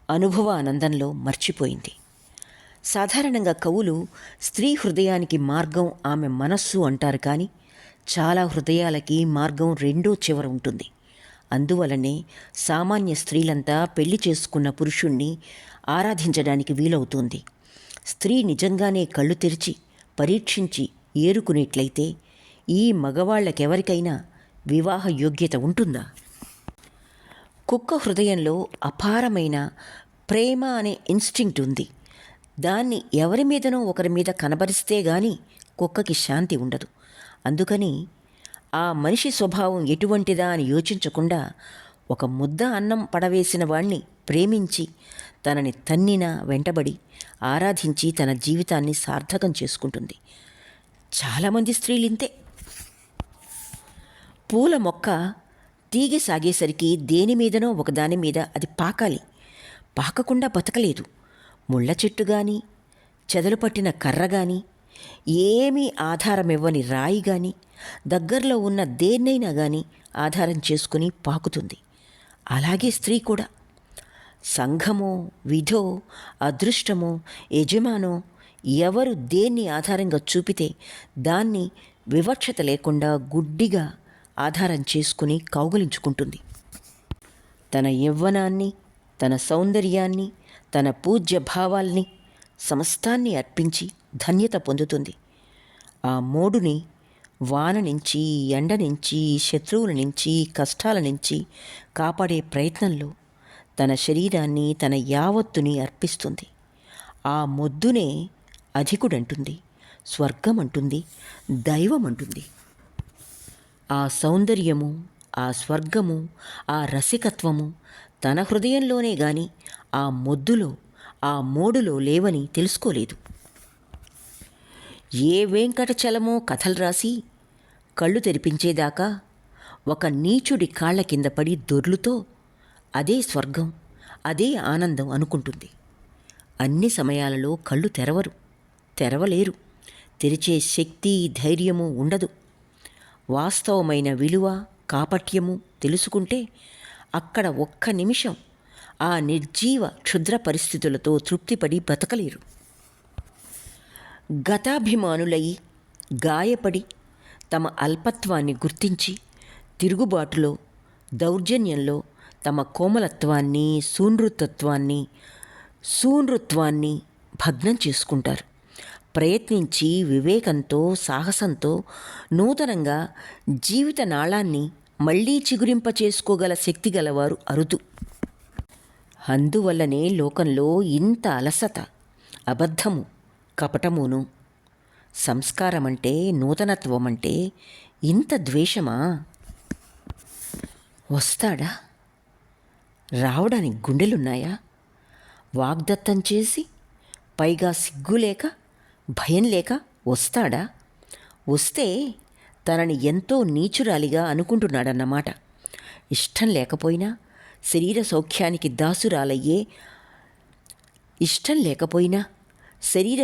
అనుభవానందంలో మర్చిపోయింది. సాధారణంగా కవులు స్త్రీ హృదయానికి మార్గం ఆమె మనస్సు అంటారు. కానీ చాలా హృదయాలకి మార్గం రెండో చివర ఉంటుంది. అందువలనే సామాన్య స్త్రీలంతా పెళ్లి చేసుకున్న పురుషుణ్ణి ఆరాధించడానికి వీలవుతుంది. స్త్రీ నిజంగానే కళ్ళు తెరిచి పరీక్షించి ఏరుకునేట్లయితే ఈ మగవాళ్లకెవరికైనా వివాహ యోగ్యత ఉంటుందా? కుక్క హృదయంలో అపారమైన ప్రేమ అనే ఇన్స్టింక్ట్ ఉంది. దాన్ని ఎవరి మీదనో ఒకరి మీద కనబరిస్తే గాని కుక్కకి శాంతి ఉండదు. అందుకని ఆ మనిషి స్వభావం ఎటువంటిదా అని యోచించకుండా ఒక ముద్ద అన్నం పడవేసిన వాణ్ణి ప్రేమించి తనని తన్నినా వెంటబడి ఆరాధించి తన జీవితాన్ని సార్థకం చేసుకుంటుంది. చాలామంది స్త్రీలింతే. పూల మొక్క తీగ సాగేసరికి దేని మీదనో ఒకదాని మీద అది పాకాలి. పాకకుండా బతకలేదు. ముళ్ళ చెట్టు గాని, చెదలు పట్టిన కర్ర గాని, ఏమీ ఆధారమివ్వని రాయి గాని, దగ్గరలో ఉన్న దేన్నైనా గాని ఆధారం చేసుకుని పాకుతుంది. అలాగే స్త్రీ కూడా. సంఘమో, విధో, అదృష్టమో, యజమానో ఎవరు దేన్ని ఆధారంగా చూపితే దాన్ని వివక్షత లేకుండా గుడ్డిగా ఆధారం చేసుకుని కౌగలించుకుంటుంది. తన యవ్వనాన్ని, తన సౌందర్యాన్ని, తన పూజ్య భావాల్ని సమస్తాన్ని అర్పించి ధన్యత పొందుతుంది. ఆ మోడుని వాన నుంచి, ఎండ నుంచి, శత్రువుల నుంచి, కష్టాల నుంచి కాపాడే ప్రయత్నంలో తన శరీరాన్ని, తన యావత్తుని అర్పిస్తుంది. ఆ మొద్దునే అధికుడంటుంది, స్వర్గమంటుంది, దైవమంటుంది. ఆ సౌందర్యము, ఆ స్వర్గము, ఆ రసికత్వము తన హృదయంలోనే గాని ఆ మొద్దులో, ఆ మోడులో లేవని తెలుసుకోలేదు. ఏ వెంకటచలమో కథలు రాసి కళ్ళు తెరిపించేదాకా ఒక నీచుడి కాళ్ల కింద పడి దొర్లుతో అదే స్వర్గం, అదే ఆనందం అనుకుంటుంది. అన్ని సమయాలలో కళ్ళు తెరవలేరు. తెరిచే శక్తి, ధైర్యము ఉండదు. వాస్తవమైన విలువ, కాపట్యము తెలుసుకుంటే అక్కడ ఒక్క నిమిషం ఆ నిర్జీవ క్షుద్ర పరిస్థితులతో తృప్తిపడి బతకలేరు. గతాభిమానులై గాయపడి తమ అల్పత్వాన్ని గుర్తించి తిరుగుబాటులో, దౌర్జన్యంలో తమ కోమలత్వాన్ని, శూన్రుత్వాన్ని భగ్నం చేసుకుంటారు. ప్రయత్నించి వివేకంతో, సాహసంతో నూతనంగా జీవిత నాళాన్ని మళ్లీ చిగురింప చేసుకోగల శక్తి గలవారు అరుదు. అందువల్లనే లోకంలో ఇంత అలసట, అబద్ధము, కపటమును, సంస్కారం అంటే, నూతనత్వం అంటే ఇంత ద్వేషమా? వస్తాడా? రావడానికి గుండెలున్నాయా? వాగ్దత్తం చేసి, పైగా సిగ్గు లేక, భయం లేక వస్తాడా? వస్తే తనని ఎంతో నీచురాలిగా అనుకుంటున్నాడన్నమాట. ఇష్టం లేకపోయినా శరీర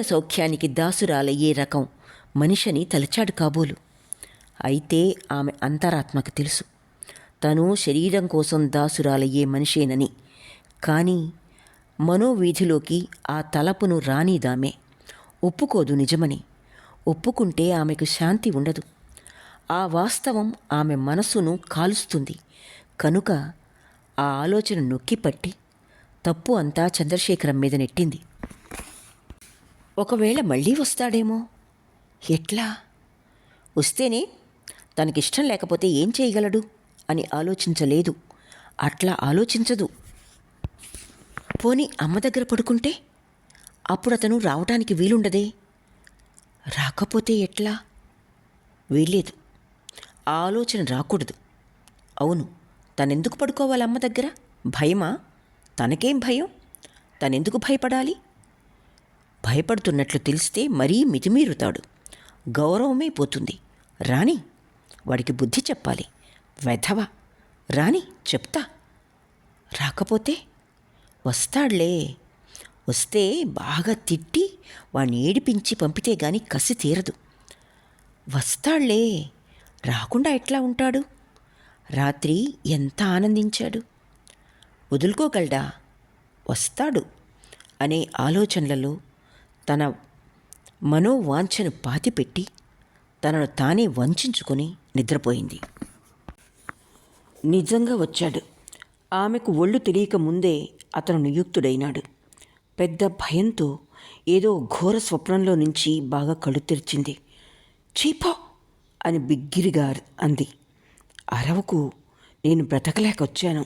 సౌఖ్యానికి దాసురాలయ్యే రకం మనిషిని తలచాడు కాబోలు. అయితే ఆమె అంతరాత్మకు తెలుసు, తను శరీరం కోసం దాసురాలయ్యే మనిషేనని. కానీ మనోవీధిలోకి ఆ తలపును రానిదామే. ఒప్పుకోదు నిజమని. ఒప్పుకుంటే ఆమెకు శాంతి ఉండదు. ఆ వాస్తవం ఆమె మనసును కాలుస్తుంది. కనుక ఆ ఆలోచన నొక్కిపట్టి తప్పు అంతా చంద్రశేఖరం మీద నెట్టింది. ఒకవేళ మళ్ళీ వస్తాడేమో? ఎట్లా? వస్తేనే తనకిష్టం లేకపోతే ఏం చేయగలడు అని ఆలోచించలేదు. అట్లా ఆలోచించదు. పోనీ అమ్మ దగ్గర పడుకుంటే అప్పుడు అతను రావటానికి వీలుండదే. రాకపోతే ఎట్లా? వీల్లేదు. ఆ ఆలోచన రాకూడదు. అవును, తనెందుకు పడుకోవాలి అమ్మ దగ్గర? భయమా? తనకేం భయం? తనెందుకు భయపడాలి? భయపడుతున్నట్లు తెలిస్తే మరీ మితిమీరుతాడు. గౌరవమే పోతుంది. రాని, వాడికి బుద్ధి చెప్పాలి. వెధవ, రాని చెప్తా. రాకపోతే వస్తాడులే. వస్తే బాగా తిట్టి వాణ్ణి ఏడిపించి పంపితే గాని కసి తీరదు. వస్తాడులే, రాకుండా ఎట్లా ఉంటాడు? రాత్రి ఎంత ఆనందించాడు. వదులుకోగలడా? వస్తాడు అనే ఆలోచనలలో తన మనోవాంఛను పాతిపెట్టి తనను తానే వంచుకొని నిద్రపోయింది. నిజంగా వచ్చాడు. ఆమెకు ఒళ్ళు తెలియక ముందే అతను నియుక్తుడైనాడు. పెద్ద భయంతో ఏదో ఘోర స్వప్నంలో నుంచి బాగా కళ్ళు తెరిచింది. చీపో అని బిగ్గిరిగా అంది. అరవకు, నేను బ్రతకలేక వచ్చాను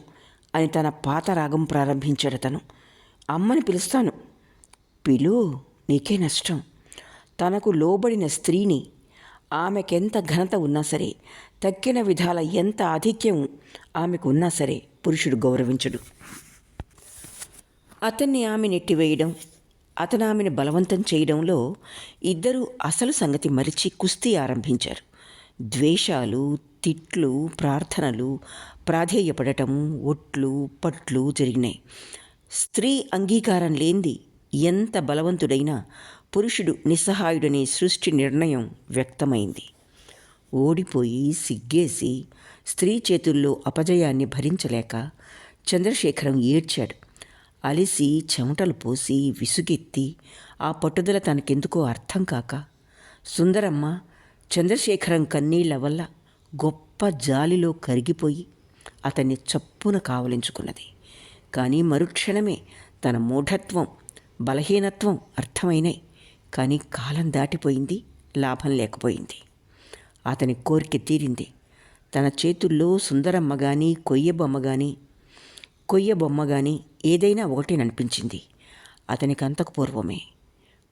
అని తన పాత రాగం ప్రారంభించాడు అతను. అమ్మని పిలుస్తాను. పిలు, నీకే నష్టం. తనకు లోబడిన స్త్రీని, ఆమెకెంత ఘనత ఉన్నా సరే, తక్కిన విధాల ఎంత ఆధిక్యం ఆమెకు ఉన్నా సరే పురుషుడు గౌరవించడు. అతన్ని ఆమె నెట్టివేయడం, అతను ఆమెను బలవంతం చేయడంలో ఇద్దరూ అసలు సంగతి మరిచి కుస్తీ ఆరంభించారు. ద్వేషాలు, తిట్లు, ప్రార్థనలు, ప్రాధేయపడటం, ఒట్లు పట్లు జరిగినాయి. స్త్రీ అంగీకారం లేనిది ఎంత బలవంతుడైనా పురుషుడు నిస్సహాయుడనే సృష్టి నిర్ణయం వ్యక్తమైంది. ఓడిపోయి సిగ్గేసి స్త్రీ చేతుల్లో అపజయాన్ని భరించలేక చంద్రశేఖరం ఏడ్చాడు. అలిసి చెమటలు పోసి విసుగెత్తి ఆ పట్టుదల తనకెందుకో అర్థం కాక సుందరమ్మ చంద్రశేఖరం కన్నీళ్ల వల్ల గొప్ప జాలిలో కరిగిపోయి అతన్ని చప్పున కావలించుకున్నది. కానీ మరుక్షణమే తన మూఢత్వం, బలహీనత్వం అర్థమైనాయి. కానీ కాలం దాటిపోయింది, లాభం లేకపోయింది. అతని కోరిక తీరింది. తన చేతుల్లో సుందరమ్మ కానీ కొయ్య బొమ్మ కానీ ఏదైనా ఒకటేననిపించింది. అతనికి అంతకు పూర్వమే.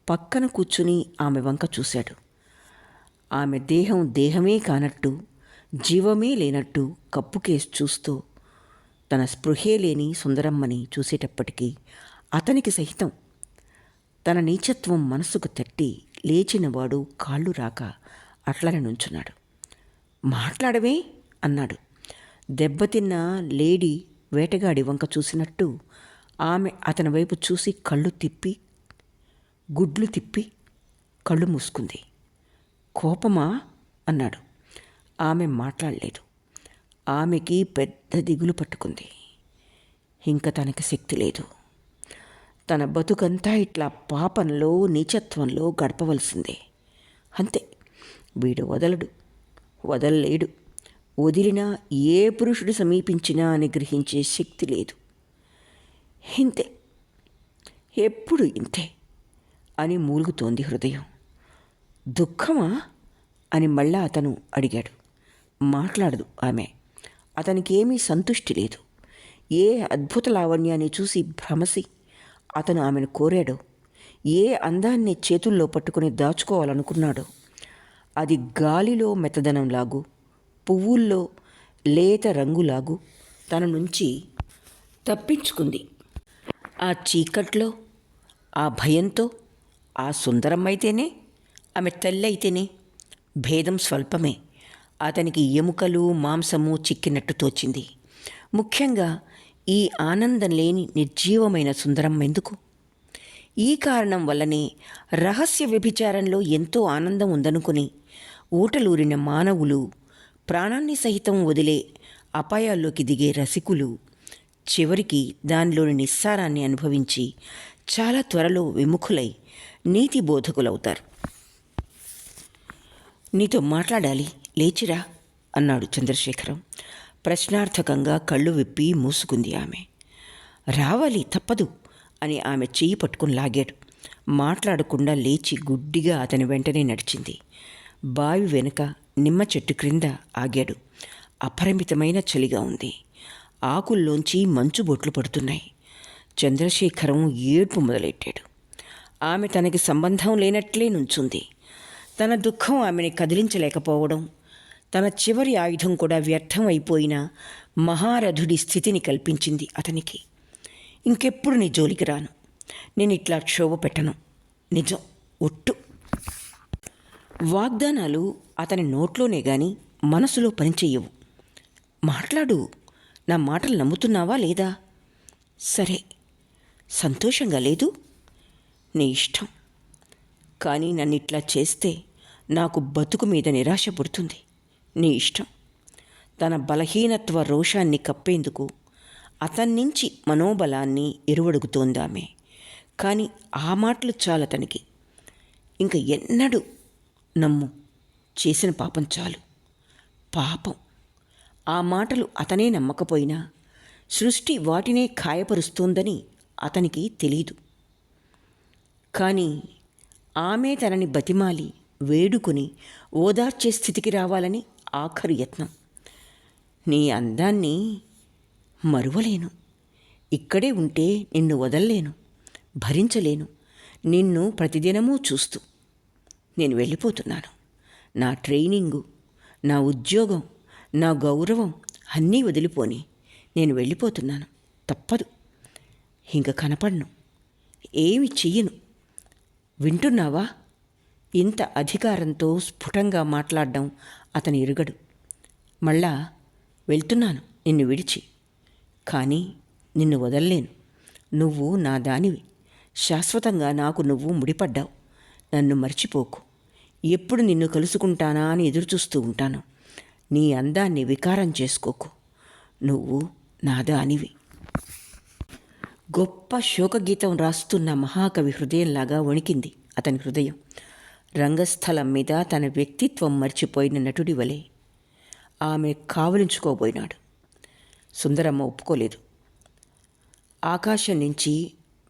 పక్కన కూర్చుని ఆమె వంక చూశాడు. ఆమె దేహమే కానట్టు, జీవమే లేనట్టు కప్పుకేసి చూస్తూ తన స్పృహే లేని సుందరమ్మని చూసేటప్పటికీ అతనికి సహితం తన నీచత్వం మనసుకు తట్టి లేచినవాడు కాళ్ళు రాక అట్లనే నుంచున్నాడు. మాట్లాడవే అన్నాడు. దెబ్బతిన్న లేడీ వేటగాడి వంక చూసినట్టు ఆమె అతని వైపు చూసి గుడ్లు తిప్పి కళ్ళు మూసుకుంది. కోపమా అన్నాడు. ఆమె మాట్లాడలేదు. ఆమెకి పెద్ద దిగులు పట్టుకుంది. ఇంకా తనకి శక్తి లేదు. తన బతుకంతా ఇట్లా పాపంలో, నీచత్వంలో గడపవలసిందే. అంతే. వీడు వదలలేడు. వదిలినా ఏ పురుషుడు సమీపించినా అని గ్రహించే శక్తి లేదు. ఇంతే, ఎప్పుడు ఇంతే అని మూలుగుతోంది హృదయం. దుఃఖమా అని మళ్ళా అతను అడిగాడు. మాట్లాడదు ఆమె. అతనికి ఏమీ సంతుష్టి లేదు. ఏ అద్భుత లావణ్యాన్ని చూసి భ్రమసి అతను ఆమెను కోరాడో, ఏ అందాన్ని చేతుల్లో పట్టుకుని దాచుకోవాలనుకున్నాడో అది గాలిలో మెత్తదనంలాగు, పువ్వుల్లో లేత రంగులాగు తన నుంచి తప్పించుకుంది. ఆ చీకట్లో, ఆ భయంతో ఆ సుందరమైతేనే, ఆమె తల్లి అయితేనే భేదం స్వల్పమే. అతనికి ఎముకలు మాంసము చిక్కినట్టు తోచింది. ముఖ్యంగా ఈ ఆనందం లేని నిర్జీవమైన సుందరమ్మ ఎందుకు? ఈ కారణం వల్లనే రహస్య వ్యభిచారంలో ఎంతో ఆనందం ఉందనుకుని ఊటలూరిన మానవులు, ప్రాణాన్ని సహితం వదిలే అపాయాల్లోకి దిగే రసికులు చివరికి దానిలోని నిస్సారాన్ని అనుభవించి చాలా త్వరలో విముఖులై నీతి బోధకులవుతారు. నీతో మాట్లాడాలి, లేచిరా అన్నాడు చంద్రశేఖరం. ప్రశ్నార్థకంగా కళ్ళు విప్పి మూసుకుంది ఆమె. రావాలి, తప్పదు అని ఆమె చెయ్యి పట్టుకుని లాగాడు. మాట్లాడకుండా లేచి గుడ్డిగా అతని వెంటనే నడిచింది. బావి వెనుక నిమ్మ చెట్టు క్రింద ఆగాడు. అపరిమితమైన చలిగా ఉంది. ఆకుల్లోంచి మంచు బొట్లు పడుతున్నాయి. చంద్రశేఖరం ఏడ్పు మొదలెట్టాడు. ఆమె తనకి సంబంధం లేనట్లే నుంచుంది. తన దుఃఖం ఆమెని కదిలించలేకపోవడం, తన చివరి ఆయుధం కూడా వ్యర్థం అయిపోయిన మహారథుడి స్థితిని కల్పించింది అతనికి. ఇంకెప్పుడు నీ జోలికి రాను, నేను ఇట్లా క్షోభ పెట్టను, నిజం, ఒట్టు. వాగ్దానాలు అతని నోట్లోనే గాని మనసులో పనిచెయ్యవు. మాట్లాడు, నా మాటలు నమ్ముతున్నావా లేదా? సరే, సంతోషంగా లేదు, నీ ఇష్టం. కానీ నన్ను ఇట్లా చేస్తే నాకు బతుకు మీద నిరాశ పుడుతుంది. నీ ఇష్టం. తన బలహీనత్వ రోషాన్ని కప్పేందుకు అతన్నించి మనోబలాన్ని ఎరువడుగుతోందామె. కానీ ఆ మాటలు చాలతనికి. ఇంక ఎన్నడూ నమ్ము, చేసిన పాపం చాలు. పాపం. ఆ మాటలు అతనే నమ్మకపోయినా సృష్టి వాటినే ఖాయపరుస్తోందని అతనికి తెలీదు. కానీ ఆమె తనని బతిమాలి వేడుకుని ఓదార్చే స్థితికి రావాలని ఆఖరు యత్నం. నీ అందాన్ని మరువలేను, ఇక్కడే ఉంటే నిన్ను వదల్లేను, భరించలేను, నిన్ను ప్రతిదినమూ చూస్తూ. నేను వెళ్ళిపోతున్నాను. నా ట్రైనింగు, నా ఉద్యోగం, నా గౌరవం అన్నీ వదిలిపోని నేను వెళ్ళిపోతున్నాను. తప్పదు. ఇంక కనపడను, ఏమి చెయ్యను. వింటున్నావా? ఇంత అధికారంతో స్ఫుటంగా మాట్లాడడం అతని ఎరుగడు. మళ్ళా వెళ్తున్నాను నిన్ను విడిచి. కానీ నిన్ను వదల్లేను. నువ్వు నా దానివి. శాశ్వతంగా నాకు నువ్వు ముడిపడ్డావు. నన్ను మర్చిపోకు. ఎప్పుడు నిన్ను కలుసుకుంటానా అని ఎదురుచూస్తూ ఉంటాను. నీ అందాన్ని వికారం చేసుకోకు. నువ్వు నా దానివి. గొప్ప శోకగీతం రాస్తున్న మహాకవి హృదయంలాగా వణికింది అతని హృదయం. రంగస్థలం మీద తన వ్యక్తిత్వం మర్చిపోయిన నటుడి వలె ఆమె కావలించుకోబోయినాడు. సుందరమ్మ ఒప్పుకోలేదు. ఆకాశం నుంచి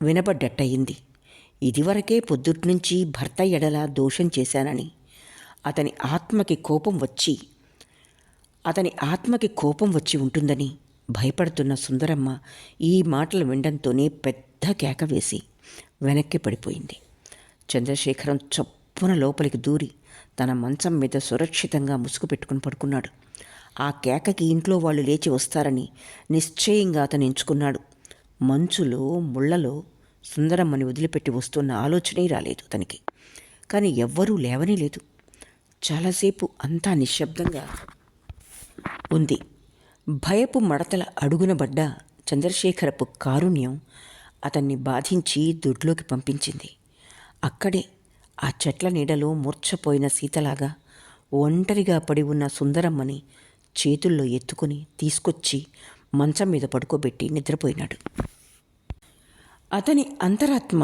వినపడ్డట్టయింది. ఇదివరకే పొద్దుట్నుంచి భర్త ఎడల దోషం చేశానని అతని ఆత్మకి కోపం వచ్చి ఉంటుందని భయపడుతున్న సుందరమ్మ ఈ మాటలు వినడంతోనే పెద్ద కేక వేసి వెనక్కి పడిపోయింది. చంద్రశేఖరం చప్పున లోపలికి దూరి తన మంచం మీద సురక్షితంగా ముసుగు పెట్టుకుని పడుకున్నాడు. ఆ కేకకి ఇంట్లో వాళ్ళు లేచి వస్తారని నిశ్చయంగా అతను ఎంచుకున్నాడు. మంచులో ముళ్లలో సుందరమ్మని వదిలిపెట్టి వస్తున్న ఆలోచనే రాలేదు అతనికి. కానీ ఎవ్వరూ లేవనే లేదు. చాలాసేపు అంతా నిశ్శబ్దంగా ఉంది. భయపు మడతల అడుగున పడ్డ చంద్రశేఖరపు కారుణ్యం అతన్ని బాధించి దొడ్లోకి పంపించింది. అక్కడే ఆ చెట్ల నీడలో మూర్ఛపోయిన సీతలాగా ఒంటరిగా పడి ఉన్న సుందరమ్మని చేతుల్లో ఎత్తుకుని తీసుకొచ్చి మంచం మీద పడుకోబెట్టి నిద్రపోయినాడు. అతని అంతరాత్మ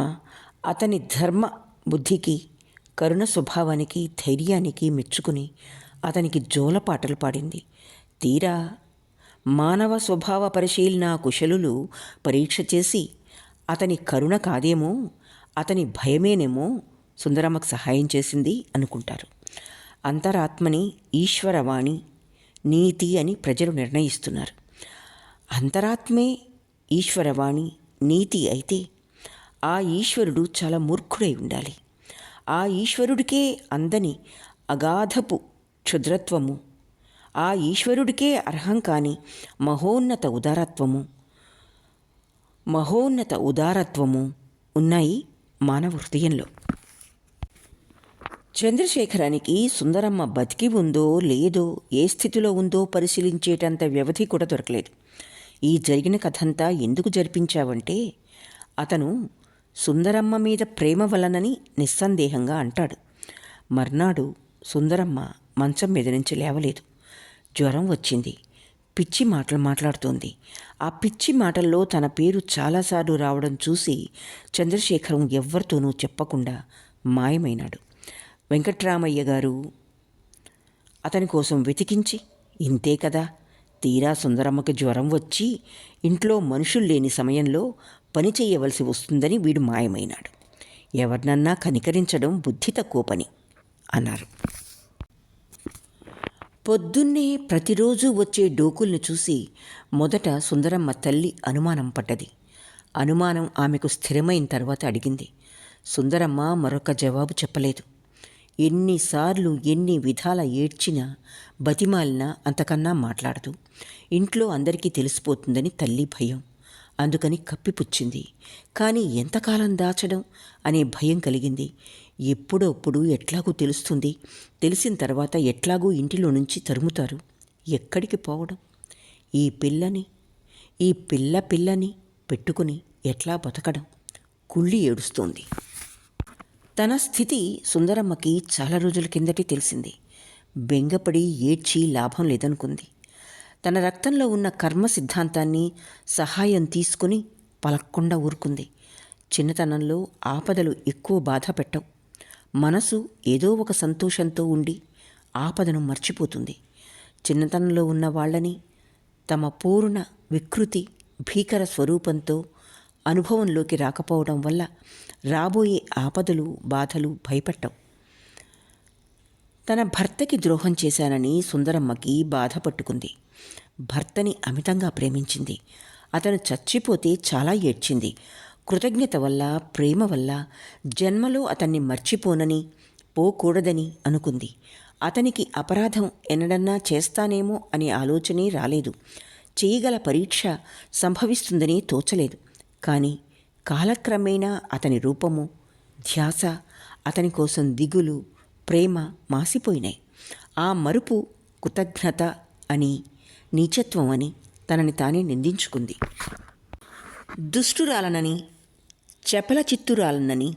అతని ధర్మ బుద్ధికి, కరుణ స్వభావానికి, ధైర్యానికి మెచ్చుకుని అతనికి జోలపాటలు పాడింది. తీరా మానవ స్వభావ పరిశీలన కుశలులు పరీక్ష చేసి అతని కరుణ కాదేమో, అతని భయమేనేమో సుందరమ్మకు సహాయం చేసింది అనుకుంటారు. అంతరాత్మని ఈశ్వరవాణి, నీతి అని ప్రజలు నిర్ణయిస్తున్నారు. అంతరాత్మే ఈశ్వరవాణి, నీతి అయితే ఆ ఈశ్వరుడు చాలా మూర్ఖుడై ఉండాలి. ఆ ఈశ్వరుడికే అందని అగాధపు క్షుద్రత్వము, ఆ ఈశ్వరుడికే అర్హం కాని మహోన్నత ఉదారత్వము ఉన్నాయి మానవ హృదయంలో. చంద్రశేఖరానికి సుందరమ్మ బతికి ఉందో లేదో, ఏ స్థితిలో ఉందో పరిశీలించేటంత వ్యవధి కూడా దొరకలేదు. ఈ జరిగిన కథంతా ఎందుకు జరిపించావంటే, అతను సుందరమ్మ మీద ప్రేమ వలనని నిస్సందేహంగా అంటాడు. మర్నాడు సుందరమ్మ మంచం మీద నుంచి లేవలేదు. జ్వరం వచ్చింది. పిచ్చి మాటలు మాట్లాడుతోంది. ఆ పిచ్చి మాటల్లో తన పేరు చాలాసార్లు రావడం చూసి చంద్రశేఖరం ఎవ్వరితోనూ చెప్పకుండా మాయమైనాడు. వెంకట్రామయ్య గారు అతని కోసం వెతికించి, ఇంతే కదా, తీరా సుందరమ్మకి జ్వరం వచ్చి ఇంట్లో మనుషులు లేని సమయంలో పని చేయవలసి వస్తుందని వీడు మాయమైనాడు. ఎవరినన్నా కనికరించడం బుద్ధి తక్కువ పని అన్నారు. పొద్దున్నే ప్రతిరోజు వచ్చే డోకుల్ని చూసి మొదట సుందరమ్మ తల్లి అనుమానం పడ్డది. అనుమానం ఆమెకు స్థిరమైన తర్వాత అడిగింది. సుందరమ్మ మరొక జవాబు చెప్పలేదు. ఎన్నిసార్లు ఎన్ని విధాల ఏడ్చినా బతిమాలినా అంతకన్నా మాట్లాడదు. ఇంట్లో అందరికీ తెలిసిపోతుందని తల్లి భయం. అందుకని కప్పిపుచ్చింది. కానీ ఎంతకాలం దాచడం అనే భయం కలిగింది. ఎప్పుడప్పుడు ఎట్లాగూ తెలుస్తుంది. తెలిసిన తర్వాత ఎట్లాగూ ఇంటిలో నుంచి తరుముతారు. ఎక్కడికి పోవడం? ఈ పిల్లని పెట్టుకుని ఎట్లా బతకడం? కుళ్ళి ఏడుస్తోంది. తన స్థితి సుందరమ్మకి చాలా రోజుల కిందటే తెలిసింది. బెంగపడి ఏడ్చి లాభం లేదనుకుంది. తన రక్తంలో ఉన్న కర్మ సిద్ధాంతాన్ని సహాయం తీసుకుని పలక్కుండా ఊరుకుంది. చిన్నతనంలో ఆపదలు ఎక్కువ బాధ పెట్టవు. మనసు ఏదో ఒక సంతోషంతో ఉండి ఆపదను మర్చిపోతుంది. చిన్నతనంలో ఉన్న వాళ్ళని తమ పూర్ణ వికృతి భీకర స్వరూపంతో అనుభవంలోకి రాకపోవడం వల్ల రాబోయే ఆపదలు బాధలు భయపెట్టవు. తన భర్తకి ద్రోహం చేశానని సుందరమ్మకి బాధ పట్టుకుంది. భర్తని అమితంగా ప్రేమించింది. అతను చచ్చిపోతే చాలా ఏడ్చింది. కృతజ్ఞత వల్ల, ప్రేమ వల్ల జన్మలో అతన్ని మర్చిపోనని, పోకూడదని అనుకుంది. అతనికి అపరాధం ఎన్నడన్నా చేస్తానేమో అనే ఆలోచనే రాలేదు. చేయగల పరీక్ష సంభవిస్తుందని తోచలేదు. కానీ కాలక్రమేణా అతని రూపము, ధ్యాస, అతని కోసం దిగులు, ప్రేమ మాసిపోయినాయి. ఆ మరుపు కృతజ్ఞత అని, నీచత్వం అని తనని తానే నిందించుకుంది. దుష్టురాలనని, చపల చిత్తురాలనని,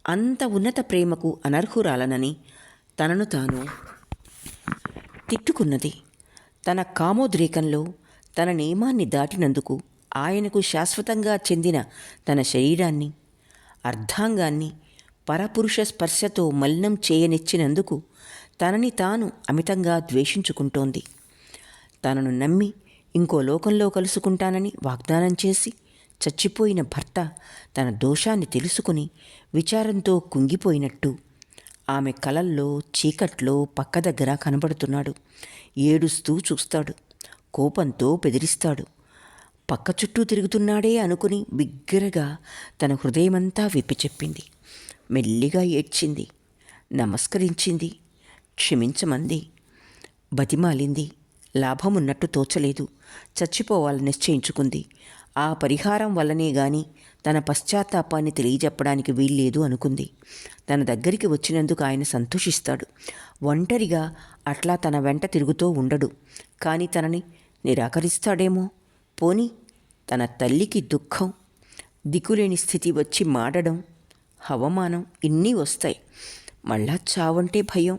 అంత ఉన్నత ప్రేమకు అనర్హురాలనని తనను తాను తిట్టుకున్నది. తన కామోద్రేకంలో తన నియమాన్ని దాటినందుకు, ఆయనకు శాశ్వతంగా చెందిన తన శరీరాన్ని, అర్ధాంగాన్ని పరపురుష స్పర్శతో మలినం చేయనిచ్చినందుకు తనని తాను అమితంగా ద్వేషించుకుంటోంది. తనను నమ్మి ఇంకో లోకంలో కలుసుకుంటానని వాగ్దానం చేసి చచ్చిపోయిన భర్త తన దోషాన్ని తెలుసుకుని విచారంతో కుంగిపోయినట్టు ఆమె కలల్లో చీకట్లో పక్క దగ్గర కనబడుతున్నాడు. ఏడుస్తూ చూస్తాడు. కోపంతో బెదిరిస్తాడు. పక్క చుట్టూ తిరుగుతున్నాడే అనుకుని బిగ్గరగా తన హృదయమంతా విప్పి చెప్పింది. మెల్లిగా ఏడ్చింది. నమస్కరించింది. క్షమించమంది. బతిమాలింది. లాభమున్నట్టు తోచలేదు. చచ్చిపోవాలని నిశ్చయించుకుంది. ఆ పరిహారం వల్లనే గాని తన పశ్చాత్తాపాన్ని తెలియజెప్పడానికి వీల్లేదు అనుకుంది. తన దగ్గరికి వచ్చినందుకు ఆయన సంతోషిస్తాడు. ఒంటరిగా అట్లా తన వెంట తిరుగుతూ ఉండడు. కానీ తనని నిరాకరిస్తాడేమో. పోని తన తల్లికి దుఃఖం, దిక్కులేని స్థితి వచ్చి మాడడం, అవమానం ఇన్నీ వస్తాయి. మళ్ళా చావంటే భయం.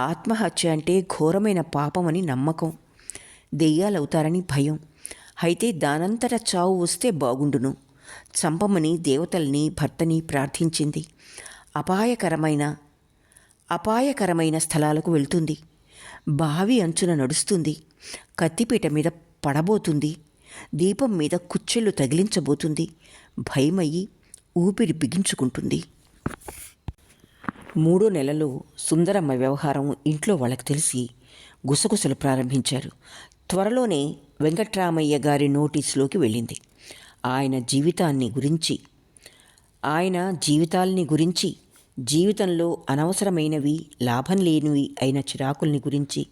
ఆత్మహత్య అంటే ఘోరమైన పాపమని నమ్మకం. దెయ్యాలవుతారని భయం. అయితే దానంతట చావు వస్తే బాగుండును. చంపమని దేవతల్ని, భర్తని ప్రార్థించింది. అపాయకరమైన స్థలాలకు వెళ్తుంది. బావి అంచున నడుస్తుంది. కత్తిపీట మీద పడబోతుంది. దీపం మీద కుచ్చెళ్ళు తగిలించబోతుంది. భయమయ్యి ఊపిరి బిగించుకుంటుంది. 3వ నెలలో సుందరమ్మ వ్యవహారం ఇంట్లో వాళ్ళకి తెలిసి గుసగుసలు ప్రారంభించారు. త్వరలోనే వెంకట్రామయ్య గారి నోటీసులోకి వెళ్ళింది. ఆయన జీవితాన్ని గురించి ఆయన జీవితాల్ని గురించి, జీవితంలో అనవసరమైనవి, లాభం లేనివి అయిన చిరాకుల్ని గురించి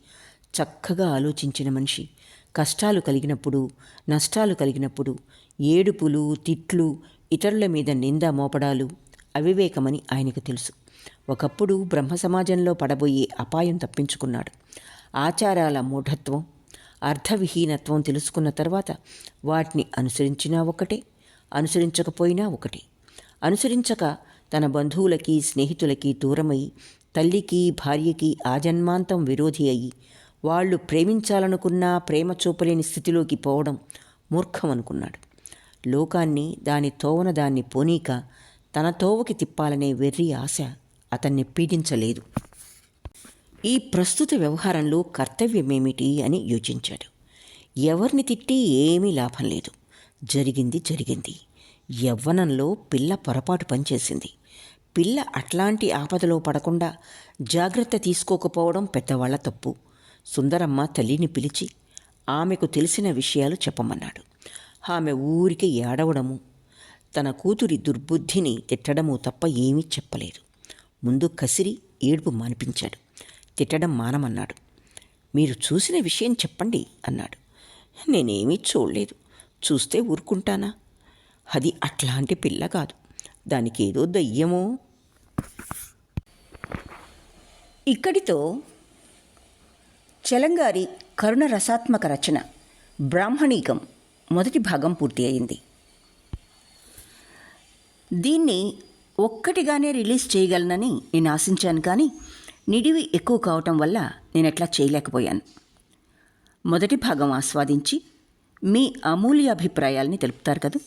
చక్కగా ఆలోచించిన మనిషి. కష్టాలు కలిగినప్పుడు, నష్టాలు కలిగినప్పుడు ఏడుపులు, తిట్లు, ఇతరుల మీద నింద మోపడాలు అవివేకమని ఆయనకు తెలుసు. ఒకప్పుడు బ్రహ్మ సమాజంలో పడబోయే అపాయం తప్పించుకున్నాడు. ఆచారాల మూఢత్వం, అర్థవిహీనత్వం తెలుసుకున్న తర్వాత వాటిని అనుసరించినా ఒకటే, అనుసరించకపోయినా ఒకటే. అనుసరించక తన బంధువులకి, స్నేహితులకి దూరమై, తల్లికి, భార్యకి ఆజన్మాంతం విరోధి అయ్యి, వాళ్ళు ప్రేమించాలనుకున్నా ప్రేమ చూపలేని స్థితిలోకి పోవడం మూర్ఖం అనుకున్నాడు. లోకాన్ని దాని తోవన దాన్ని పోనీక తన తోవకి తిప్పాలనే వెర్రి ఆశ అతన్ని పీడించలేదు. ఈ ప్రస్తుత వ్యవహారంలో కర్తవ్యమేమిటి అని యోచించాడు. ఎవరిని తిట్టి ఏమీ లాభం లేదు. జరిగింది జరిగింది. యవ్వనంలో పిల్ల పొరపాటు పనిచేసింది. పిల్ల అట్లాంటి ఆపదలో పడకుండా జాగ్రత్త తీసుకోకపోవడం పెద్దవాళ్ల తప్పు. సుందరమ్మ తల్లిని పిలిచి ఆమెకు తెలిసిన విషయాలు చెప్పమన్నాడు. ఆమె ఊరికి ఏడవడము, తన కూతురి దుర్బుద్ధిని తిట్టడము తప్ప ఏమీ చెప్పలేదు. ముందు కసిరి ఏడుపు మానిపించాడు. తిట్టడం మానమన్నాడు. మీరు చూసిన విషయం చెప్పండి అన్నాడు. నేనేమీ చూడలేదు. చూస్తే ఊరుకుంటానా? అది అట్లాంటి పిల్ల కాదు. దానికి ఏదో దయ్యమో. ఇక్కడితో చలంగారి కరుణ రసాత్మక రచన బ్రాహ్మణీకం మొదటి భాగం పూర్తి అయింది. దీన్ని ఒక్కటిగానే రిలీజ్ చేయగలనని నేను ఆశించాను, కానీ నిడివి ఎక్కువ కావటం వల్ల నేను ఎట్లా చేయలేకపోయాను. మొదటి భాగం ఆస్వాదించి మీ అమూల్య అభిప్రాయాల్ని తెలుపుతారు కదా.